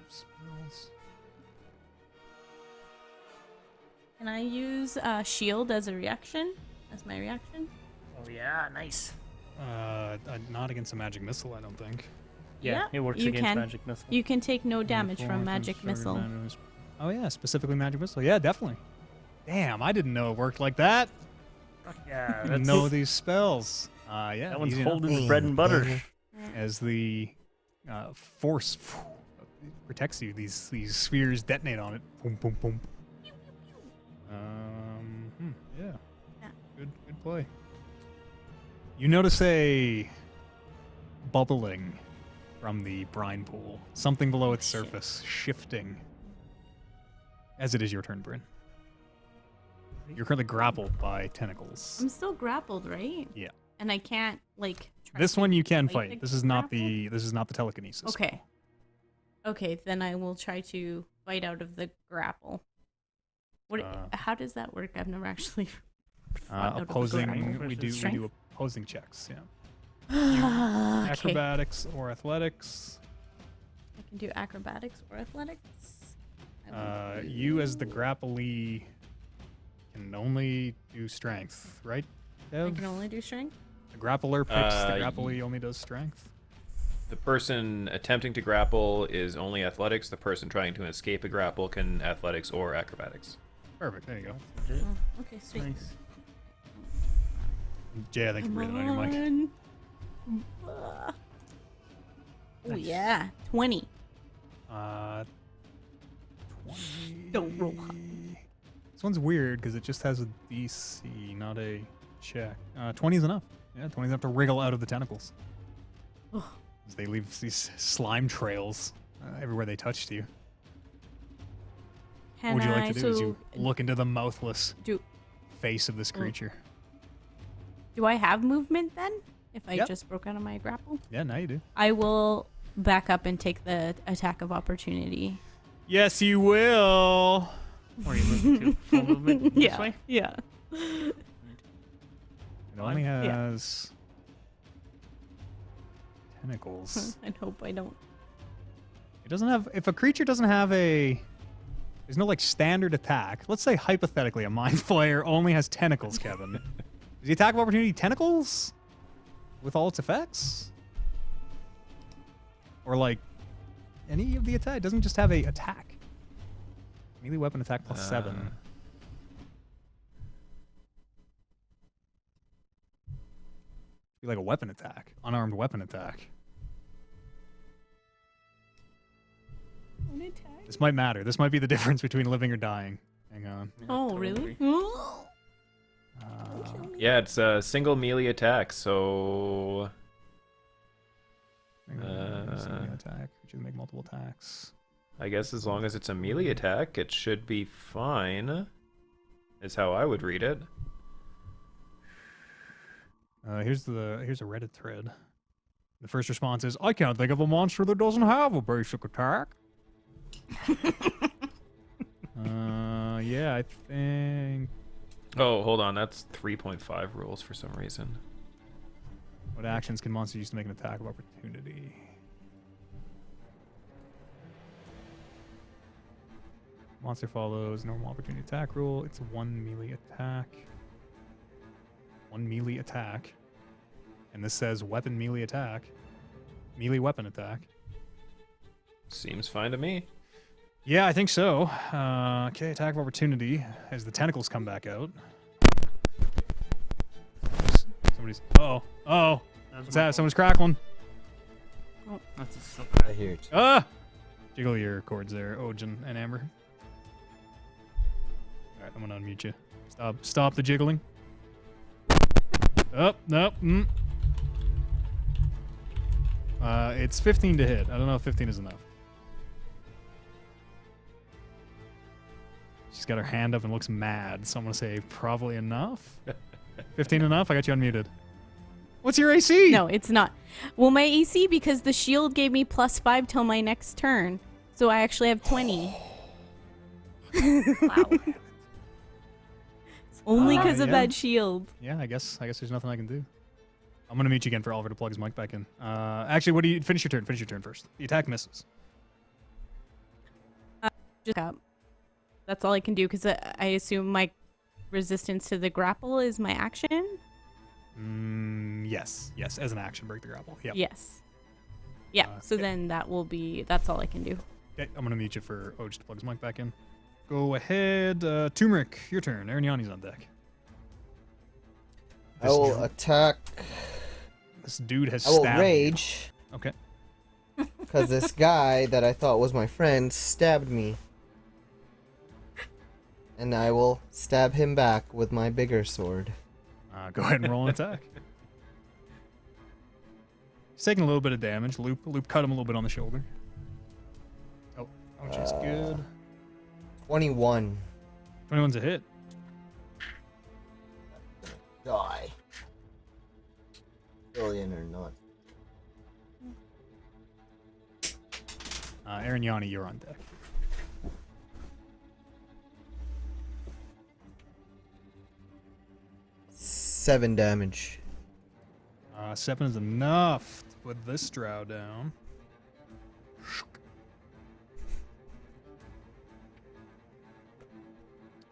Spells. Can I use shield as a reaction? As my reaction? Oh yeah, nice. Not against a magic missile, I don't think. Yeah, it works you against can. magic missile. You can take no damage from 24, magic 30, missile. 39. Oh yeah, specifically magic missile. Yeah, definitely. Damn, I didn't know it worked like that. Fuck yeah, I didn't know these spells. Yeah, that one's easy enough. holding the bread and butter. As the force protects you. These spheres detonate on it. Boom, boom, boom. Yeah. Good play. You notice a bubbling from the brine pool. Something below its surface, shifting. As it is your turn, Bryn. You're currently grappled by tentacles. I'm still grappled, right? Yeah. And I can't like. try This to one you can fight fight. the This is not grapple? the telekinesis. Okay. Okay, then I will try to fight out of the grapple. What? How does that work? I've never actually. fought out of the grapple. Opposing. We do Strength? opposing checks. Yeah. Okay. Acrobatics or athletics. I can do acrobatics or athletics. You as the grapplee can only do strength, right? I Dev? can only do strength. The grappler picks. The grapplee only does strength. The person attempting to grapple is only athletics. The person trying to escape a grapple can athletics or acrobatics. Perfect. There you go. Legit. Oh, okay, sweet. Nice. Jay, I think you're breathing on your mic. Oh Nice. yeah, 20. 20. Don't roll. This one's weird because it just has a DC, not a check. 20 is enough. Yeah, 20 is enough to wriggle out of the tentacles. Ugh. As they leave these slime trails everywhere they touched you. Can What would you like I- to do? Is so you look into the mouthless do face of this creature. do I have movement then? If I Yep. just broke out of my grapple, Yeah, now you do. I will back up and take the attack of opportunity. Yes, you will. Where are you moving to? Full movement this way? Yeah. It only has tentacles. I hope I don't. It doesn't have. If a creature doesn't have a, there's no like standard attack. Let's say hypothetically, a mind flayer only has tentacles. Kevin, is the attack of opportunity tentacles with all its effects, or like any of the attack? It doesn't just have a attack. Melee weapon attack plus 7. Be like a weapon attack, unarmed weapon attack. This might matter. This might be the difference between living or dying. Hang on. Yeah, Oh, totally. really? Yeah, it's a single melee attack, so Attack. Which make multiple attacks. I guess as long as it's a melee attack, it should be fine. Is how I would read it. Here's a Reddit thread. The first response is, I can't think of a monster that doesn't have a basic attack. Yeah, I think. Oh, hold on. That's 3.5 rules for some reason. What actions can monsters use to make an attack of opportunity? Monster follows normal opportunity attack rule. It's one melee attack. One melee attack. And this says weapon melee attack. Melee weapon attack. Seems fine to me. Yeah, I think so. Okay, attack of opportunity as the tentacles come back out. Somebody's. Oh. What's that? Someone's crackling. Oh, that's a silk. I hear it. Ah! Jiggle your cords there, Ojin and Amber. Alright, I'm gonna unmute you. Stop the jiggling. Oh, nope. It's 15 to hit. I don't know if 15 is enough. She's got her hand up and looks mad, so I'm going to say probably enough. 15 enough? I got you unmuted. What's your AC? No, it's not. Well, my AC, because the shield gave me +5 till my next turn. So I actually have 20. Wow. Only because of yeah. that shield. Yeah, I guess there's nothing I can do. I'm going to mute you again for Oliver to plug his mic back in. Actually, what do you... Finish your turn. Finish your turn first. The attack misses. Just up. That's all I can do, because I assume my resistance to the grapple is my action? Yes. Yes, as an action, break the grapple. Yep. Yes. Yeah, so okay. then that will be... That's all I can do. Okay, I'm going to mute you for Oj to plug his mic back in. Go ahead. Turmeric, your turn. Arignani's on deck. I will attack. This dude has I will stabbed rage. you. Okay. Because this guy that I thought was my friend stabbed me. And I will stab him back with my bigger sword. Go ahead and roll an attack. He's taking a little bit of damage. Loop cut him a little bit on the shoulder. Oh, which is good. 21. 21's a hit. Die. Billion or not. Arignani, you're on deck. Seven damage. 7 is enough to put this drow down.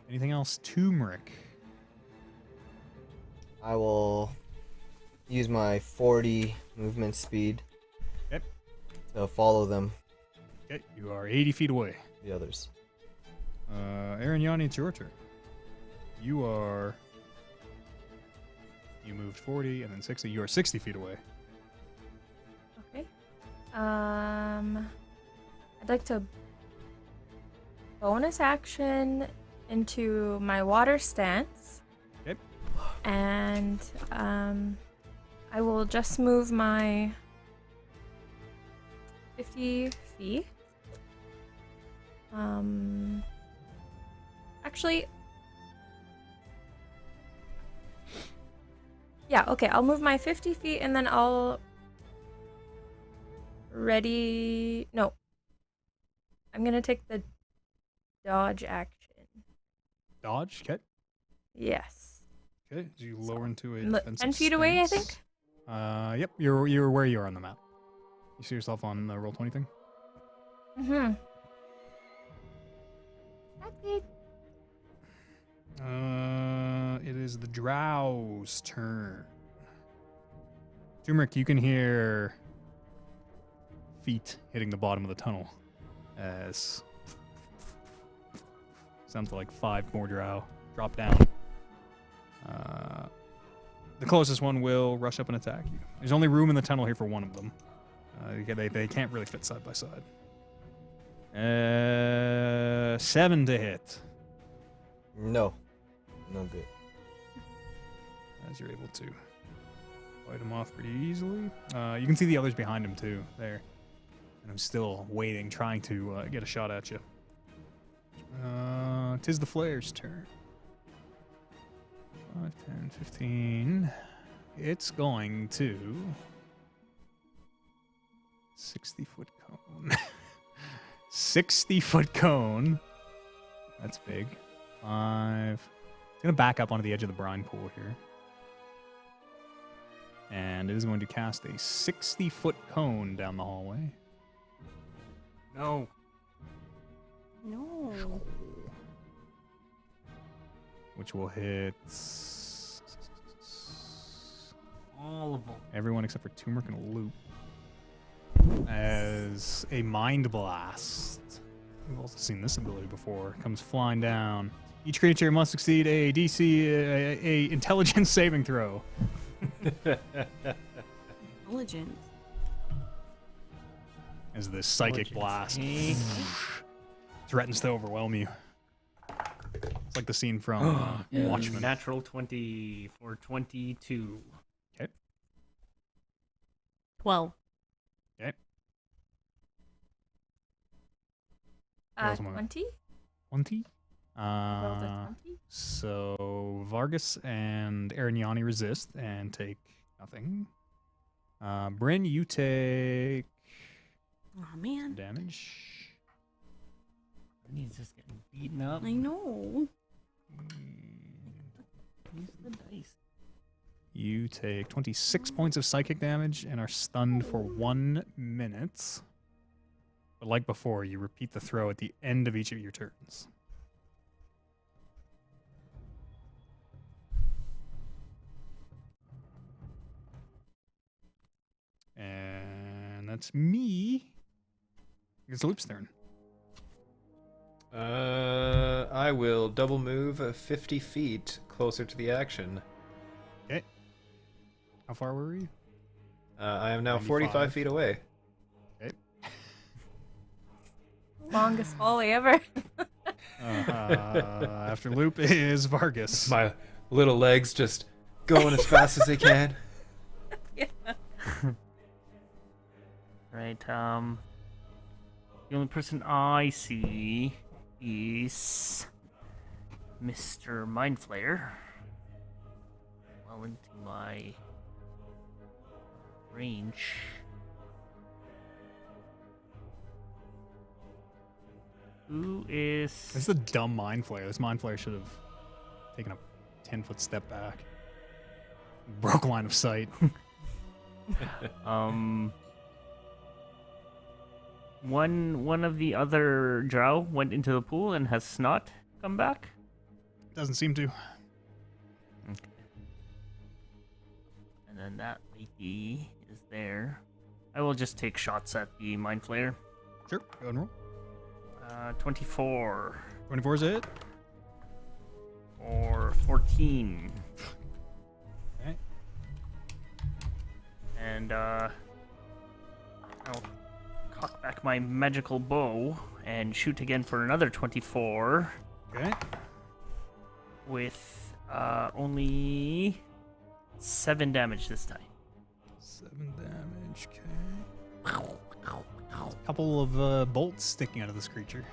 Anything else? Turmeric. I will use my 40 movement speed Okay. to follow them, Okay, you are 80 feet away. the others. Arignani, it's your turn. You moved 40 and then 60. You are 60 feet away. Okay. I'd like to bonus action into my water stance. Okay. And I will just move my 50 feet. Actually, yeah, okay, I'll move my 50 feet and then I'll no. I'm gonna take the dodge action. Dodge. Okay. Yes. Okay. As you lower into a 10 defensive feet away, I stance. think. Yep. You're where you are on the map. You see yourself on the roll 20 thing. Mm-hmm. That's it. It is the drow's turn. Turmeric, you can hear feet hitting the bottom of the tunnel as sounds like 5 more drow drop down. The closest one will rush up and attack you. There's only room in the tunnel here for one of them. They can't really fit side by side. 7 to hit. No. No good. As you're able to fight him off pretty easily. You can see the others behind him too, there. And I'm still waiting, trying to get a shot at you. 'Tis the Flare's turn. 5, 10, 15. It's going to 60-foot cone. 60-foot cone. That's big. 5. It's going to back up onto the edge of the brine pool here. And it is going to cast a 60-foot cone down the hallway. No. No. Which will hit All of them. everyone except for Turmeric and Loop. As a Mind Blast, we've also seen this ability before, comes flying down. Each creature must succeed a DC, a intelligence saving throw. Intelligence. As this psychic blast threatens to overwhelm you. It's like the scene from Watchmen. Natural 20 for 22. 12. Okay. Roll 20? 20. Rolled a 20? So Vargas and Arignani resist and take nothing. Bryn, you take Oh man, damage. He's just getting beaten up. I know. Use the dice. You take 26 points of psychic damage and are stunned for 1 minute. But like before, you repeat the throw at the end of each of your turns. And that's me. It's Loop's turn. I will double move 50 feet closer to the action. Okay. How far were you? I am now 95. 45 feet away. Okay. Longest volley ever. After Loop is Vargas. My little legs just going as fast as they can. Right, the only person I see is Mr. Mindflayer. Well into my range. Who is... This is a dumb Mind Flayer. This Mind Flayer should have taken a 10-foot step back. Broke line of sight. One of the other drow went into the pool and has not come back. Doesn't seem to. Okay. And then that lady is there. I will just take shots at the Mind Flayer. Sure. Go ahead and roll. 24 24 is it. or 14. Okay. And I'll cock back my magical bow and shoot again for another 24 Okay. with only 7 damage this time. 7 damage. Okay. Couple of bolts sticking out of this creature.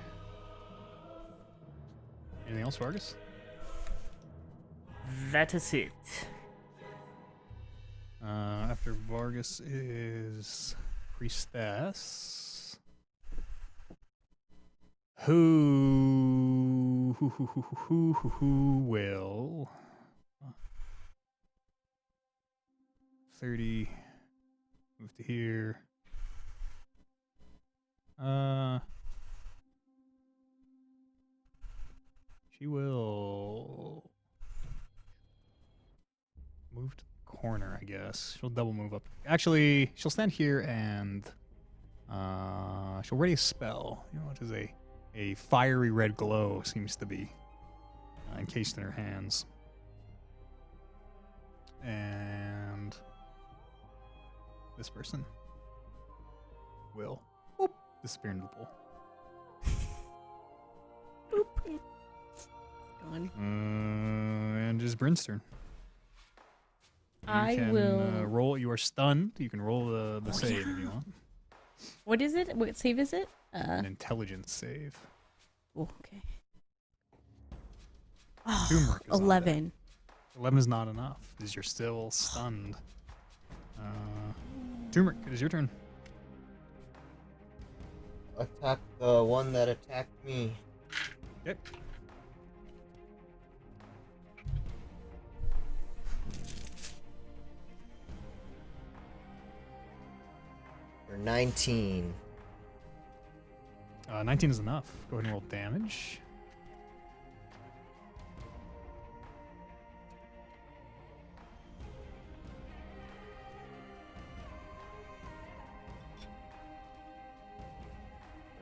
Anything else, Vargas? That is it. After Vargas is Priestess. Who will 30 move to here. She will move to the corner, I guess. She'll double move up. Actually, she'll stand here and she'll ready a spell. You know, it is a fiery red glow seems to be encased in her hands. And this person will disappear into the pool. Boop. Gone. And just Bryn's turn. You I can, will roll. You are stunned. You can roll the save if you want. What is it? What save is it? An intelligence save. Oh, okay. Oh, Turmeric is on 11. 11 is not enough because you're still stunned. Turmeric, it is your turn. Attack the one that attacked me. Yep. For 19. 19 is enough. Go ahead and roll damage.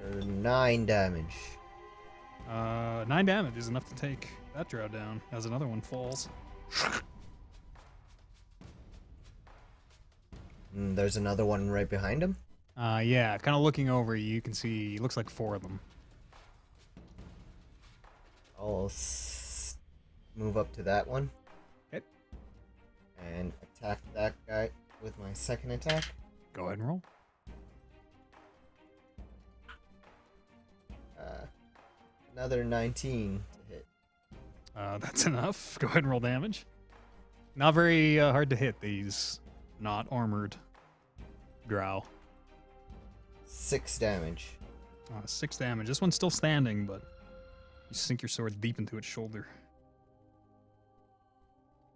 For 9 damage. 9 damage is enough to take that drow down as another one falls. There's another one right behind him. Yeah, kind of looking over, you can see, looks like 4 of them. I'll move up to that one. Okay. And attack that guy with my second attack. Go ahead and roll. Another 19 to hit. That's enough. Go ahead and roll damage. Not very hard to hit these not armored drow. 6 damage. 6 damage. This one's still standing, but you sink your sword deep into its shoulder.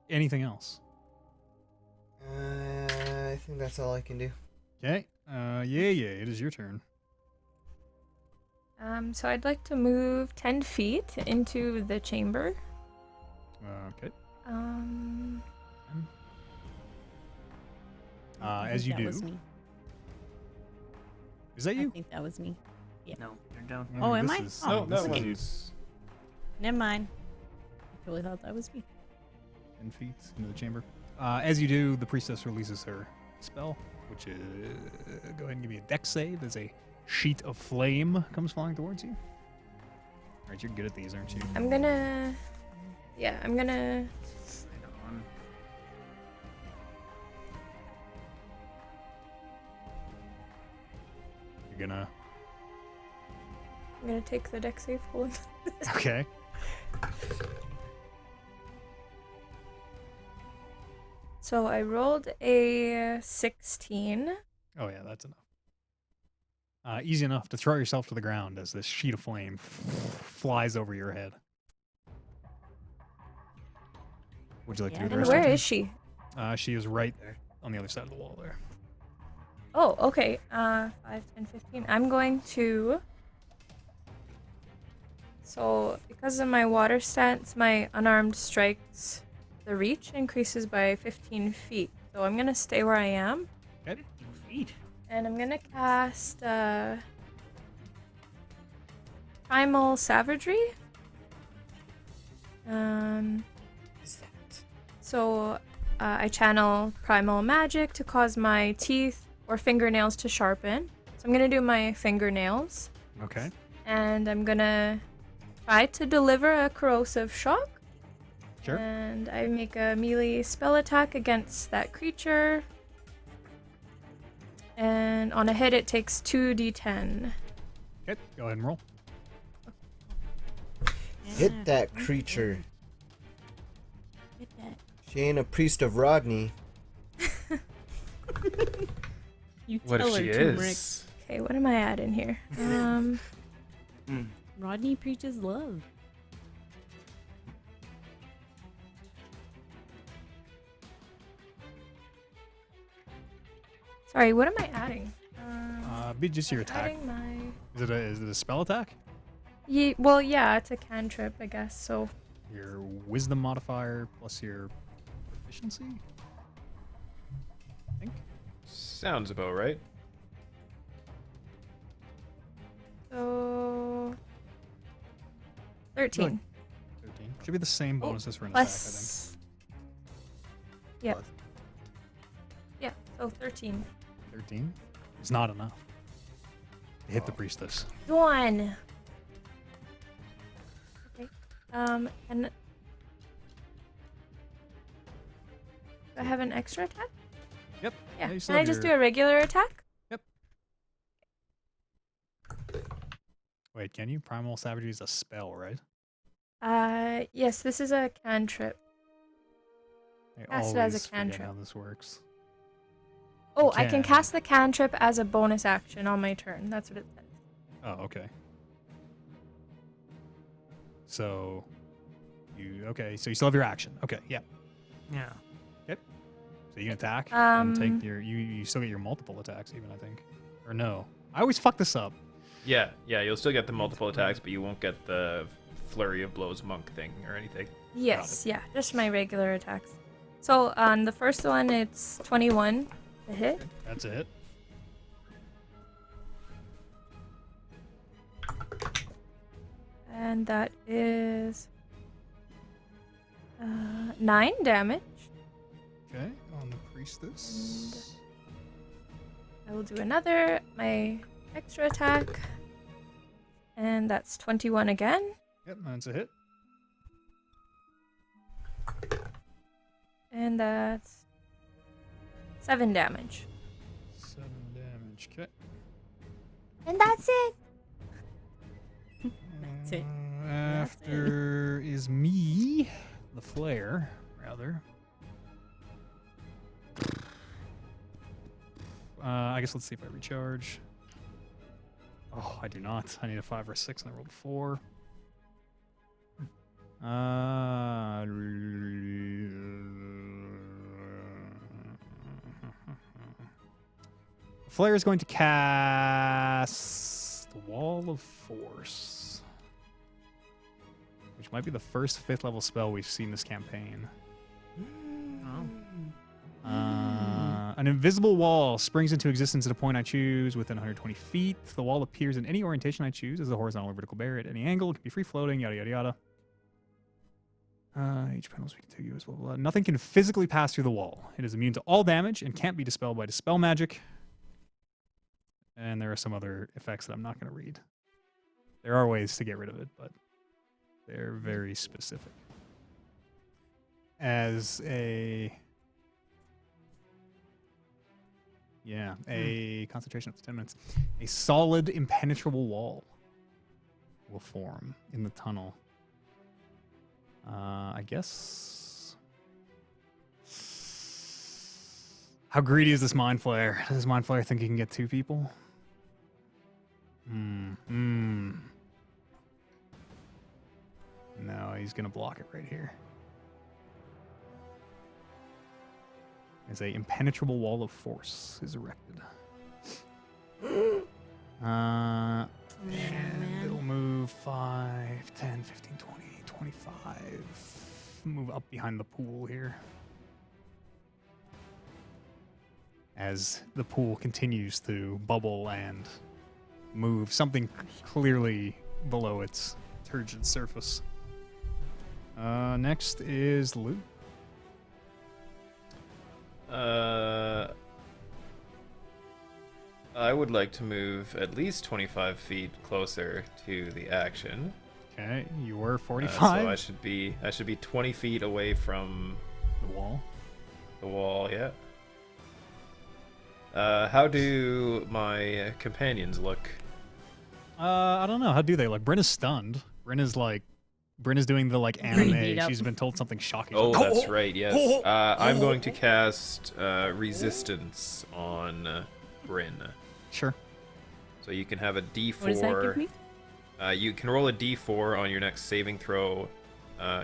Anything else? I think that's all I can do. Okay. Yeah, it is your turn. So I'd like to move 10 feet into the chamber. Okay. I As you think that do. was me. Is that I you? think that was me. No, you're down. Oh, am this I? is- Oh, this that is- one's. Never mind. I totally thought that was me. 10 feet into the chamber. As you do, the priestess releases her spell, which is... Go ahead and give me a dex save as a sheet of flame comes flying towards you. All right, you're good at these, aren't you? I'm gonna. Yeah, I'm gonna. Right on. You're gonna... I'm gonna take the deck save. Hold on. Okay. So I rolled a 16. Oh, yeah, that's enough. Easy enough to throw yourself to the ground as this sheet of flame flies over your head. Would you like to do the And rest where of it? is she? She is right there on the other side of the wall there. Oh, okay. 5, 10, 15. I'm going to. So, because of my water stance, my unarmed strikes, the reach increases by 15 feet. So I'm going to stay where I am. 15 feet. And I'm going to cast Primal Savagery. So I channel Primal Magic to cause my teeth or fingernails to sharpen. So I'm going to do my fingernails. Okay. And I'm going to try to deliver a corrosive shock. Sure. And I make a melee spell attack against that creature. And on a hit, it takes 2d10. Okay, go ahead and roll. Hit that creature. Hit that. She ain't a priest of Rodney. You What tell if her, she turmeric. is? Okay, what am I adding here? Rodney preaches love. Sorry, what am I adding? Be just your I'm attack. adding my... Is it a spell attack? Well, yeah, it's a cantrip, I guess, so... Your wisdom modifier plus your proficiency? I think. Sounds about right. So... 13. 13. Should be the same Oh, bonuses for an attack, I think. Plus... Yeah. Plus. Yeah, so 13. 13 is not enough to hit the priestess. One. Okay. And do I have an extra attack? Yep. Yeah. you still Can I have just do your- a regular attack? Wait, can you? Primal Savagery is a spell, right? Yes, this is a cantrip. I Cast it as a always forget cantrip. how this works. Oh, I can can. cast the cantrip as a bonus action on my turn. That's what it says. Oh, okay. So, so you still have your action. Okay, yeah. Yeah. So you can attack and Um, take your, you still get your multiple attacks even, I think. Or no. I always fuck this up. Yeah, you'll still get the multiple attacks, but you won't get the flurry of blows monk thing or anything. Yes, yeah, just my regular attacks. So on the first one, it's 21 to hit. That's it. And that is 9 damage. Okay, on the priestess. I will do another, my extra attack. And that's 21 again. Yep, that's a hit. And that's 7 damage. 7 damage. Okay. And that's it. That's it. After is me, the flare, rather. I guess let's see if I recharge. Oh, I do not. I need a 5 or a 6, and I rolled a 4. Flare is going to cast Wall of Force, which might be the first 5th level spell we've seen this campaign. Oh. An invisible wall springs into existence at a point I choose within 120 feet. The wall appears in any orientation I choose as a horizontal or vertical barrier at any angle. It can be free floating, yada yada yada. Each panel is contiguous, blah, blah, blah. Nothing can physically pass through the wall. It is immune to all damage and can't be dispelled by dispel magic. And there are some other effects that I'm not going to read. There are ways to get rid of it, but they're very specific. As a... Yeah, a concentration up to 10 minutes. A solid, impenetrable wall will form in the tunnel. I guess... How greedy is this Mind Flayer? Does this Mind Flayer think he can get 2 people? No, he's gonna block it right here. As a impenetrable wall of force is erected. And it'll move 5, 10, 15, 20, 25. Move up behind the pool here. As the pool continues to bubble and move, something clearly below its turgid surface. Next is Luke. I would like to move at least 25 feet closer to the action. Okay, you were 45. So I should be 20 feet away from the wall. The wall, yeah. How do my companions look? I don't know. How do they look? Bryn is stunned. Bryn is doing the Pretty beat anime. up. She's been told something shocking. Oh, that's right, yes. I'm going to cast Resistance on Bryn. Sure. So you can have a D4. What does that give me? You can roll a D4 on your next saving throw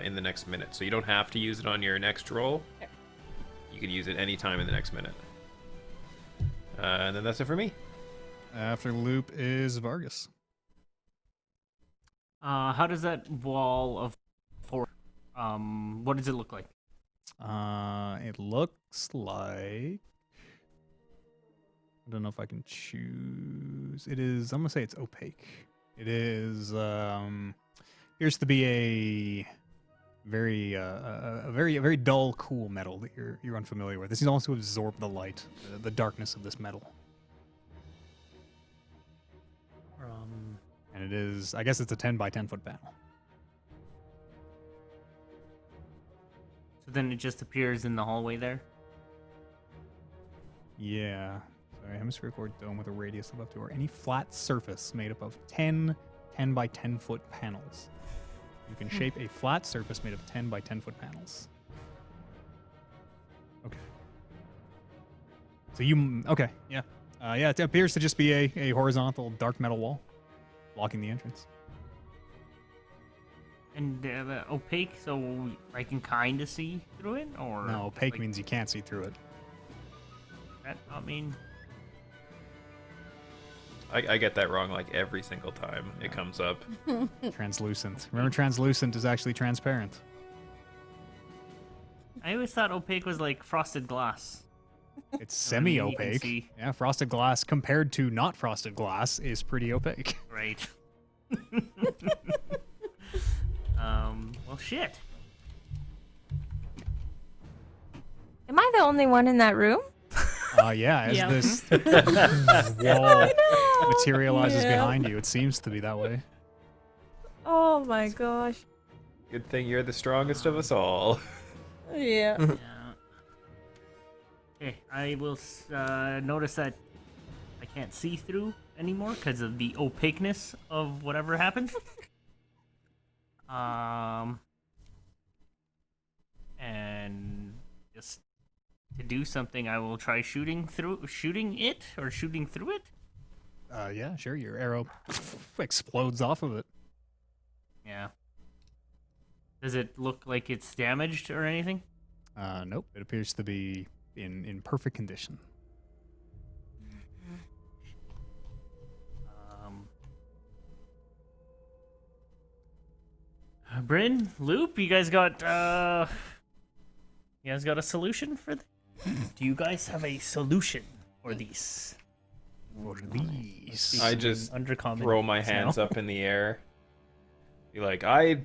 in the next minute. So you don't have to use it on your next roll. Okay. You can use it anytime in the next minute. And then that's it for me. After Loop is Vargas. How does that wall of force? What does it look like? It looks like... I don't know if I can choose. It is... I'm gonna say it's opaque. It is... appears to be a very dull, cool metal that you're unfamiliar with. This is also to absorb the light, the darkness of this metal. And it is, I guess it's a 10 by 10 foot panel. So then it just appears in the hallway there? Yeah. Sorry, hemispherical or dome with a radius of up to or any flat surface made up of 10 by 10 foot panels. You can shape a flat surface made of 10 by 10 foot panels. Okay. So okay, yeah. Yeah, it appears to just be a horizontal dark metal wall blocking the entrance. And opaque, so I can kind of see through it, or No, opaque like, means you can't see through it. that. I mean, I get that wrong like every single time it comes up. Translucent. Remember, translucent is actually transparent. I always thought opaque was like frosted glass. It's I mean, you can semi-opaque. see. Yeah, frosted glass compared to not frosted glass is pretty opaque. Right. Well, shit. Am I the only one in that room? Yeah, as Yeah. this wall No. materializes Yeah. behind you, it seems to be that way. Oh my gosh. Good thing you're the strongest of us all. Yeah. Yeah. Okay, I will notice that I can't see through anymore because of the opaqueness of whatever happened. And just to do something, I will try shooting through it. Yeah, sure. Your arrow explodes off of it. Yeah. Does it look like it's damaged or anything? Nope. It appears to be in perfect condition. Bryn, Loop, you guys got a solution for Do you guys have a solution for these? For these. I just undercommon throw my now. hands up in the air. Be like, I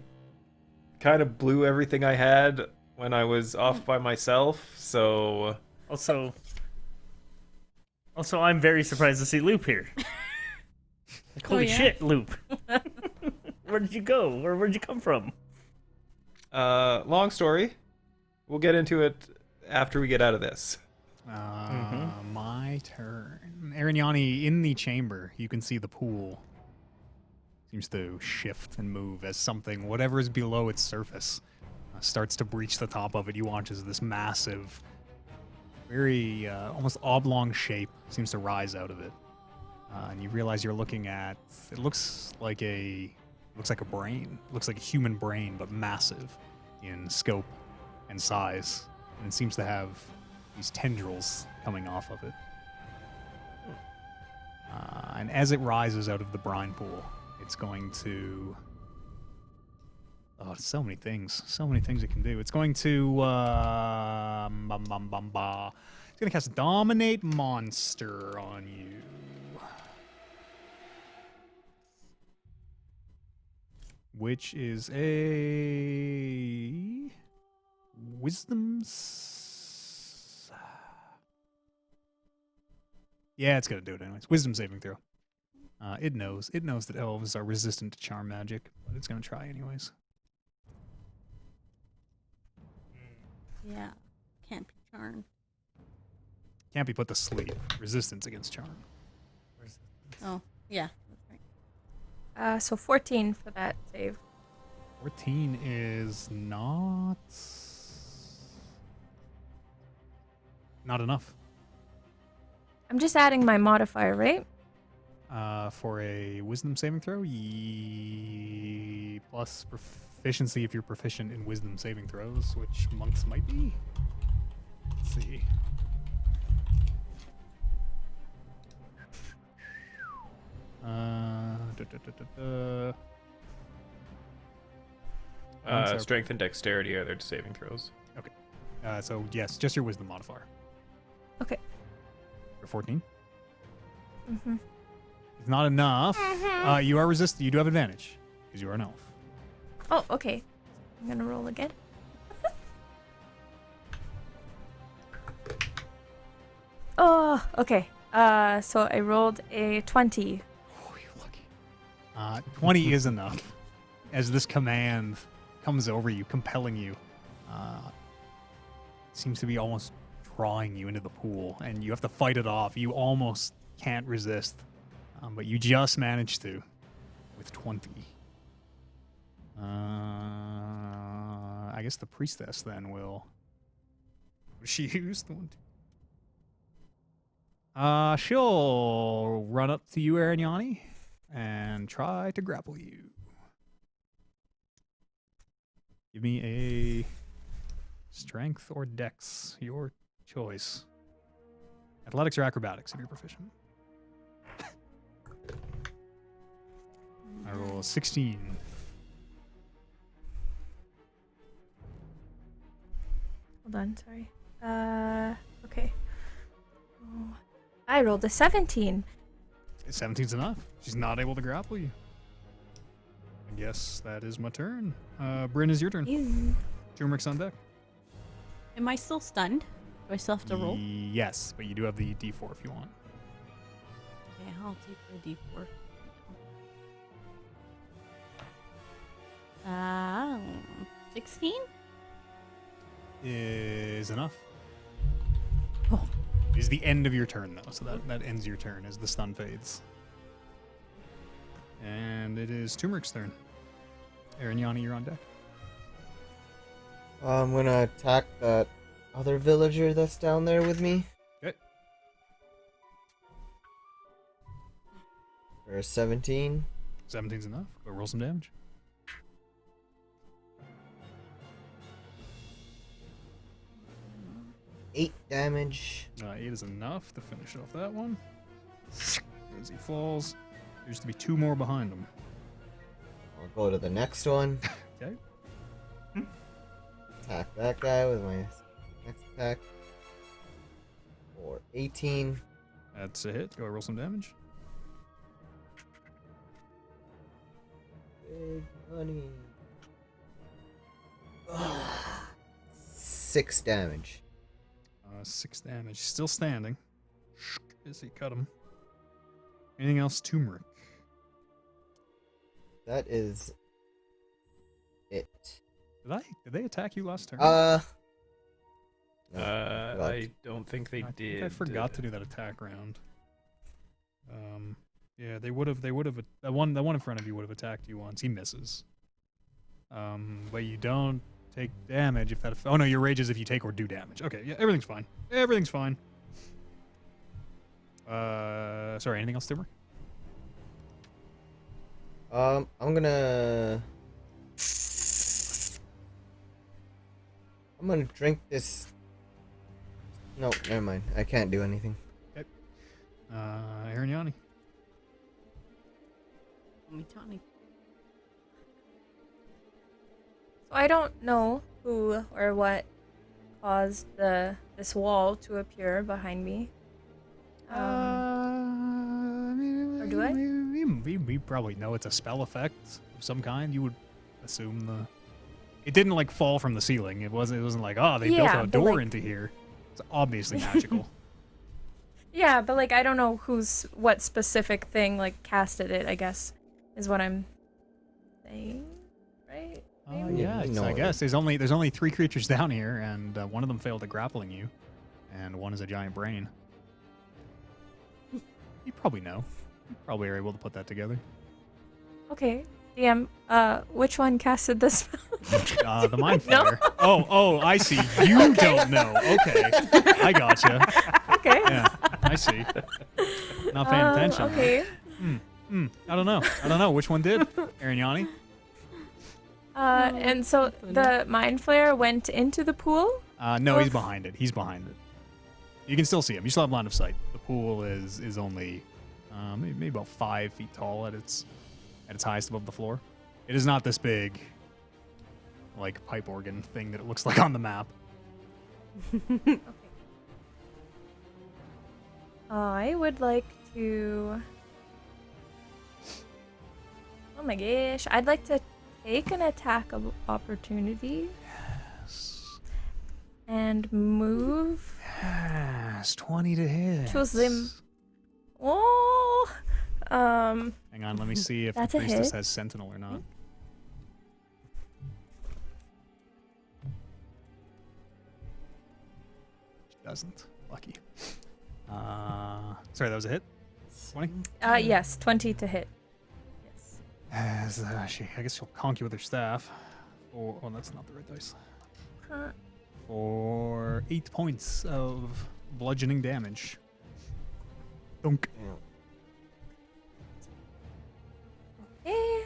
kind of blew everything I had when I was off by myself, so... Also, I'm very surprised to see Loop here. Like, holy yeah? shit, Loop. Where did you go? Or where'd you come from? Long story. We'll get into it after we get out of this. My turn. Arignani, in the chamber, you can see the pool seems to shift and move as something, whatever is below its surface, starts to breach the top of it. You watch as this massive, very almost oblong shape seems to rise out of it. And you realize you're looking at, it looks like a brain. It looks like a human brain, but massive in scope and size. And it seems to have these tendrils coming off of it. And as it rises out of the brine pool, it's going to... Oh, so many things it can do. It's going to... It's going to cast Dominate Monster on you. Which is a... Wisdom's... Yeah, it's gonna do it anyways. Wisdom saving throw. It knows that elves are resistant to charm magic, but it's gonna try anyways. Yeah, can't be charmed. Can't be put to sleep. Resistance against charm. Oh, yeah, that's right. So 14 for that save. 14 is not enough. I'm just adding my modifier, right? For a wisdom saving throw, plus proficiency if you're proficient in wisdom saving throws, which monks might be. Let's see. Strength and dexterity are their saving throws. Okay. So yes, just your wisdom modifier. Okay. For 14. Mm-hmm. It's not enough. You are resistant. You do have advantage because you are an elf. Oh, okay. I'm gonna roll again. Oh, okay. So I rolled a 20. Oh, you're lucky. 20 is enough. As this command comes over you, compelling you, seems to be almost drawing you into the pool, and you have to fight it off. You almost can't resist, but you just managed to with 20. I guess the priestess then will. What does she use? She'll run up to you, Arignani, and try to grapple you. Give me a strength or dex, your choice. Athletics or acrobatics if you're proficient. I roll a 16. Hold on, sorry. Okay. Oh, I rolled a 17. 17's enough. She's not able to grapple you. I guess that is my turn. Bryn, is your turn. Ew. Turmeric's on deck. Am I still stunned? Do I still have to roll? Yes, but you do have the D4 if you want. Okay, I'll take the D4. 16? Is enough. Oh, Is the end of your turn though, so that ends your turn as the stun fades. And it is Turmeric's turn. Arignani, you're on deck. I'm gonna attack that other villager that's down there with me. Okay. For a 17. 17's enough. Go roll some damage. 8 damage. 8 is enough to finish off that one. As he falls, there's to be 2 more behind him. I'll go to the next one. Okay. Attack that guy with my next attack. For 18. That's a hit. Go roll some damage. Big money. 6 damage. 6 damage. Still standing. As he cut him. Anything else, Turmeric? That is it. Did they attack you last turn? No, I don't think they I did. think I forgot to do that attack round. Yeah, they would have. That one in front of you would have attacked you once. He misses. But you don't take damage if that. Oh no, your rage is if you take or do damage. Okay, yeah, everything's fine. Everything's fine. Sorry, anything else, Timber? I'm gonna drink this. No, never mind. I can't do anything. Arignani. Tony. So I don't know who or what caused this wall to appear behind me. Or do I? We probably know it's a spell effect of some kind. You would assume it didn't like fall from the ceiling. It wasn't like, oh, they built Yeah, a but, door like- into here. It's obviously magical. Yeah, but like I don't know what specific thing like casted it, I guess, is what I'm saying, right? Maybe? Yeah, No. I guess there's only 3 creatures down here, and one of them failed at grappling you, and one is a giant brain. You probably know. You probably are able to put that together. Okay. DM, which one casted this spell? The mind flayer. Oh, I see. You don't know. Okay, I gotcha. Okay. Yeah, I see. Not paying attention. Okay. I don't know. Which one did? Arignani? And so the mind flare went into the pool? No, he's behind it. You can still see him. You still have line of sight. The pool is only maybe about 5 feet tall at its highest above the floor. It is not this big, like pipe organ thing that it looks like on the map. Okay. I would like to... Oh my gosh. I'd like to take an attack of opportunity and move Yes, 20 to hit. to them. Oh! Hang on, let me see if the That's a priestess hit. has sentinel or not. She doesn't. Lucky. Sorry, that was a hit? 20? Yes, 20 to hit. Yes. I guess she'll conk you with her staff. Oh, that's not the right dice. For 8 points of bludgeoning damage. Dunk. Eh.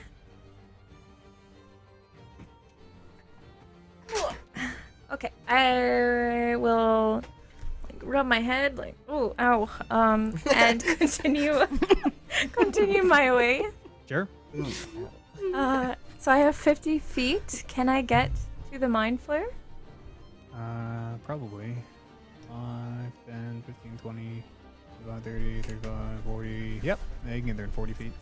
Okay, I will like, rub my head like, oh, ow, and continue my way. Sure. So I have 50 feet. Can I get to the mind flare? Probably. 5, 10, 15, 20, 25, 30, 35, 40. Yep. Yeah, you can get there in 40 feet.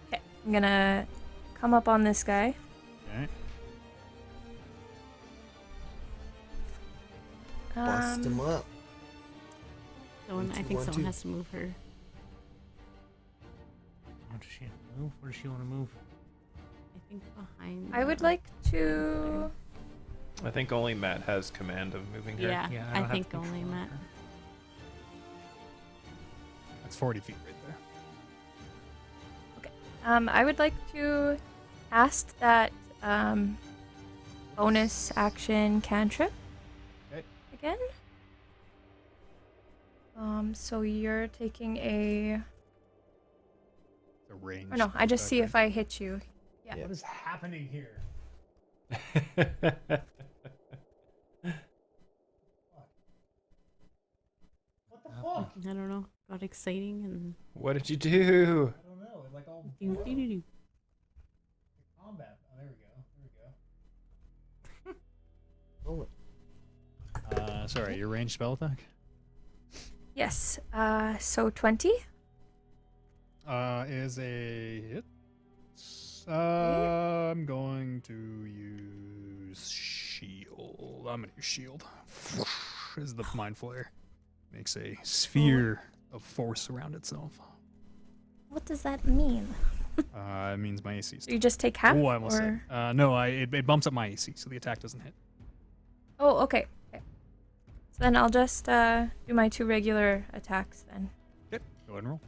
Okay, I'm gonna come up on this guy. Okay. Bust him up. I think someone has to move her. How does she move? Where does she want to move? I think behind. I would like to. I think only Matt has command of moving her. Yeah, Yeah, I I don't have think control only of Matt. her. That's 40 feet right there. I would like to cast that bonus action cantrip Okay. again. So you're taking a. The range. Or no, I just see if I hit you. Yeah. What is happening here? What the fuck? I don't know. Got exciting and What did you do? I don't know. It like all do do do do. combat. Oh, there we go. Oh, Sorry, your ranged spell attack? Yes. So 20. Is a hit. I'm going to use shield. I'm gonna use shield. Is the mind flare. Makes a sphere of force around itself. What does that mean? It means my AC is You just take half? Oh, I almost or... said. No, it bumps up my AC, so the attack doesn't hit. Oh, okay. So then I'll just do my 2 regular attacks then. Yep. Go ahead and roll.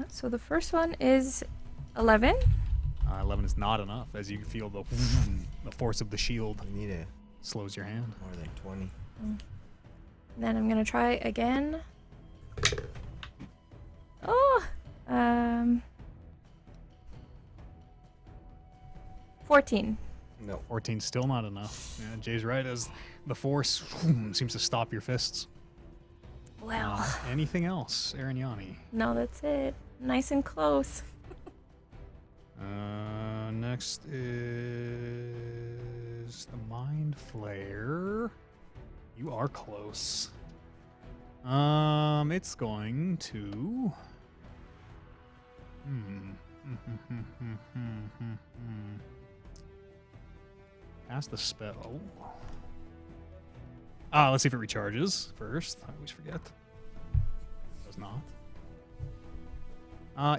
So the first one is 11. 11 is not enough, as you feel the force of the shield you need it slows your hand. more than 20. Then I'm gonna try again. Oh, 14. No. 14 still not enough. Yeah, Jay's right, as the force seems to stop your fists. Well, Anything else, Arignani? no, that's it. Nice and close. Next is the Mind Flare. You are close. It's going to. Cast the spell. Let's see if it recharges first. I always forget. Does not.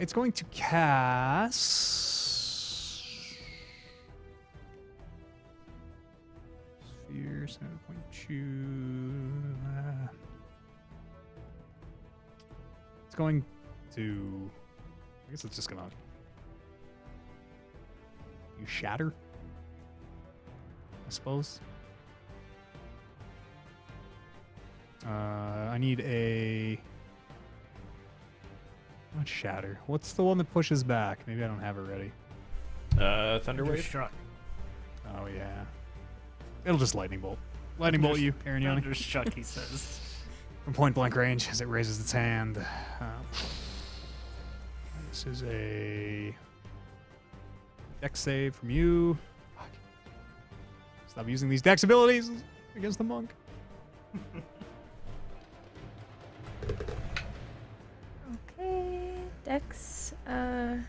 It's going to cast. Sphere, 7.2. It's going to. I guess it's just gonna. You shatter? I suppose. I need a. Not shatter. What's the one that pushes back? Maybe I don't have it ready. Thunderwave. Struck. Oh yeah. It'll just lightning bolt. Lightning bolt you, Arignani. Thunderstruck, he says. From point blank range as it raises its hand. This is a dex save from you. Fuck. Stop using these dex abilities against the monk. Okay, Dex. Saving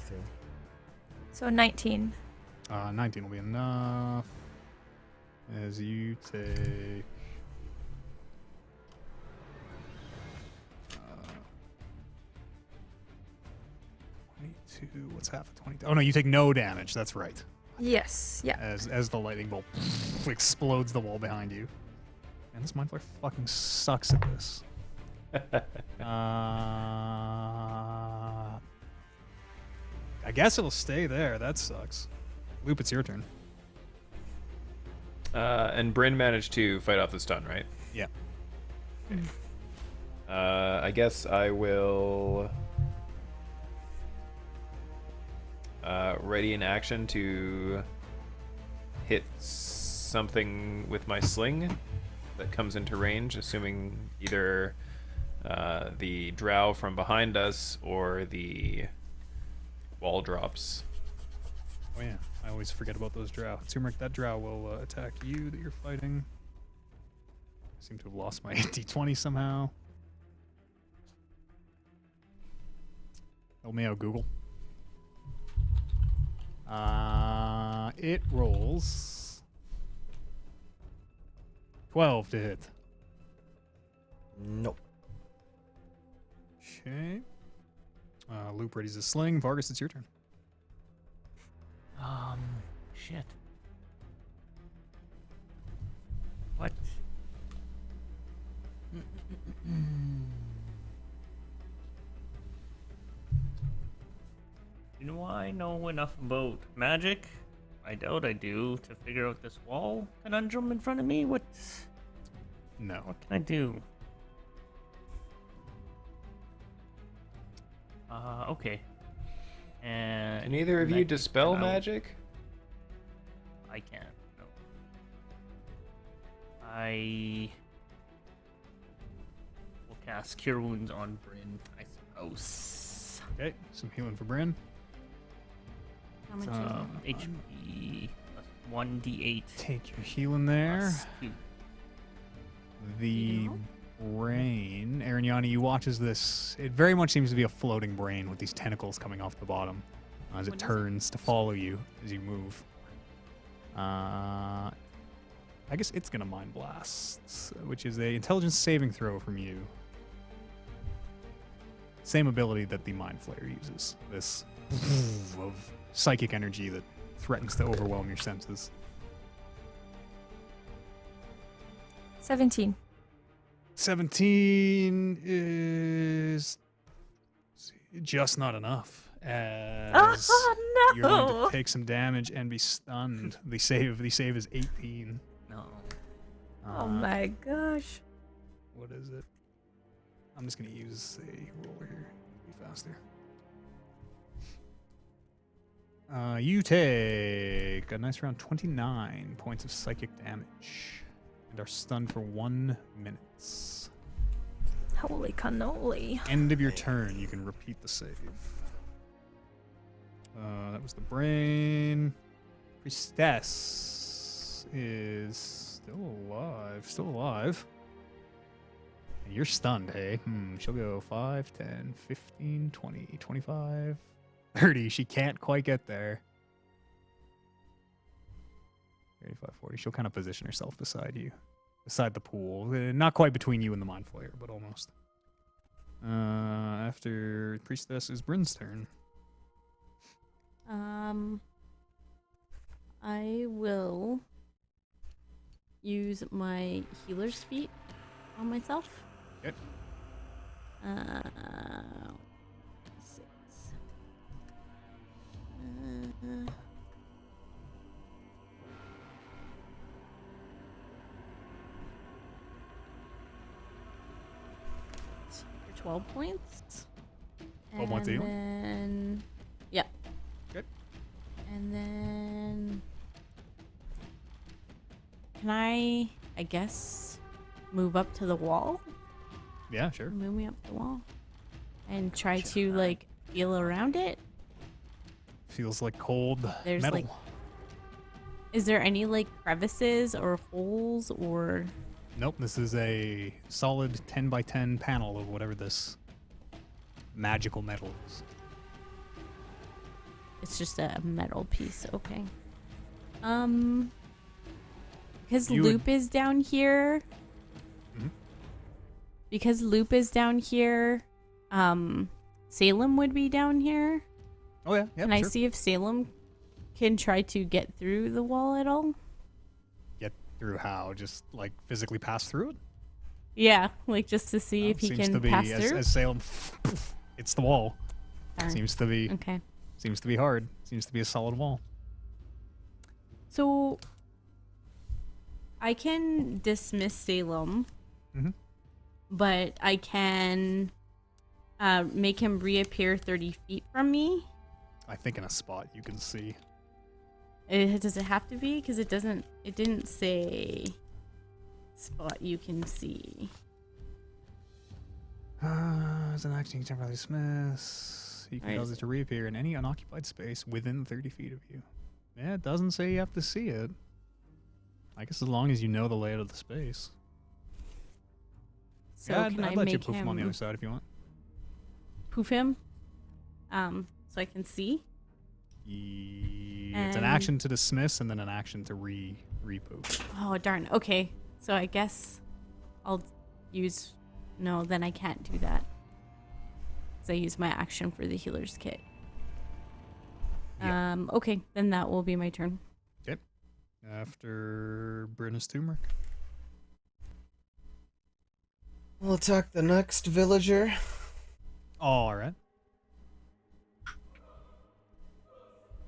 throw. So 19. 19 will be enough. As you take. 22. What's half of 22? Oh no, you take no damage. That's right. Yes. Yeah. As the lightning bolt explodes the wall behind you. And this Mind Flare fucking sucks at this. I guess it'll stay there. That sucks. Loop, it's your turn. And Bryn managed to fight off the stun, right? Yeah. I guess I will ready in action to hit something with my sling that comes into range, assuming either the drow from behind us or the wall drops. Oh yeah, I always forget about those drow. Turmeric, that drow will attack you that you're fighting. I seem to have lost my d20 somehow. Help me out, Google. It rolls 12 to hit. Nope. Okay. Loop readies a sling. Vargas, it's your turn. Shit. What? know enough about magic? I doubt I do to figure out this wall conundrum in front of me. What No. can I do? Okay. And Can either of you dispel magic? I can't. No. I will cast Cure Wounds on Bryn, I suppose. Okay, some healing for Bryn. How much is it? HP plus 1d8. Take your healing there. Plus 2. The brain, Arignani, you watch as this. It very much seems to be a floating brain with these tentacles coming off the bottom as it What is it? turns to follow you as you move. I guess it's gonna mind blast, which is a intelligence saving throw from you. Same ability that the mind flayer uses. This of psychic energy that threatens to overwhelm your senses. 17. 17 is just not enough. As Oh you're going no! to take some damage and be stunned. The save is 18. No. Oh my gosh. What is it? I'm just gonna use a roller here to be faster. You take a nice round 29 points of psychic damage and are stunned for 1 minute. Holy cannoli. End of your turn, you can repeat the save. That was the brain. Priestess is still alive. And you're stunned, hey? She'll go 5, 10, 15, 20, 25, 30. She can't quite get there. 35, 40. She'll kind of position herself beside you. Beside the pool. Not quite between you and the Mind Flayer, but almost. After Priestess is Bryn's turn. I will use my healer's feet on myself. Yep. 6. 12 points. 12 points of And healing? then, yeah. Good. And then, can I guess, move up to the wall? Yeah, sure. Move me up the wall. And try to, like, feel around it? Feels like cold There's, metal. like, is there any, like, crevices or holes or... Nope, this is a solid 10 by 10 panel of whatever this magical metal is. It's just a metal piece, okay. Because You would- Loop is down here. Mhm. Because Loop is down here, Salem would be down here. Oh yeah, yeah. Can I see if Salem can try to get through the wall at all? Get through how? Just like physically pass through it? Yeah, like just to see if he Seems can to be pass as, through. as Salem it's the wall. Darn. Seems to be Okay. hard. Seems to be a solid wall. So I can dismiss Salem, Mhm. but I can make him reappear 30 feet from me. I think in a spot you can see. Does it have to be? Because it doesn't. It didn't say spot you can see. As an action, you can temporarily dismiss. You can Alright. cause it to reappear in any unoccupied space within 30 feet of you. Yeah, it doesn't say you have to see it. I guess as long as you know the layout of the space. So yeah, can I'd I let you make poof him on the him other side if you want. poof him? So I can see. It's an And- action to dismiss and then an action to re-poof. Oh darn. Okay. So I guess I'll use. No, then I can't do that. Because I use my action for the healer's kit. Yeah. Okay, then that will be my turn. After Bryn's turmeric. We'll attack the next villager. All right.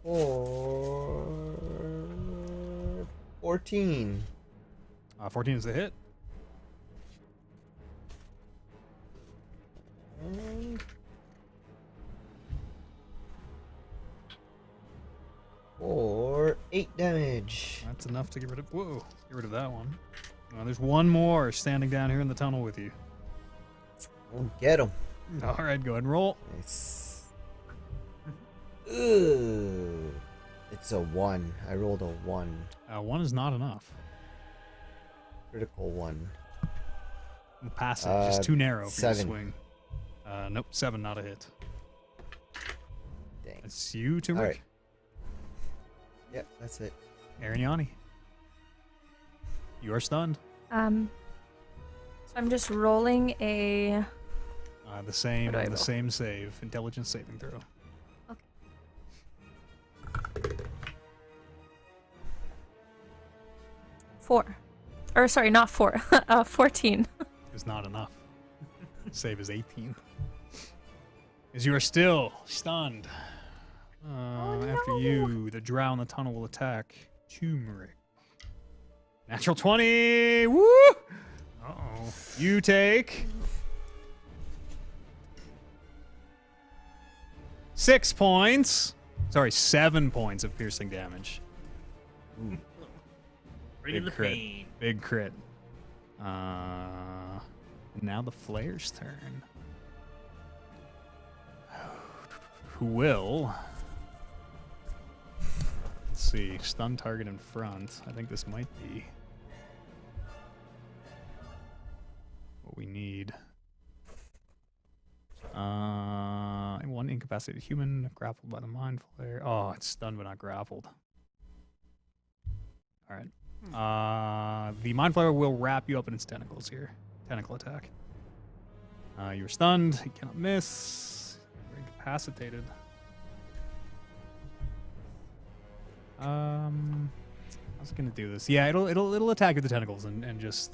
Or 14. 14 is the hit. Or 8 damage. That's enough to get rid of. Whoa, get rid of that one. There's one more standing down here in the tunnel with you. We'll get him. All right, go ahead and roll. Nice. Ugh. It's a 1. I rolled a 1. 1 is not enough. Critical 1. The passage is too narrow for you to 7. swing. Nope, 7, not a hit. Dang. It's you, Turmeric. Alright. Yep, that's it. Arignani. You are stunned. So I'm just rolling a. The same What do I roll? same save. Intelligence saving throw. Okay. 4. Or sorry, not 4. 14. Is not enough. Save is 18. As you are still stunned. After you, the drow in the tunnel will attack Turmeric. Natural 20! Woo! Uh-oh. You take 6 points. Sorry, 7 points of piercing damage. Bring in the crit. pain. Big crit. Now the Flayer's turn. Who will... Let's see. Stun target in front. I think this might be what we need. One incapacitated human grappled by the Mind Flayer. Oh, it's stunned but not grappled. All right. The Mind Flayer will wrap you up in its tentacles here. Tentacle attack. You're stunned. You cannot miss. You're incapacitated. I was gonna do this. Yeah, it'll attack with the tentacles and just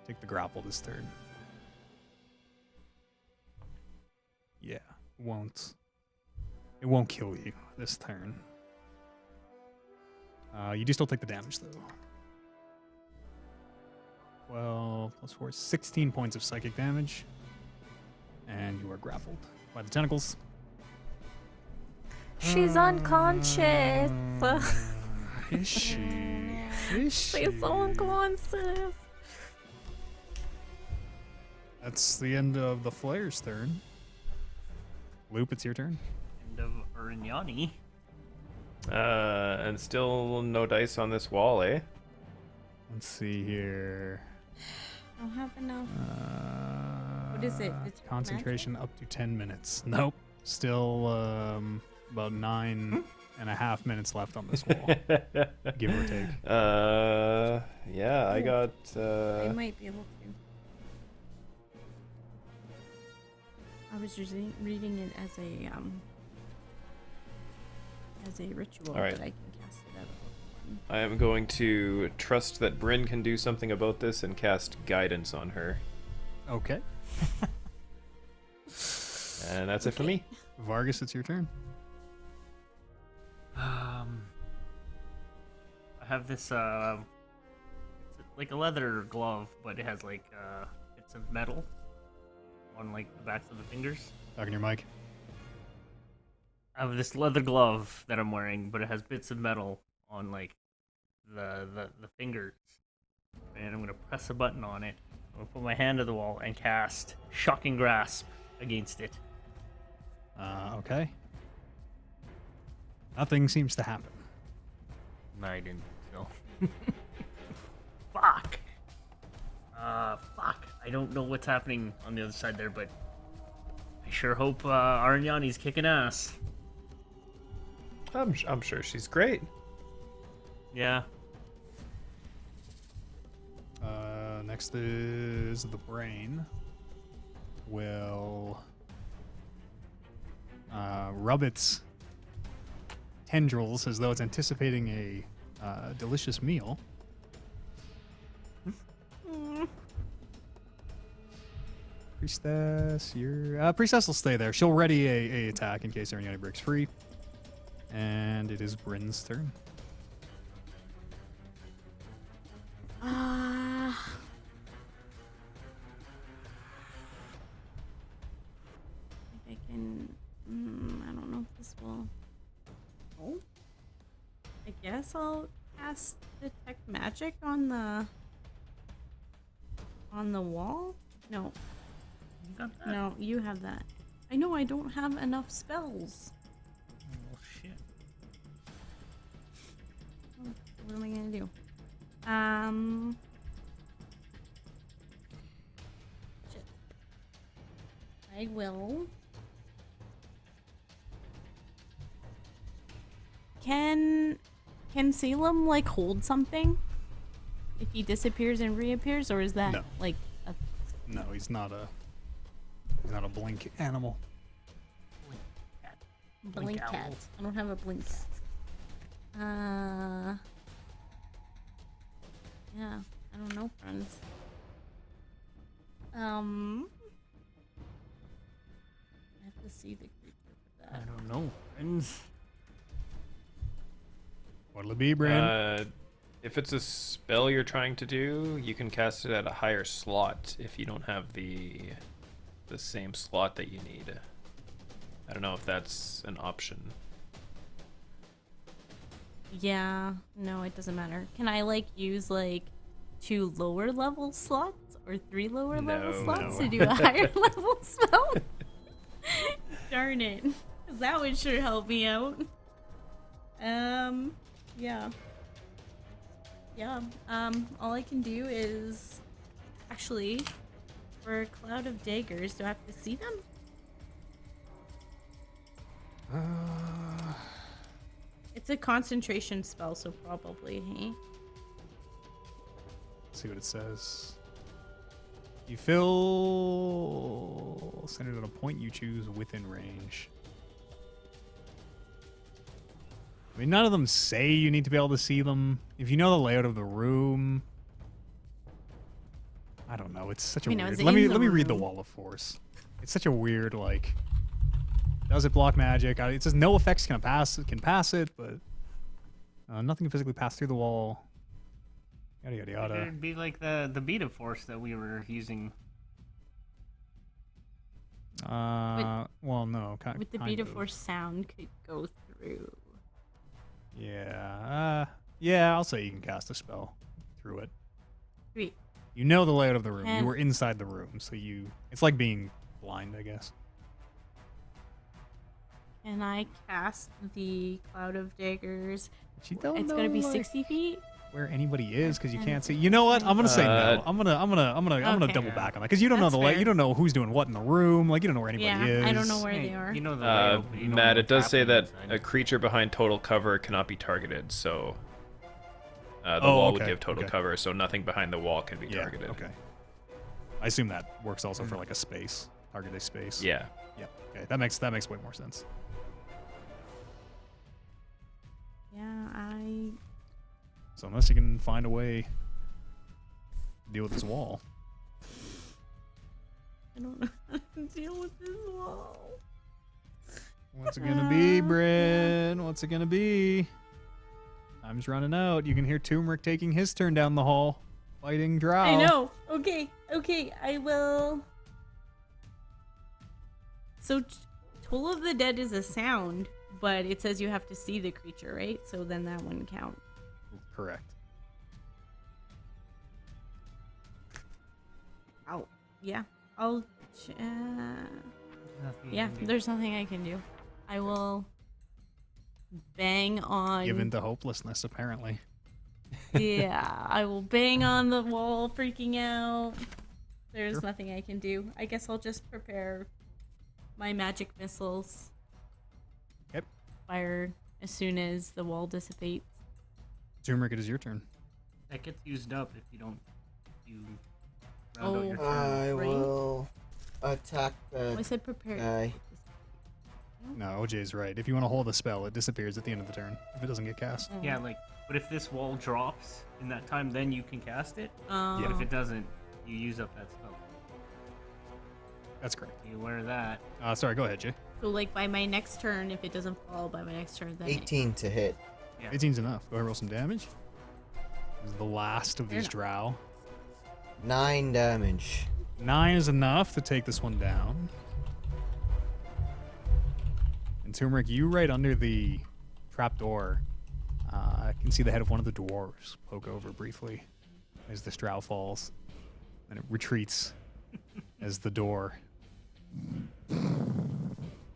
take the grapple this turn. Yeah, it won't kill you this turn. You do still take the damage though. 12 plus 4 is 16 points of psychic damage, and you are grappled by the tentacles. She's unconscious. Is she? Is she? She's so unconscious. That's the end of the Flayer's turn. Loop, it's your turn. End of Arignani. And still no dice on this wall, eh? Let's see here. I don't have enough. What is it? It's concentration up to 10 minutes. Nope. Still about 9.5 minutes left on this wall. Give or take. Yeah, I got. I might be able to. I was just reading it as a ritual, All right. but I can cast it out of one. I am going to trust that Bryn can do something about this and cast guidance on her. Okay. And that's it for me. Vargas, it's your turn. I have this it's like a leather glove, but it has like bits of metal on like the backs of the fingers. Talking your mic. I have this leather glove that I'm wearing, but it has bits of metal on like the fingers. And I'm gonna press a button on it. I'm gonna put my hand to the wall and cast Shocking Grasp against it. Okay. Nothing seems to happen. I didn't know. Fuck. Fuck. I don't know what's happening on the other side there, but I sure hope Arignani's kicking ass. I'm sure she's great. Yeah. Next is the brain. Will rub its tendrils as though it's anticipating a delicious meal. Priestess, Priestess will stay there. She'll ready a attack in case Ariane breaks free. And it is Bryn's turn. I can. I don't know if this will. Oh. I guess I'll cast detect magic on the wall. No. You got that? No, you have that. I know I don't have enough spells. Oh shit. What am I gonna do? Shit. I will. Can Salem like hold something if he disappears and reappears, or is that No. like a No, he's not a blink animal. blink owl. cat? I don't have a blink cat. Yeah, I don't know, friends. I have to see the creature for I that. don't know, friends. What'll it be, Bryn? If it's a spell you're trying to do, you can cast it at a higher slot if you don't have the same slot that you need. I don't know if that's an option. Yeah, no, it doesn't matter. Can I like use like 2 lower level slots or 3 lower level No. slots No. to do a higher level spell? Darn it. 'Cause that would sure help me out. Yeah. Yeah, all I can do is actually for a cloud of daggers, do I have to see them? It's a concentration spell, so probably, hey? Let's see what it says. You fill centered on a point you choose within range. I mean, none of them say you need to be able to see them. If you know the layout of the room, I don't know. It's such a I mean, I weird. was Let me in the read the room. Wall of Force. It's such a weird like. Does it block magic? It says no effects can pass it, but nothing can physically pass through the wall. Yada yada yada. It'd be like the beta force that we were using. Well, no. With the kind beta of. force sound could go through. Yeah. Yeah, I'll say you can cast a spell through it. Sweet. You know the layout of the room. And- You were inside the room, so it's like being blind, I guess. Can I cast the cloud of daggers? But you don't It's know gonna be like, 60 feet. where anybody is because you And- can't see. You know what? I'm gonna say no. I'm gonna Okay. double back on that because you don't know That's the fair. You don't know who's doing what in the room. Like you don't know where anybody Yeah, is. I don't know where they are. You know the layout, but you don't Matt, know it does what's say that happening a inside. creature behind total cover cannot be targeted, so the Oh, wall would okay, give total okay. cover, so nothing behind the wall can be Yeah. targeted. Okay. I assume that works also for like a space, target a space. Yeah. Yeah. Okay. That makes way more sense. Yeah, So unless you can find a way to deal with this wall. I don't know how to deal with this wall. What's it gonna be, Bryn? What's it gonna be? Time's running out. You can hear Turmeric taking his turn down the hall, fighting Drow. I know. Okay, I will. So, Toll of the Dead is a sound, but it says you have to see the creature, right? So then that wouldn't count. Correct. Oh, yeah. I'll. Nothing you Yeah, can do. there's nothing I can do. I will bang on. Given to hopelessness, apparently. Yeah, I will bang on the wall, freaking out. There's Sure. nothing I can do. I guess I'll just prepare my magic missiles. Yep. Fire as soon as the wall dissipates. Turmeric, it is your turn. That gets used up if you don't. You round out your turn. I Right. will attack Oh, I the said prepare. guy. No, OJ's right. If you want to hold a spell, it disappears at the end of the turn if it doesn't get cast. Oh. Yeah, like, but if this wall drops in that time, then you can cast it. Oh. But if it doesn't, you use up that spell. That's correct. You wear that. Sorry, go ahead, Jay. So like by my next turn, if it doesn't fall by my next turn, then 18 to hit. Yeah. 18's enough. Go ahead, roll some damage. This is the last of these drow. 9 damage. 9 is enough to take this one down. And Turmeric, you right under the trapdoor can see the head of one of the dwarves poke over briefly as this drow falls. And it retreats as the door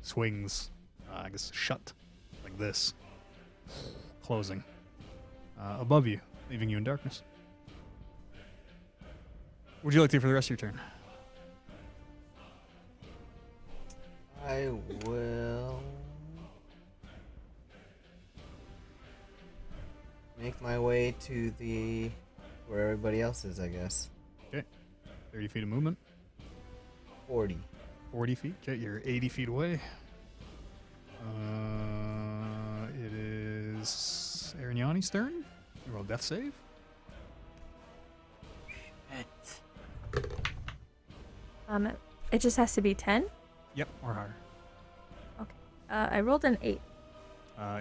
swings, I guess, shut like this, closing above you, leaving you in darkness. What would you like to do for the rest of your turn? I will make my way to the where everybody else is, I guess. Okay. 30 feet of movement. 40. 40 feet. Okay, you're 80 feet away. It is Arignani's turn. You roll a death save. It just has to be 10. Yep, or higher. I rolled an 8.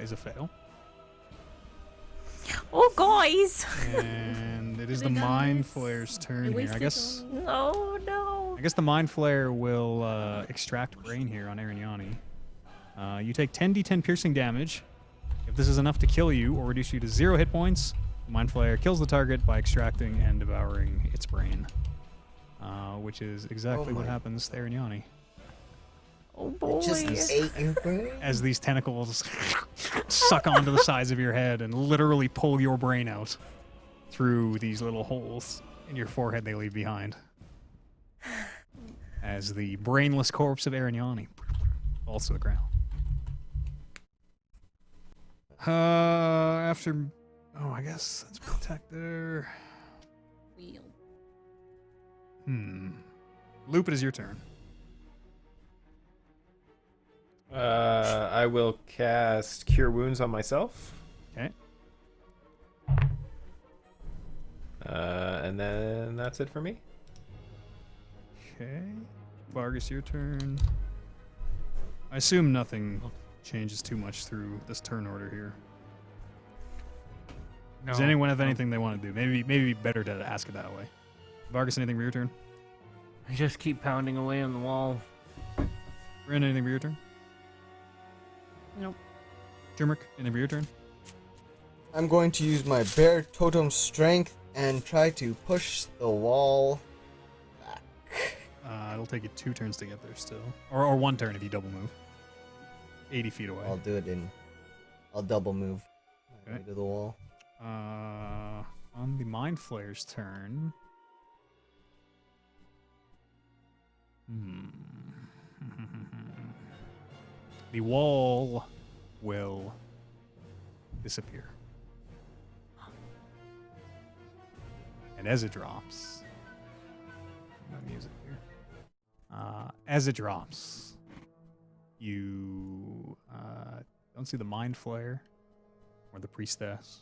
Is a fail. Oh, guys! And it is the Could've done Mind this. Flayer's I turn here. I wasted guess No, no. I guess the Mind Flayer will extract brain here on Arignani. You take 10d10 piercing damage. If this is enough to kill you or reduce you to 0 hit points, the Mind Flayer kills the target by extracting and devouring its brain. Which is exactly what my. happens to Arignani. Oh, boy. Just ate your brain. As these tentacles suck onto the sides of your head and literally pull your brain out through these little holes in your forehead they leave behind. As the brainless corpse of Arignani falls to the ground. After... Oh, I guess that's Protector. wheel. Loop, it is your turn. I will cast Cure Wounds on myself. Okay. And then that's it for me. Okay. Vargas, your turn. I assume nothing changes too much through this turn order here. Does anyone have anything they want to do? Maybe better to ask it that way. Vargas, anything for your turn? I just keep pounding away on the wall. Ren, anything for your turn? Nope. Turmeric, anything for your turn? I'm going to use my bear totem strength and try to push the wall back. It'll take you 2 turns to get there still. Or 1 turn if you double move. 80 feet away. I'll do it I'll double move Okay. to the wall. On the Mind Flayer's turn. The wall will disappear. And as it drops, my music here. As it drops, you don't see the Mind Flayer or the Priestess.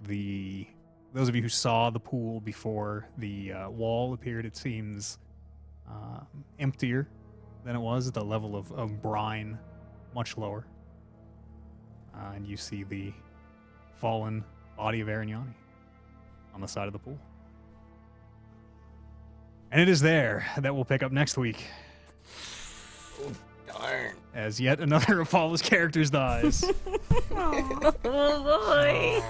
Those of you who saw the pool before the wall appeared, it seems emptier than it was. The level of brine much lower. And you see the fallen body of Arignani on the side of the pool. And it is there that we'll pick up next week. Darn. As yet another of Paula's characters dies. Oh, boy.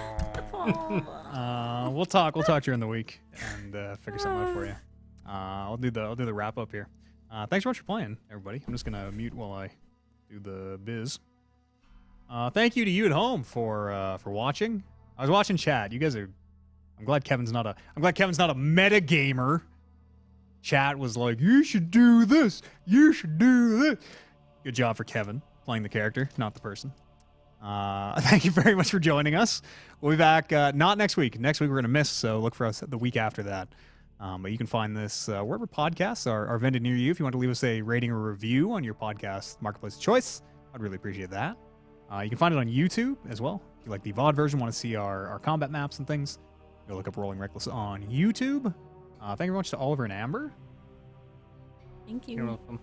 We'll talk during the week and figure something out for you. I'll do the wrap up here. Thanks so much for playing, everybody. I'm just gonna mute while I do the biz. Thank you to you at home for watching. I was watching chat. You guys are. I'm glad Kevin's not a meta gamer. Chat was like, you should do this. You should do this. Good job for Kevin playing the character, not the person. Thank you very much for joining us. We'll be back not next week. Next week we're gonna miss, so look for us the week after that. But you can find this wherever podcasts are vended near you. If you want to leave us a rating or review on your podcast marketplace of choice, I'd really appreciate that. You can find it on YouTube as well. If you like the VOD version, want to see our combat maps and things, go look up Rolling Reckless on YouTube. Thank you very much to Oliver and Amber. Thank you. You're welcome.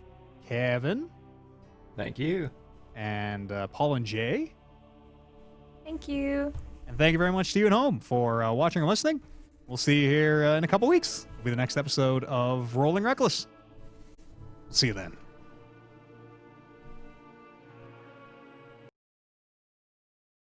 Kevin, Thank you. and Paul and Jay. Thank you. And thank you very much to you at home for watching and listening. We'll see you here in a couple weeks. It'll be the next episode of Rolling Reckless. See you then.